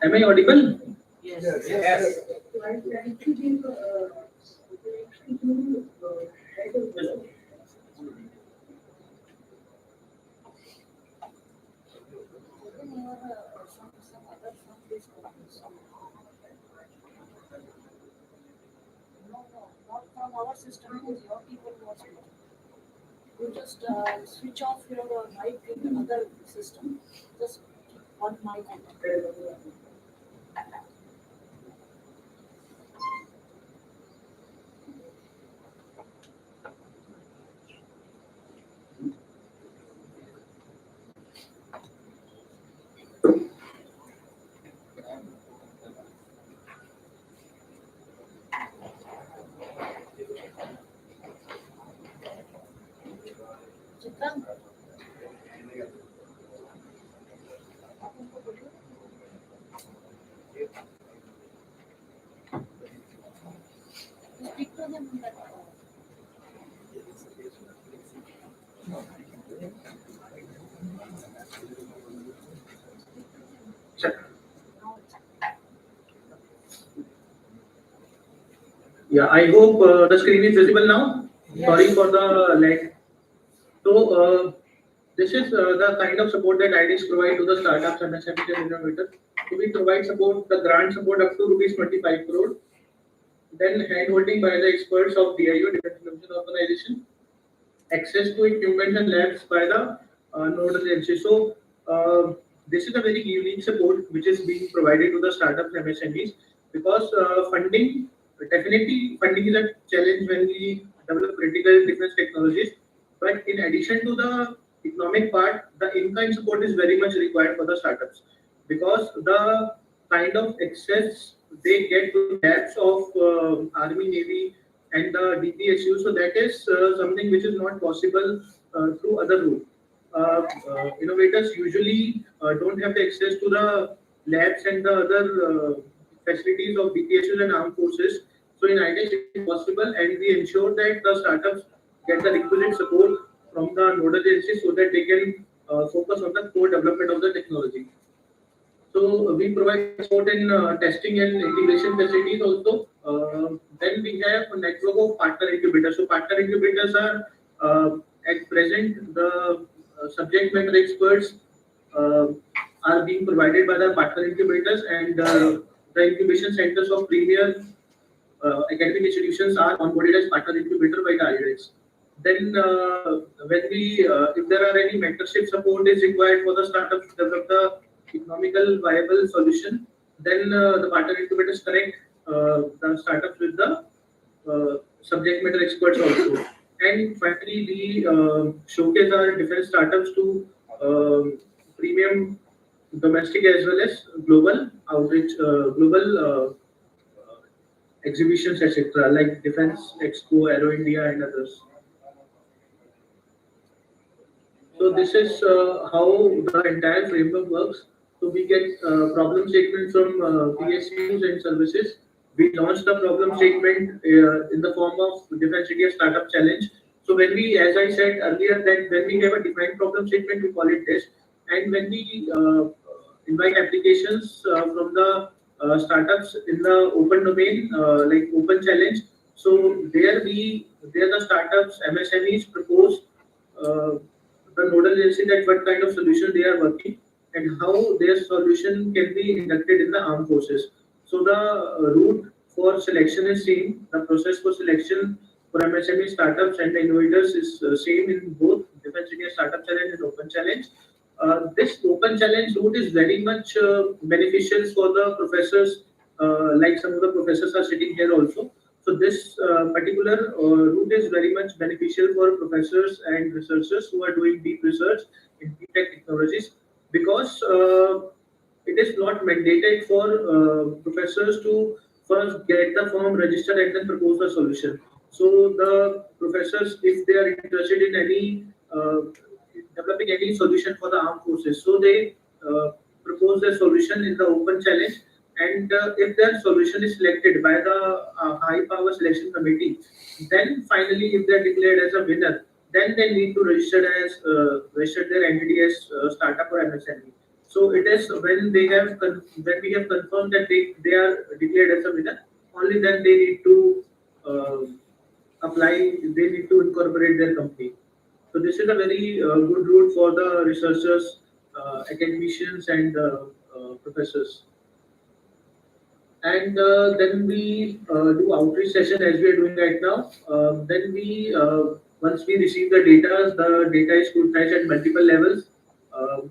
Am I audible? Yes. No, not from our system. It is your people who are speaking. You just switch off your mic in another system. Just keep one mic on. Chitran, you speak to them on that. Yeah, I hope the screen is visible now. Sorry for the lag. So this is the kind of support that IDEX provide to the startups and SMEs and innovators. So we provide support, the grant support up to rupees 25 crore. Then handholding by the experts of DIO, Defense Innovation Organization. Access to equipment and labs by the nodal agency. So this is a very unique support which is being provided to the startups MSMEs because funding is a challenge when we develop critical defense technologies. But in addition to the economic part, the in-kind support is very much required for the startups because the kind of access they get to labs of Army, Navy, and the DPSU. So that is something which is not possible through other route. Innovators usually don't have the access to the labs and the other facilities of DPSUs and armed forces. So in IDEX it is possible, and we ensure that the startups get the requisite support from the nodal agencies so that they can focus on the core development of the technology. So we provide support in testing and integration facilities also. Then we have a network of partner incubators. So partner incubators are at present the subject matter experts uh, are being provided by the partner incubators, and the incubation centers of premier academic institutions are onboarded as partner incubator by the IDEX. Then, if there are any mentorship support is required for the startups to develop the economical viable solution, then the partner incubators connect the startups with the subject matter experts also. And finally, we showcase our different startups to premium domestic as well as global outreach, global exhibitions, etc., like Defense Expo, Aero India, and others. So this is how the entire framework works. So we get problem statement from PSUs and services. We launch the problem statement in the form of Defense India Startup Challenge. So when we, as I said earlier, that when we have a defined problem statement, we call it test. And when we invite applications from the startups in the open domain, like open challenge. So there the startups, MSMEs propose uh, the nodal agency that what kind of solution they are working and how their solution can be inducted in the armed forces. So the route for selection is same. The process for selection for MSME startups and the innovators is same in both Defense India Startup Challenge and Open Challenge. This Open Challenge route is very much beneficial for the professors, like some of the professors are sitting here also. So this particular route is very much beneficial for professors and researchers who are doing deep research in deep tech technologies because it is not mandated for professors to first get the form registered and then propose the solution. So the professors, if they are interested in any developing any solution for the armed forces, so they propose their solution in the open challenge. And if their solution is selected by the high power selection committee, then finally, if they are declared as a winner, then they need to register their entity as startup or MSME. So it is when they have when we have confirmed that they are declared as a winner, only then they need to uh, apply. They need to incorporate their company. So this is a very good route for the researchers, academicians, and professors. And then we do outreach session as we are doing right now. Then we once we receive the data is scrutinized at multiple levels. Uh,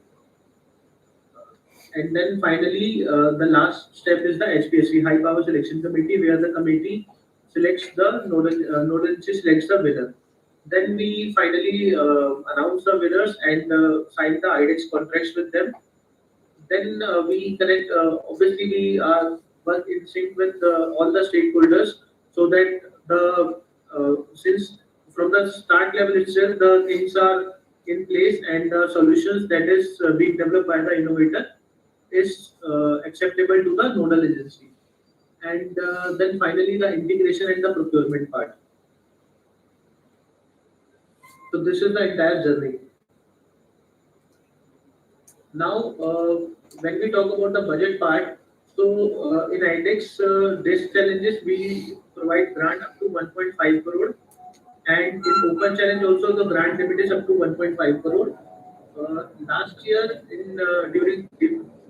And then finally, the last step is the HPSC, High Power Selection Committee, where the committee selects the nodal agency selects the winner. Then we finally announce the winners and sign the IDEX contracts with them. Then we connect. Obviously, we are work in sync with all the stakeholders so that the since from the start level itself the things are in place and the solutions that is being developed by the innovator is acceptable to the nodal agency. And then finally the integration and the procurement part. So this is the entire journey. Now, when we talk about the budget part, so in IDEX, this challenges we provide grant up to 1.5 crore, and in Open Challenge also the grant limit is up to 1.5 crore. Last year, in during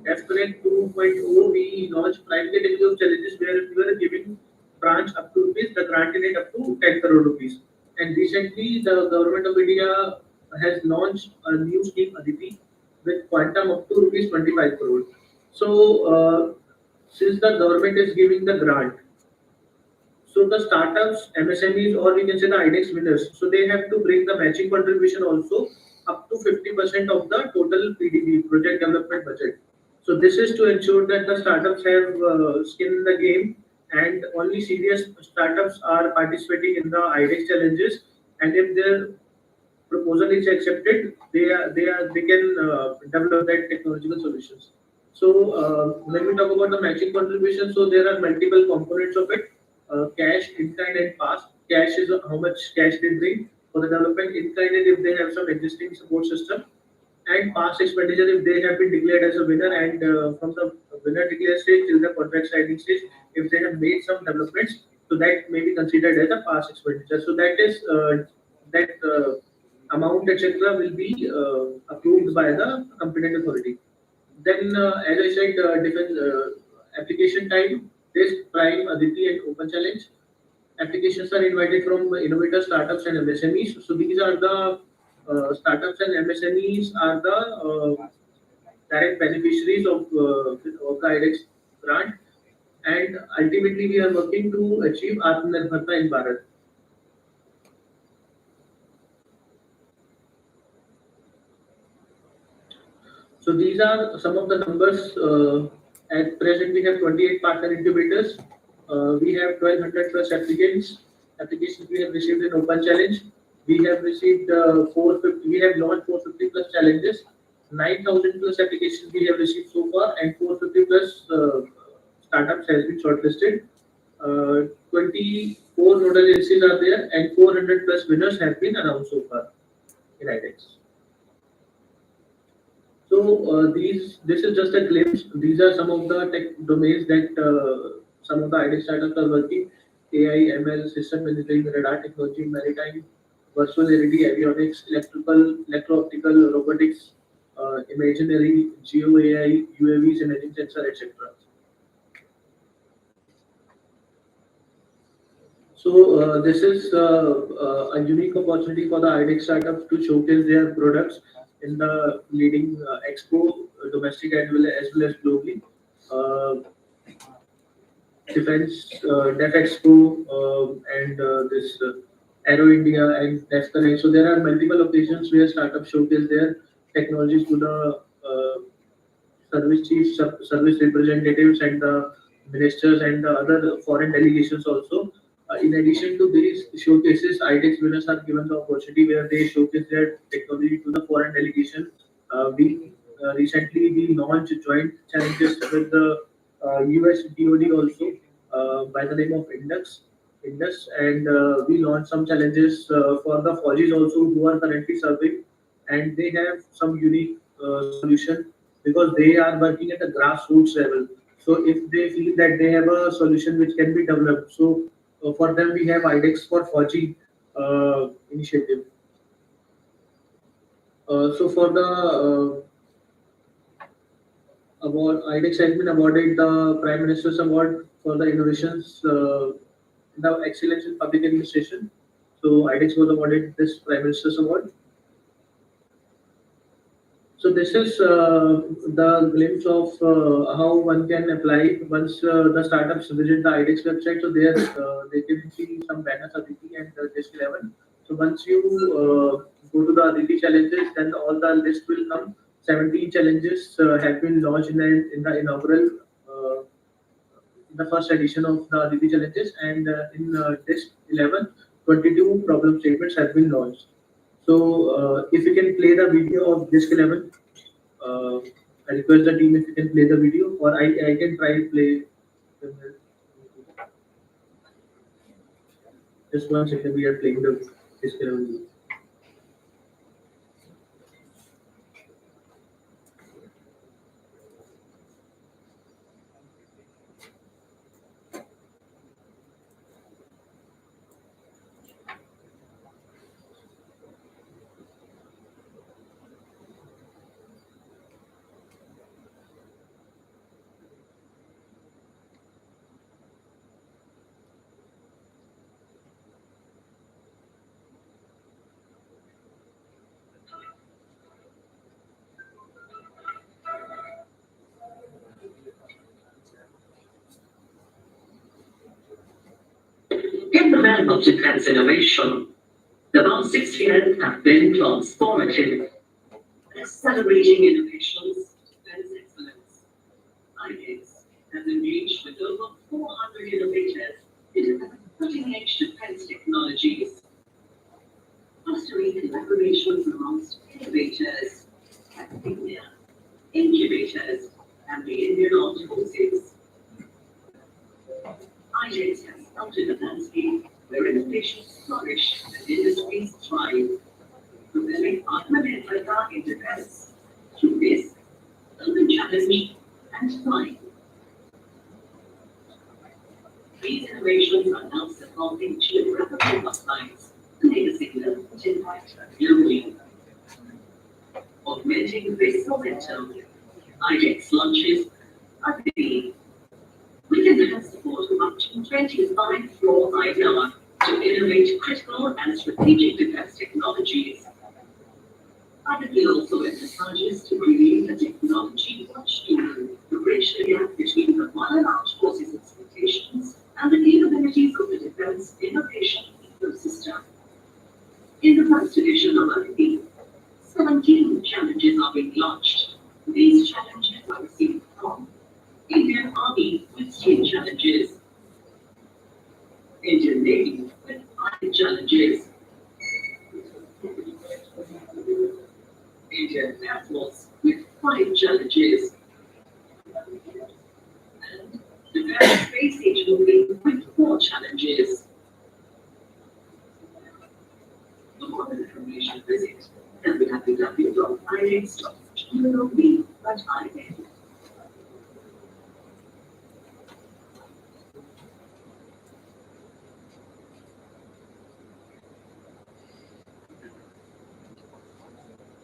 DEFCON 2.0, we launched prime category of challenges where we were giving branch up to rupees, the grant limit up to 10 crore rupees. And recently, the government of India has launched a new scheme ADITI with quantum up to rupees 25 crore. So, since the government is giving the grant, so the startups, MSMEs, or we can say the IDEX winners, so they have to bring the matching contribution also up to 50% of the total PDB, project development budget. So this is to ensure that the startups have skin in the game and only serious startups are participating in the IDEX challenges. And if their proposal is accepted, they can develop that technological solutions. So when we talk about the matching contribution, so there are multiple components of it: cash, in kind, and past. Cash is how much cash they bring for the development. In kind, is if they have some existing support system, and past expenditure if they have been declared as a winner and from the winner declared stage till the contract signing stage, if they have made some developments, so that may be considered as a past expenditure. So that is that amount etc. will be approved by the competent authority. Then, as I said, different application time, this prime, Aditi, and open challenge. Applications are invited from innovators, startups, and MSMEs. So these are the startups and MSMEs are the direct beneficiaries of the IDEX grant. And ultimately, we are working to achieve Atmanirbharta in Bharat. So these are some of the numbers. At present, we have 28 partner incubators. We have 1200 plus applications we have received in open challenge. We have received 450, we have launched 450 plus challenges, 9,000 plus applications we have received so far, and 450 plus startups has been shortlisted. 24 nodal agencies are there, and 400 plus winners have been announced so far in IDEX. So this is just a glimpse. These are some of the tech domains that some of the IDEX startups are working: AI, ML, system engineering, radar technology, maritime, virtual reality, avionics, electro-optical, robotics, imaginary, geo AI, UAVs, imaging sensor, etc. So this is a unique opportunity for the IDEX startups to showcase their products in the leading expo, domestic as well as globally. Uh, Def Expo, and this Aero India and DEF. So there are multiple occasions where startups showcase their technologies to the service chiefs, service representatives, and the ministers and the other foreign delegations also. In addition to these showcases, IDEX winners are given the opportunity where they showcase their technology to the foreign delegation. We recently we launched joint challenges with the US DoD also by the name of Indus, and we launched some challenges for the Fauji's also who are currently serving, and they have some unique solution because they are working at a grassroots level. So if they feel that they have a solution which can be developed, so for them we have IDEX for 4G initiative. So for the award, IDEX has been awarded the Prime Minister's Award for the innovations, the excellence in public administration. So IDEX was awarded this Prime Minister's Award. So this is the glimpse of how one can apply once the startups visit the IDEX website. So there they can see some banners, ADITI and Disk 11. So once you go to the ADITI challenges, then all the list will come. 17 challenges have been launched in the inaugural, in the first edition of the ADITI challenges, and in Disk 11, 22 problem statements have been launched. So if you can play the video of Disk 11, I request the team if you can play the video, or I can try to play. Just 1 second, we are playing the Disk 11 video. In the realm of defense innovation, the past 6 years have been transformative, accelerating innovations, defense excellence. IDEX has engaged with over 400 innovators in developing cutting-edge defense technologies, fostering collaborations amongst innovators, academia, incubators, and the Indian Armed Forces. IDEX has started a landscape where innovations flourish and industries thrive, preparing Atmanirbharta in defense through risk, urban challenge, and time. These innovations are now supporting geographical pipelines, enabling them to impact globally. Augmenting this momentum, IDEX launches ADITI. We can have support of up to 25 floors IDEA to innovate critical and strategic defense technologies. ADITI also emphasizes to create a technology watchdog to bridge the gap between the modern armed forces expectations and the capabilities of the defense innovation ecosystem. In the first edition of ADITI, 17 challenges are being launched. These challenges are received from Indian Army with 10 challenges, Indian Air Force with 5 challenges. And Defense Space Agency with 4 challenges. For more information, visit www.idex.gov.in.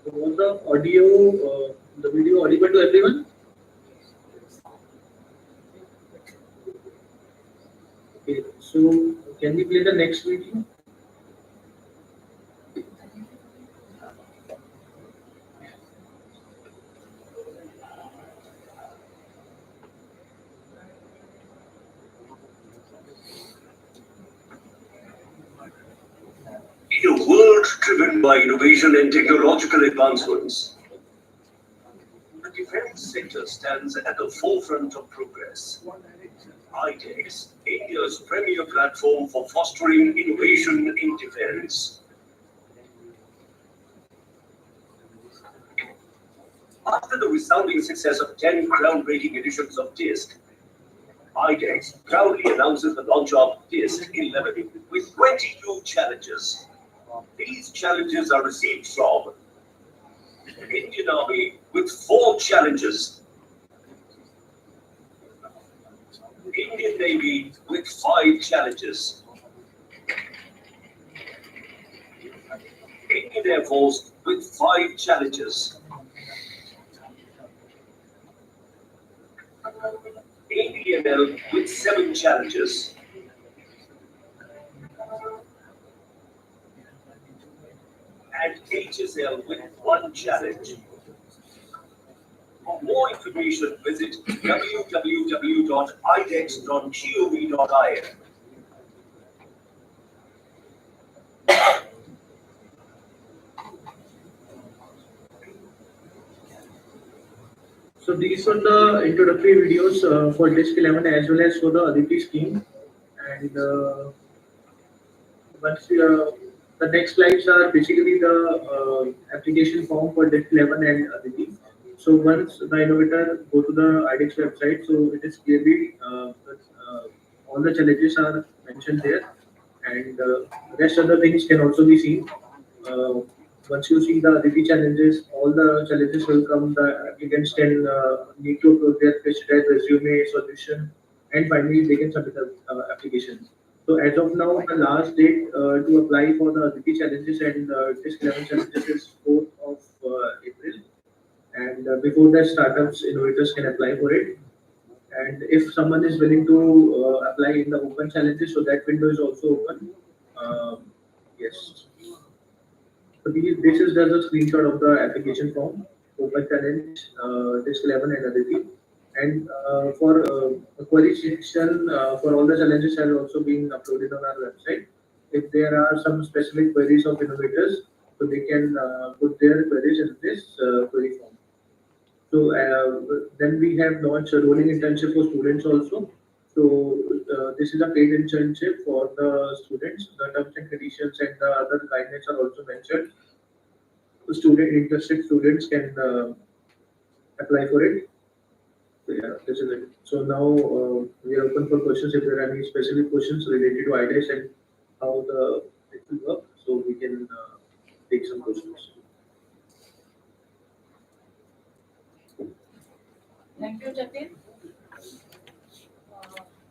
So was the video audible to everyone? Okay, so can we play the next video? In a world driven by innovation and technological advancements, the defense sector stands at the forefront of progress. IDEX, India's premier platform for fostering innovation in defense. After the resounding success of 10 groundbreaking editions of DISC, IDEX proudly announces the launch of DISC 11 with 22 challenges. These challenges are received from the Indian Army with 4 challenges, Indian Navy with 5 challenges, Indian Air Force with 5 challenges, ADML with 7 challenges, and HSL with 1 challenge. For more information, visit www.idex.gov.in. So these were the introductory videos for DISC 11 as well as for the ADITI scheme. And once the next slides are basically the application form for DISC 11 and ADITI. So once the innovator go to the IDEX website, so it is clearly all the challenges are mentioned there, and rest of the things can also be seen. Uh, Once you see the ADITI challenges, all the challenges will come. The applicants can need to upload their specialized resume, solution, and finally they can submit the application. So as of now, the last date to apply for the ADITI challenges and DISC 11 challenges is 4th of April. And before that, startups, innovators can apply for it. And if someone is willing to apply in the open challenges, so that window is also open. Yes. So this is just a screenshot of the application form, open challenge, DISC 11 and ADITI. And for the query section for all the challenges are also being uploaded on our website. If there are some specific queries of innovators, so they can put their queries in this query form. So then we have launched a rolling internship for students also. So this is a paid internship for the students. The terms and conditions and the other guidelines are also mentioned. The interested students can apply for it. So yeah, this is it. So now we are open for questions. If there are any specific questions related to IDEX and how it will work, so we can take some questions. Thank you, Jatin.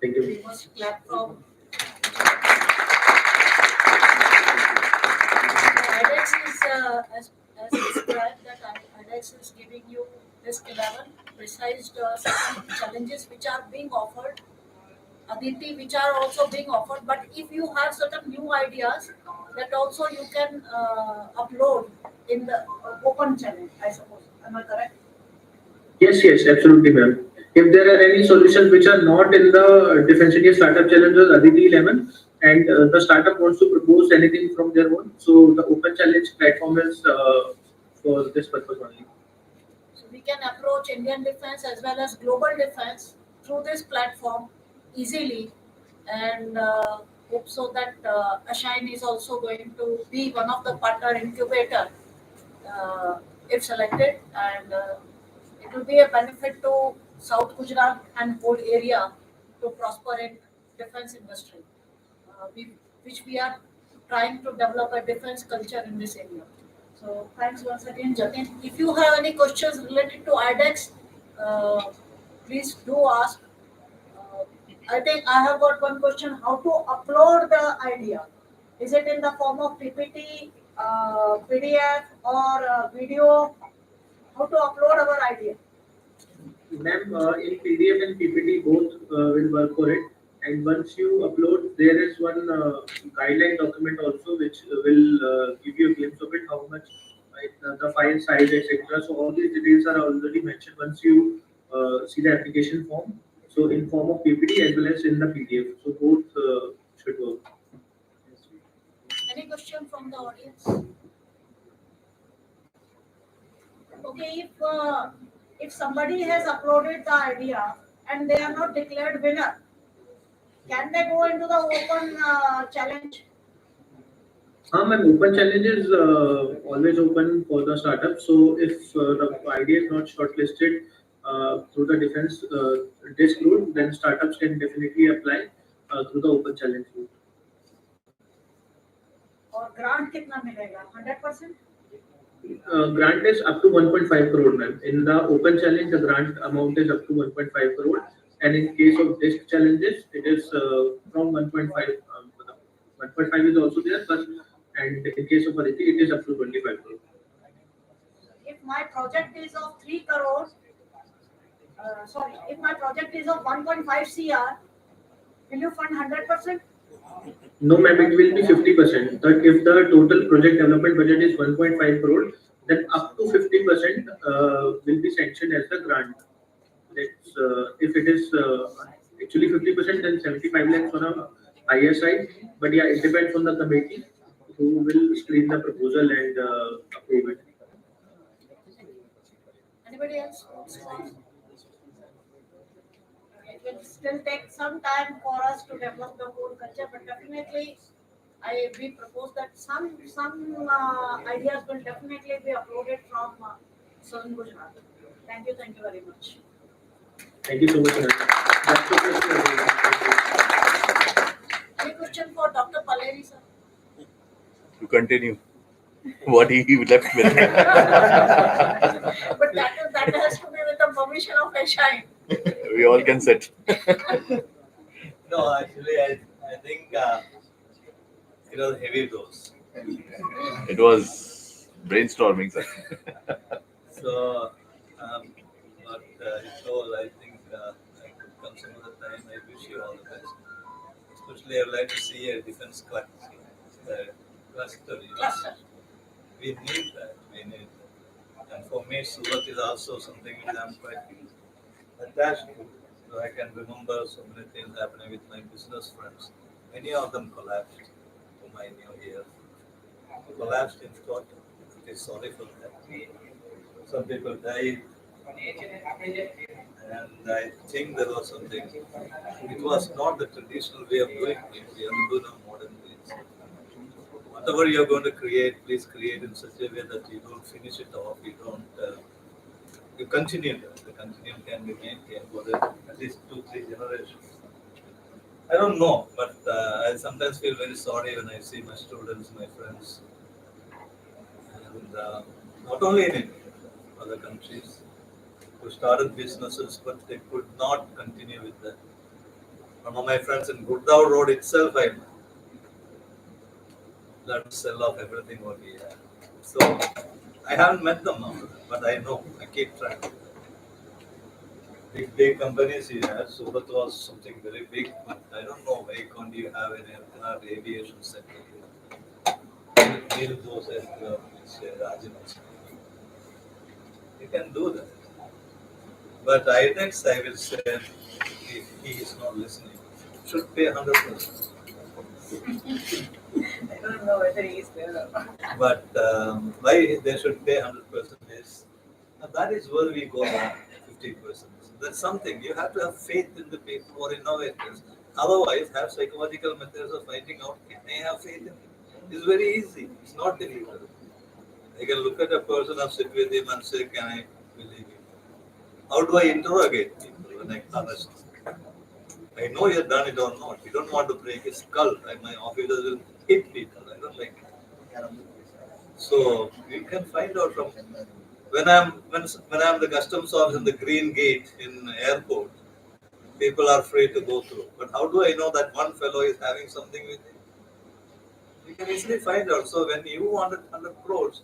Thank you. We must clap from IDEX is as described that IDEX is giving you DISC 11 precise certain challenges which are being offered, ADITI which are also being offered. But if you have certain new ideas, that also you can upload in the open challenge, I suppose. Am I correct? Yes, yes, absolutely, ma'am. If there are any solutions which are not in the Defense India Startup Challenges ADITI 11, and the startup wants to propose anything from their own, so the Open Challenge platform is for this purpose only. So we can approach Indian defense as well as global defense through this platform easily, and hope so that Ashine is also going to be one of the partner incubator. if selected, and it will be a benefit to South Gujarat and whole area to prosper in defense industry, which we are trying to develop a defense culture in this area. So thanks once again, Jatin. If you have any questions related to IDEX, please do ask. Uh, I think I have got one question: how to upload the idea? Is it in the form of PPT, PDF, or video? How to upload our idea? Ma'am, in PDF and PPT both will work for it. And once you upload, there is one guideline document also which will give you a glimpse of it, how much the file size, etc. So all these details are already mentioned once you see the application form. So in form of PPT as well as in the PDF. So both should work. Any question from the audience? Okay, if somebody has uploaded the idea and they are not declared winner, can they go into the open challenge? Ma'am, open challenge is always open for the startup. So if the idea is not shortlisted through the defense disc route, then startups can definitely apply through the open challenge route. और grant कितना मिलेगा 100%? Grant is up to 1.5 crore, ma'am. In the open challenge, the grant amount is up to 1.5 crore, and in case of disc challenges, it is from 1.5. 1.5 is also there, but and in case of ADITI, it is up to 25 crore. If my project is of 3 crores, if my project is of 1.5 CR, will you fund 100%? No, ma'am, it will be 50%. But if the total project development budget is 1.5 crore, then up to 50% will be sanctioned as the grant. That's, if it is actually 50%, then 75 lakhs on a higher side. But yeah, it depends on the committee who will screen the proposal and approve it. Anybody else? It will still take some time for us to develop the whole culture, but definitely, we propose that some ideas will definitely be uploaded from Southern Gujarat. Thank you very much. Thank you so much. That's the question. Any question for Dr. Paleri, sir? To continue what he left with. But that has to be with the permission of Shine. We all can sit. No, actually, I think it was heavy dose. It was brainstorming, sir. So, but told, I think I could come some other time. I wish you all the best. Especially, I would like to see a defense cluster. Cluster. We need that. And for me, Surat is also something which I'm quite attached to. So I can remember so many things happening with my business friends. Many of them collapsed, whom I knew here. Collapsed in thought. Okay, sorry for that. Some people died. And I think there was something. It was not the traditional way of doing it. We have to do the modern ways. Whatever you're going to create, please create in such a way that you don't finish it off. You don't. You continue that. The continuum can be maintained for at least 2-3 generations. I don't know, but I sometimes feel very sorry when I see my students, my friends, and not only in India, other countries who started businesses, but they could not continue with that. One of my friends in Gurgaon Road itself, I let sell off everything what we have. So I haven't met them now, but I know, I keep track. Big companies here, Surat was something very big, but I don't know why can't you have an aviation center here. Build those aircraft, you can do that. But IDEX, I will say, if he is not listening, should pay 100%. I don't know whether he is there. But why they should pay 100% is that is where we go wrong, 50%. That's something you have to have faith in the people who are innovators. Otherwise, have psychological methods of finding out can they have faith in it. It's very easy. It's not difficult. I can look at a person and sit with him and say, can I believe him? How do I interrogate people when I arrest? I know you've done it or not. You don't want to break his skull. Right? My officers will hit people. I don't like it. So you can find out from when I'm the customs officer in the green gate in airport, people are free to go through. But how do I know that one fellow is having something with him? You can easily find out. So when you wanted 100 crores,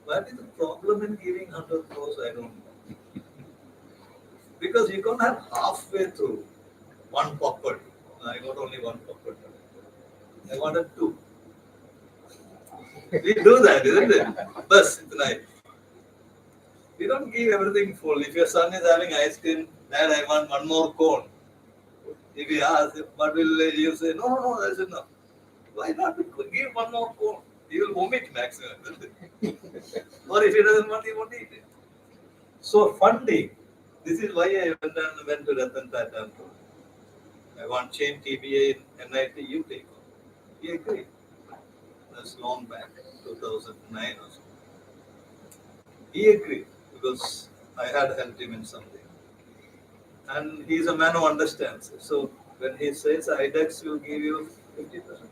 what is the problem in giving 100 crores? I don't know. Because you can't have halfway through one pocket. I got only one pocket. I wanted two. We do that, isn't it? Bus, it's nice. We don't give everything full. If your son is having ice cream, Dad, I want one more cone. If he asks, what will you say? No, no, no, that's enough. Why not give one more cone? He will vomit maximum, isn't it? Or if he doesn't want, he won't eat it. So funding. This is why I went to Ratan Tata and told him, I want chain TBA in NIT, you take on. He agreed. That's long back, 2009 or so. He agreed because I had helped him in something. And he's a man who understands. So when he says IDEX will give you 50%,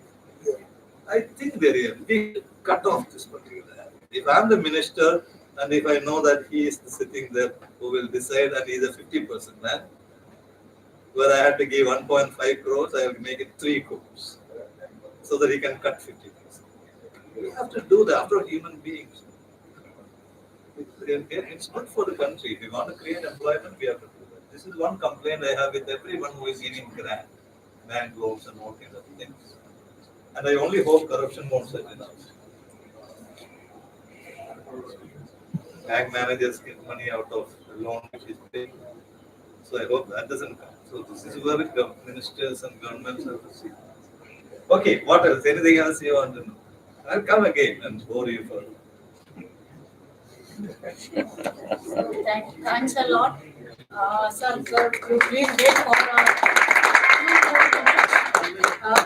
I think we cut off this particular. If I'm the minister and if I know that he is sitting there who will decide and he's a 50% man, where I had to give 1.5 crores, I will make it 3 crores so that he can cut 50%. We have to do that after human beings. It's good for the country. If we want to create employment, we have to do that. This is one complaint I have with everyone who is giving grant, bank loans and all kinds of things. And I only hope corruption won't set in us. Bank managers get money out of the loan which is paid. So I hope that doesn't come. So this is where ministers and governments have to see. Okay, what else? Anything else you want to know? I'll come again and bore you further. Thanks a lot, sir. You please wait for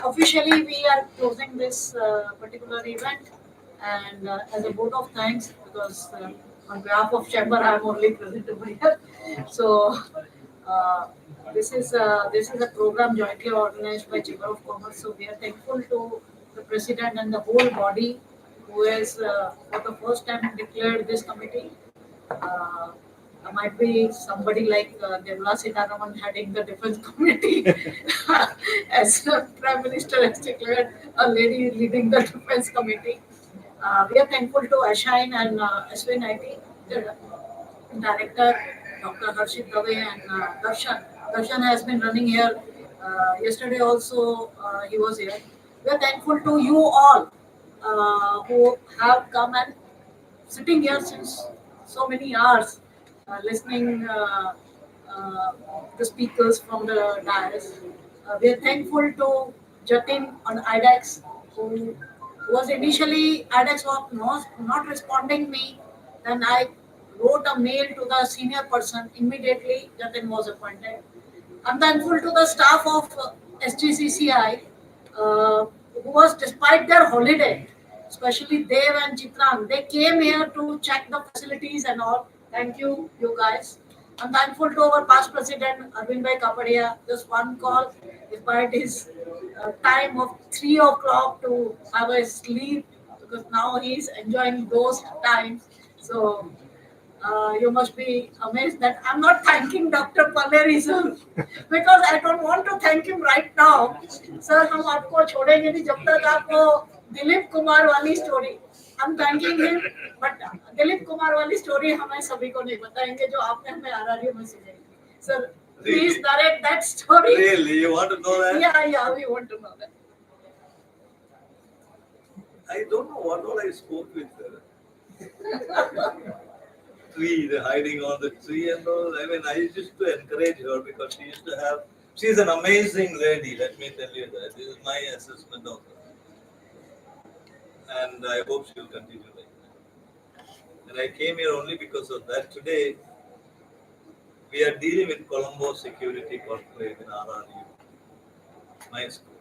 officially we are closing this particular event, and as a vote of thanks, because on behalf of chamber I am only present over here. So uh, this is a program jointly organized by Chamber of Commerce. So we are thankful to the president and the whole body who has for the first time declared this committee. Uh, might be somebody like Nirmala Sitharaman heading the defense committee, as Prime Minister has declared a lady leading the defense committee. We are thankful to Ashine and SVNIT, the director, Dr. Harshit Dave and Darshan. Darshan has been running here. Yesterday also he was here. We are thankful to you all who have come and sitting here since so many hours, listening uh, the speakers from the dais. We are thankful to Jatin on IDEX, who was initially IDEX was not responding me. Then I wrote a mail to the senior person. Immediately, Jatin was appointed. I'm thankful to the staff of SGCCI, who was despite their holiday, especially Dev and Chitran. They came here to check the facilities and all. Thank you, you guys. I'm thankful to our past president, Arvind Bhai Kapadia. Just one call, despite his time of 3 o'clock to have a sleep, because now he's enjoying those times. So you must be amazed that I'm not thanking Dr. Palleri sir, because I don't want to thank him right now. Sir, हम आपको छोड़ेंगे नहीं जब तक आपको दिलीप कुमार वाली story. I'm thanking him, but Dilip Kumar वाली story हमें सभी को नहीं बताएंगे जो आपने हमें RRU में सुनाई. Sir, please narrate that story. Really, you want to know that? Yeah, we want to know that. I don't know what all I spoke with her. Tree, the hiding on the tree and all. I mean, I used to encourage her because she used to have. She's an amazing lady. Let me tell you that. This is my assessment of her, and I hope she will continue like that. And I came here only because of that. Today, we are dealing with Colombo Security Corporate in RRU, my school.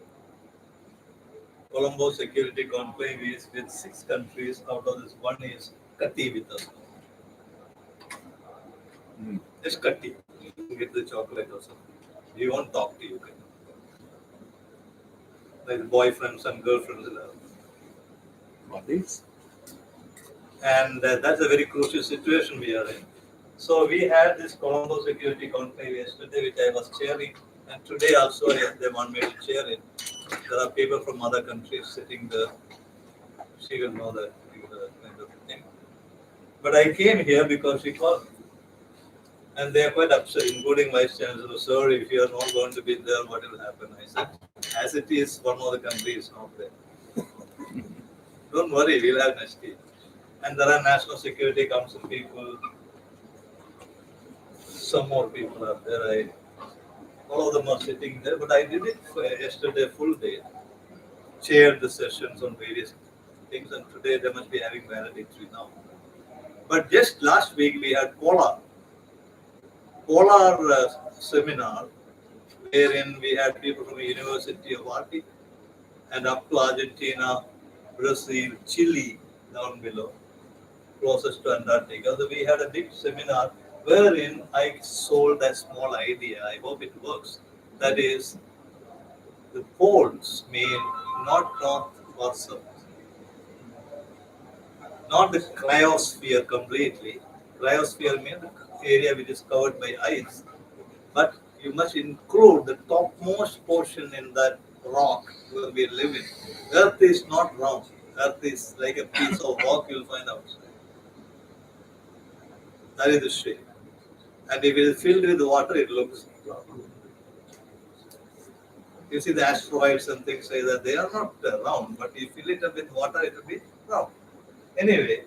Colombo Security Conclave is with 6 countries. Out of this, one is Kati with us. It's Kati. You get the chocolate or something. He won't talk to you. Like boyfriends and girlfriends. What is? And that's a very crucial situation we are in. So we had this Colombo Security Conclave yesterday, which I was chairing, and today also they want me to chair it. There are people from other countries sitting there. She will know that kind of thing. But I came here because she called me. And they are quite upset, including Vice Chancellor. Sir, if you are not going to be there, what will happen? I said, as it is, one of the country is not there. Don't worry, we'll have next year. And there are National Security Council people. Some more people are there. All of them are sitting there, but I did it for yesterday full day. Chaired the sessions on various things, and today they must be having valedictory now. But just last week we had Polar seminar, wherein we had people from the University of Arctic and up to Argentina, Brazil, Chile, down below, closest to Antarctica. So we had a big seminar wherein I sold a small idea. I hope it works. That is, the poles mean not north or south, not the cryosphere completely. Cryosphere means the area which is covered by ice, but you must include the topmost portion in that rock where we live in. Earth is not round. Earth is like a piece of rock you'll find outside. That is the shape. And if it is filled with water, it looks round. You see the asteroids and things say that they are not round, but if you fill it up with water, it will be round. Anyway,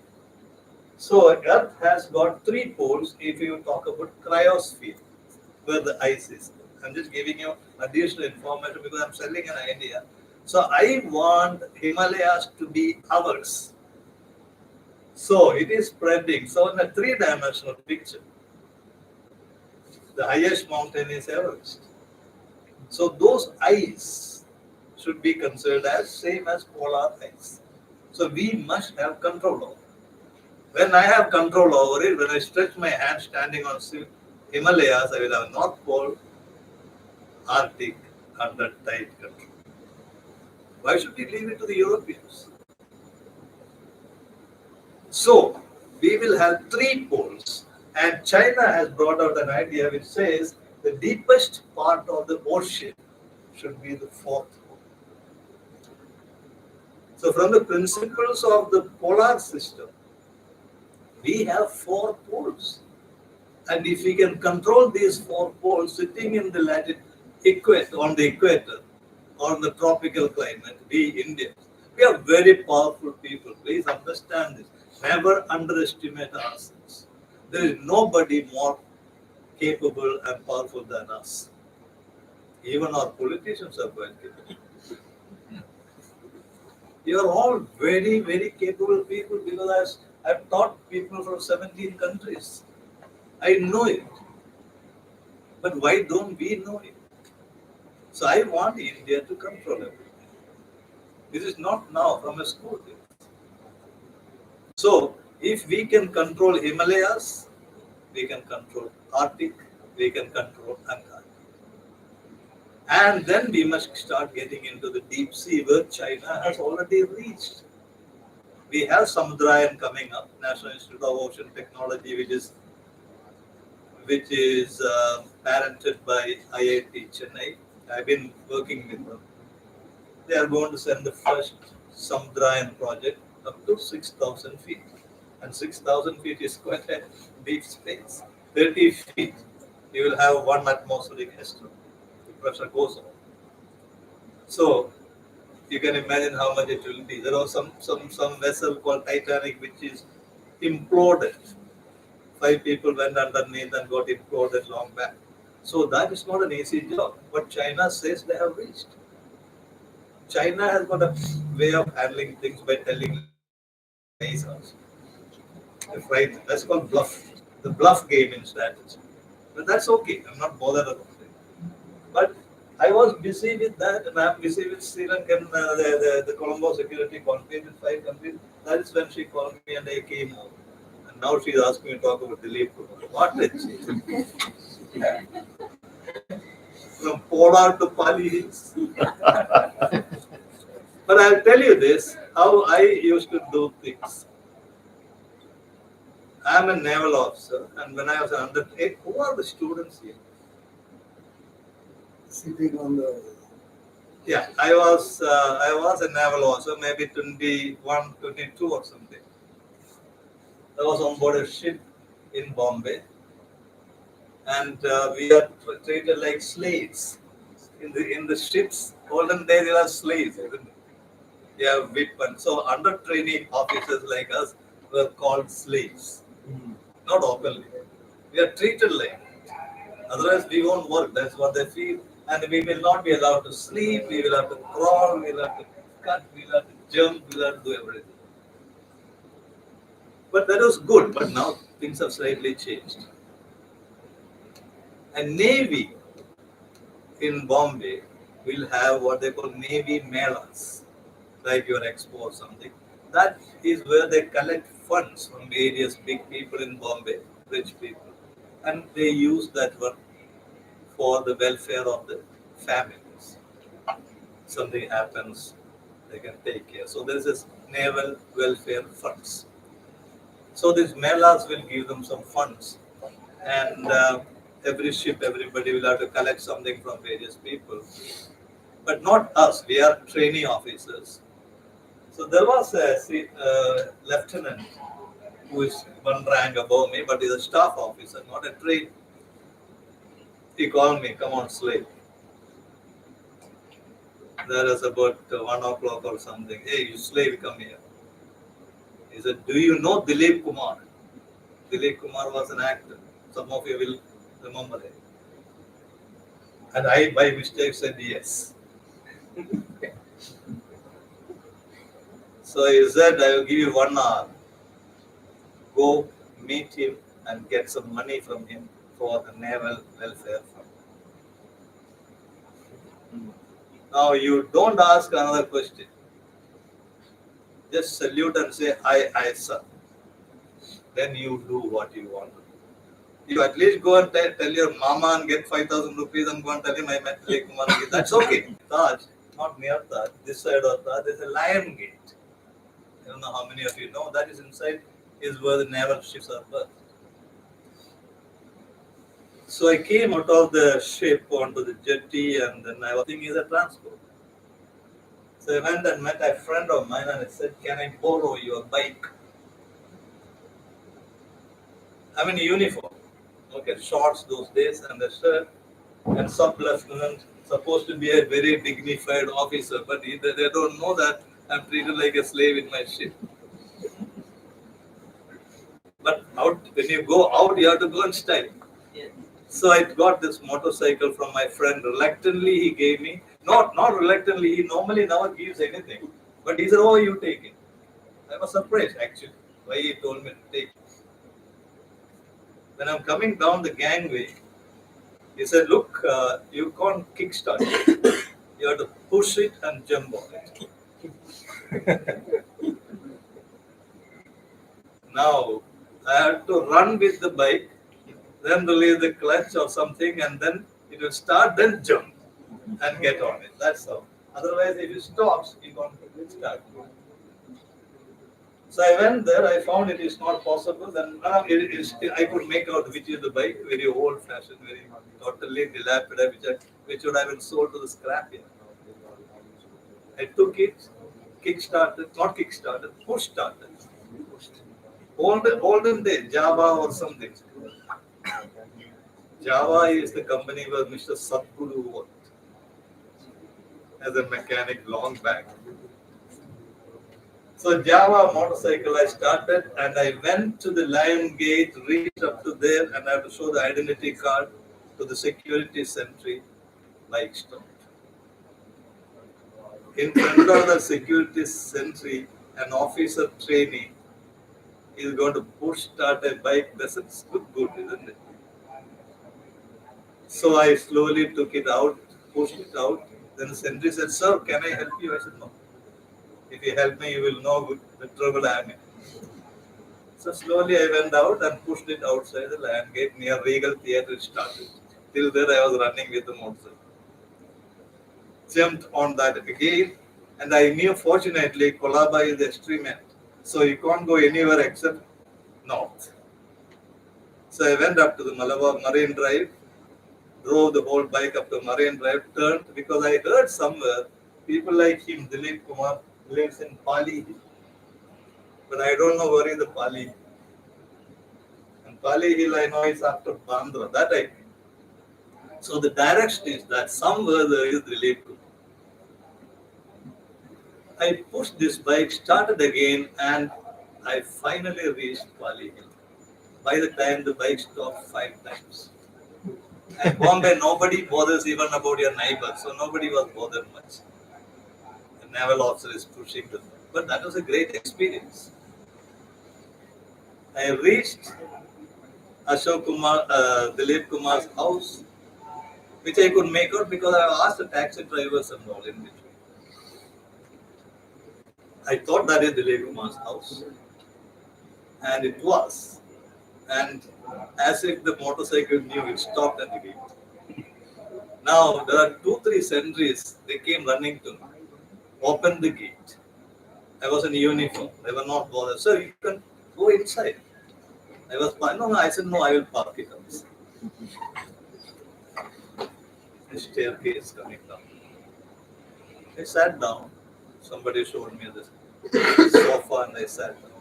so Earth has got 3 poles if you talk about cryosphere, where the ice is. I'm just giving you additional information because I'm selling an idea. So I want Himalayas to be ours. So it is spreading. So in a 3-dimensional picture, the highest mountain is Everest. So those ice should be considered as same as polar ice. So we must have control over it. When I have control over it, when I stretch my hand standing on Himalayas, I will have North Pole, Arctic under tight control. Why should we leave it to the Europeans? So we will have 3 poles, and China has brought out an idea which says the deepest part of the ocean should be the 4th pole. So from the principles of the polar system, we have 4 poles. And if we can control these 4 poles sitting in the equator, on the equator, or the tropical climate, we Indians, we are very powerful people. Please understand this. Never underestimate ourselves. There is nobody more capable and powerful than us. Even our politicians are quite capable. You are all very, very capable people because I've taught people from 17 countries. I know it. But why don't we know it? So I want India to control everything. This is not now from a school. So if we can control Himalayas, we can control Arctic, we can control Antarctica. And then we must start getting into the deep sea where China has already reached. We have Samudrayan coming up, National Institute of Ocean Technology, which is parented by IIT Chennai. I've been working with them. They are going to send the first Samudrayan project up to 6,000 feet. And 6,000 feet is quite a deep space. 30 feet, you will have 1 atmospheric Heston. The pressure goes on. So you can imagine how much it will be. There was some vessel called Titanic which is imploded. 5 people went underneath and got imploded long back. So that is not an easy job. But China says they have reached. China has got a way of handling things by telling lies also. Right? That's called bluff. The bluff game in strategy. But that's okay. I'm not bothered about it. But I was busy with that, and I'm busy with Sri Lankan, the Colombo security conference with 5 countries. That is when she called me and I came out. And now she's asking me to talk about Dilip Kumar. What a change. From Polar to Pali Hills. But I'll tell you this, how I used to do things. I'm a naval officer, and when I was under, who are the students here? Sitting on the. Yeah, I was a naval officer, maybe 21, 22 or something. I was on board a ship in Bombay, and we are treated like slaves. In the ships, olden days they were slaves, isn't it? They have weapons. So under trainee officers like us were called slaves, not openly. We are treated like. Otherwise, we won't work. That's what they feel. And we will not be allowed to sleep. We will have to crawl. We will have to cut. We will have to jump. We will have to do everything. But that was good. But now things have slightly changed. And Navy in Bombay will have what they call Navy Melas, like your expo or something. That is where they collect funds from various big people in Bombay, rich people. And they use that one for the welfare of the families. Something happens, they can take care. So there is this naval welfare funds. So these melas will give them some funds, and every ship, everybody will have to collect something from various people. But not us. We are trainee officers. So there was a lieutenant who is one rank above me, but is a staff officer, not a trainee. He called me, "Come on, slave." That was about 1 o'clock or something. "Hey, you slave, come here." He said, "Do you know Dilip Kumar?" Dilip Kumar was an actor. Some of you will remember him. And I, by mistake, said yes. So he said, "I will give you 1 hour. Go meet him and get some money from him for the Naval Welfare Fund." Now you don't ask another question. Just salute and say, "I, sir." Then you do what you want to do. You at least go and tell your mama and get 5,000 rupees and go and tell him I met Dilip Kumar. That's okay. Taj, not near Taj, this side of Taj, there's a Lion Gate. I don't know how many of you know that is inside, is where the naval ships are berthed. So I came out of the ship onto the jetty, and then I was thinking is a transport. So I went and met a friend of mine and I said, "Can I borrow your bike?" I'm in uniform. Okay, shorts those days and a shirt, and sub-lieutenant, supposed to be a very dignified officer, but they don't know that I'm treated like a slave in my ship. But out, when you go out, you have to go in style. So I got this motorcycle from my friend. Reluctantly, he gave me. Not reluctantly. He normally never gives anything. But he said, "Oh, you take it." I was surprised actually why he told me to take it. When I'm coming down the gangway, he said, "Look, you can't kickstart it. You have to push it and jump on it." Now I had to run with the bike, then release the clutch or something, and then it will start, then jump and get on it. That's how. Otherwise, if it stops, you can't start. So I went there. I found it is not possible. Then I could make out which is the bike, very old-fashioned, very totally dilapidated, which would have been sold to the scrapyard. I took it, push started. Olden day, Java or something. Java is the company where Mr. Sadhguru worked as a mechanic long back. So Java motorcycle I started, and I went to the Lion Gate, reached up to there, and I have to show the identity card to the security sentry, bike stopped. In front of the security sentry, an officer trainee is going to push start a bike. That's good, isn't it? So I slowly took it out pushed it out. Then the sentry said, "Sir, can I help you?" I said, "No. If you help me, you will know the trouble I am in." So slowly I went out and pushed it outside the land gate near Regal Theatre. It started. Till there I was running with the motorcycle. Jumped on that again, and I knew fortunately Kolaba is the extreme end. So you can't go anywhere except north. So I went up to the Malabar Marine Drive, drove the whole bike up to Marine Drive, turned because I heard somewhere people like him, Dilip Kumar, lives in Pali. But I don't know where is the Pali. And Pali Hill I know is after Bandra. That I know. So the direction is that somewhere there is Dilip Kumar. I pushed this bike, started again, and I finally reached Pali Hill. By the time the bike stopped 5 times. And Bombay, nobody bothers even about your neighbor, so nobody was bothered much. The naval officer is pushing them. But that was a great experience. I reached Ashok Kumar, Dilip Kumar's house, which I could make out because I asked the taxi drivers and all in between. I thought that is Dilip Kumar's house, and it was. And as if the motorcycle knew, it stopped at the gate. Now there are 2-3 sentries. They came running to me, opened the gate. I was in uniform. They were not bothered. Sir, you can go inside. I was no. I said no. I will park it outside. The staircase coming down. I sat down. Somebody showed me this sofa, and I sat down.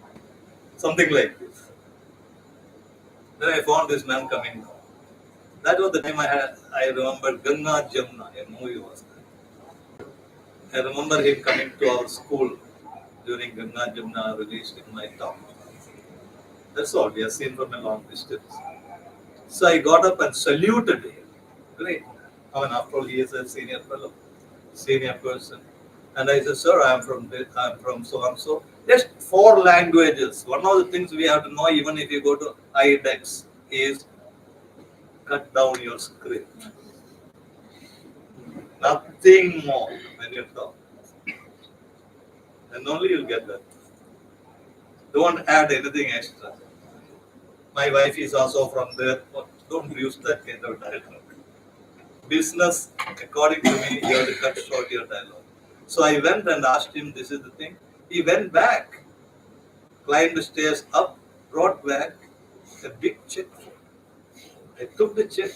Something like this. Then I found this man coming down. That was the time I remembered Ganga Jamna, a movie was there. I remember him coming to our school during Ganga Jamna released in my town. That's all. We have seen from a long distance. So I got up and saluted him. Great. I mean, after all, he is a senior fellow, senior person. And I said, "Sir, I'm from so and so." Just 4 languages. One of the things we have to know, even if you go to IDEX, is cut down your script. Nothing more when you talk. And only you'll get that. Don't add anything extra. My wife is also from there. Don't use that kind of dialogue. Business, according to me, you have to cut short your dialogue. So I went and asked him, this is the thing. He went back, climbed the stairs up, brought back a big check. I took the check.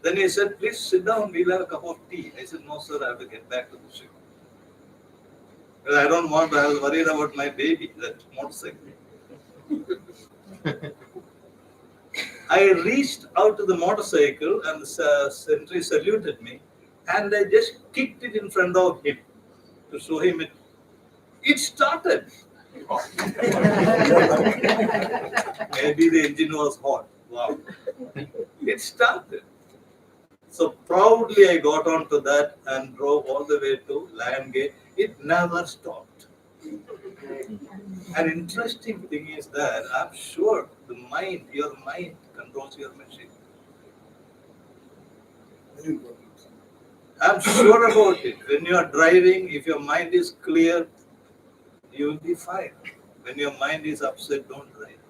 Then he said, "Please sit down, we'll have a cup of tea." I said, "No, sir, I have to get back to the ship. Because I don't want, I was worried about my baby, that motorcycle." I reached out to the motorcycle and the sentry saluted me, and I just kicked it in front of him to show him it. It started. Maybe the engine was hot. Wow. It started. So proudly I got onto that and drove all the way to Lion Gate. It never stopped. An interesting thing is that I'm sure your mind controls your machine. I'm sure about it. When you are driving, if your mind is clear, you will be fine. When your mind is upset, don't drive.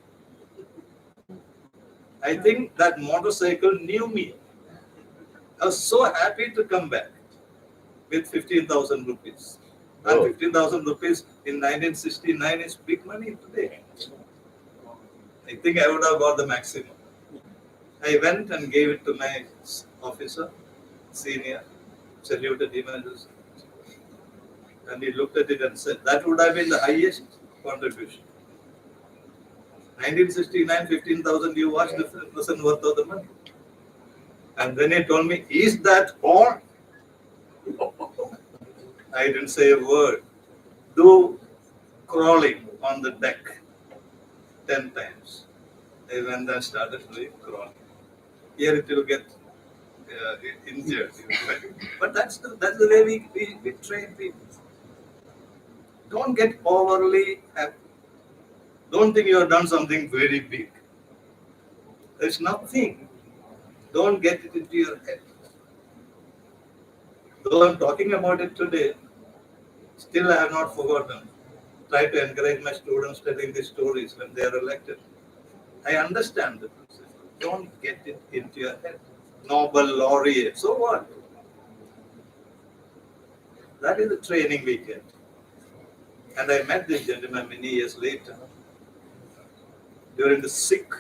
I think that motorcycle knew me. I was so happy to come back with 15,000 rupees. And 15,000 rupees in 1969 is big money today. I think I would have got the maximum. I went and gave it to my officer, senior, saluted him and he looked at it and said, that would have been the highest contribution. 1969, 15,000, you watch the present worth of the money. And then he told me, "Is that all?" I didn't say a word. Do crawling on the deck 10 times. I went and started doing crawling. Here it will get injured. But that's the way we train people. Don't get overly happy. Don't think you have done something very big. There's nothing. Don't get it into your head. Though I'm talking about it today, still I have not forgotten. Try to encourage my students telling these stories when they are elected. I understand the process. Don't get it into your head. Nobel laureate. So what? That is the training we get. And I met this gentleman many years later during the Sikh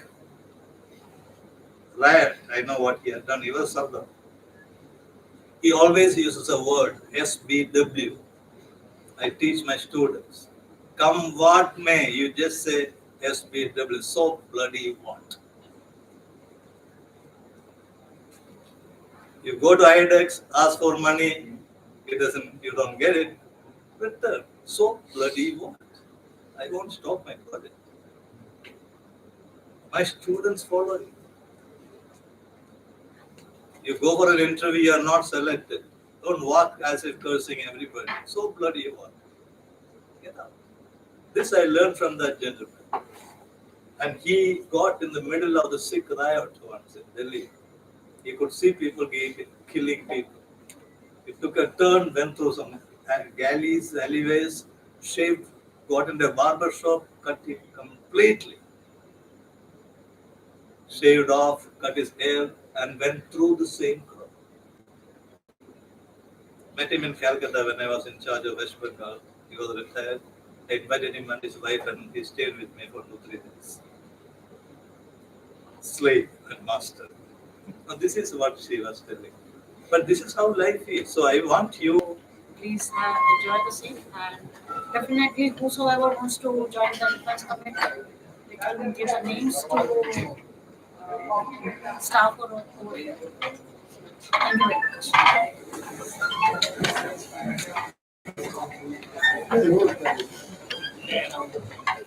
riot. I know what he had done. He was Sardar. He always uses a word, SBW. I teach my students. Come what may, you just say SBW. So bloody what? You go to IDEX, ask for money, you don't get it. But so bloody what? I won't stop my project. My students follow you. You go for an interview, you are not selected. Don't walk as if cursing everybody. So bloody what? Get out. This I learned from that gentleman. And he got in the middle of the Sikh riot once in Delhi. He could see people killing people. He took a turn, went through some galleys, alleyways, shaved, got into a barber shop, cut it completely. Shaved off, cut his hair, and went through the same crowd. Met him in Calcutta when I was in charge of West Bengal. He was retired. I invited him and his wife, and he stayed with me for 2-3 days. Slave and master. Now, this is what she was telling. But this is how life is. So I want you. Please enjoy the same, and definitely whosoever wants to join the defense committee, they can give the names to staff or over here. Thank you very much.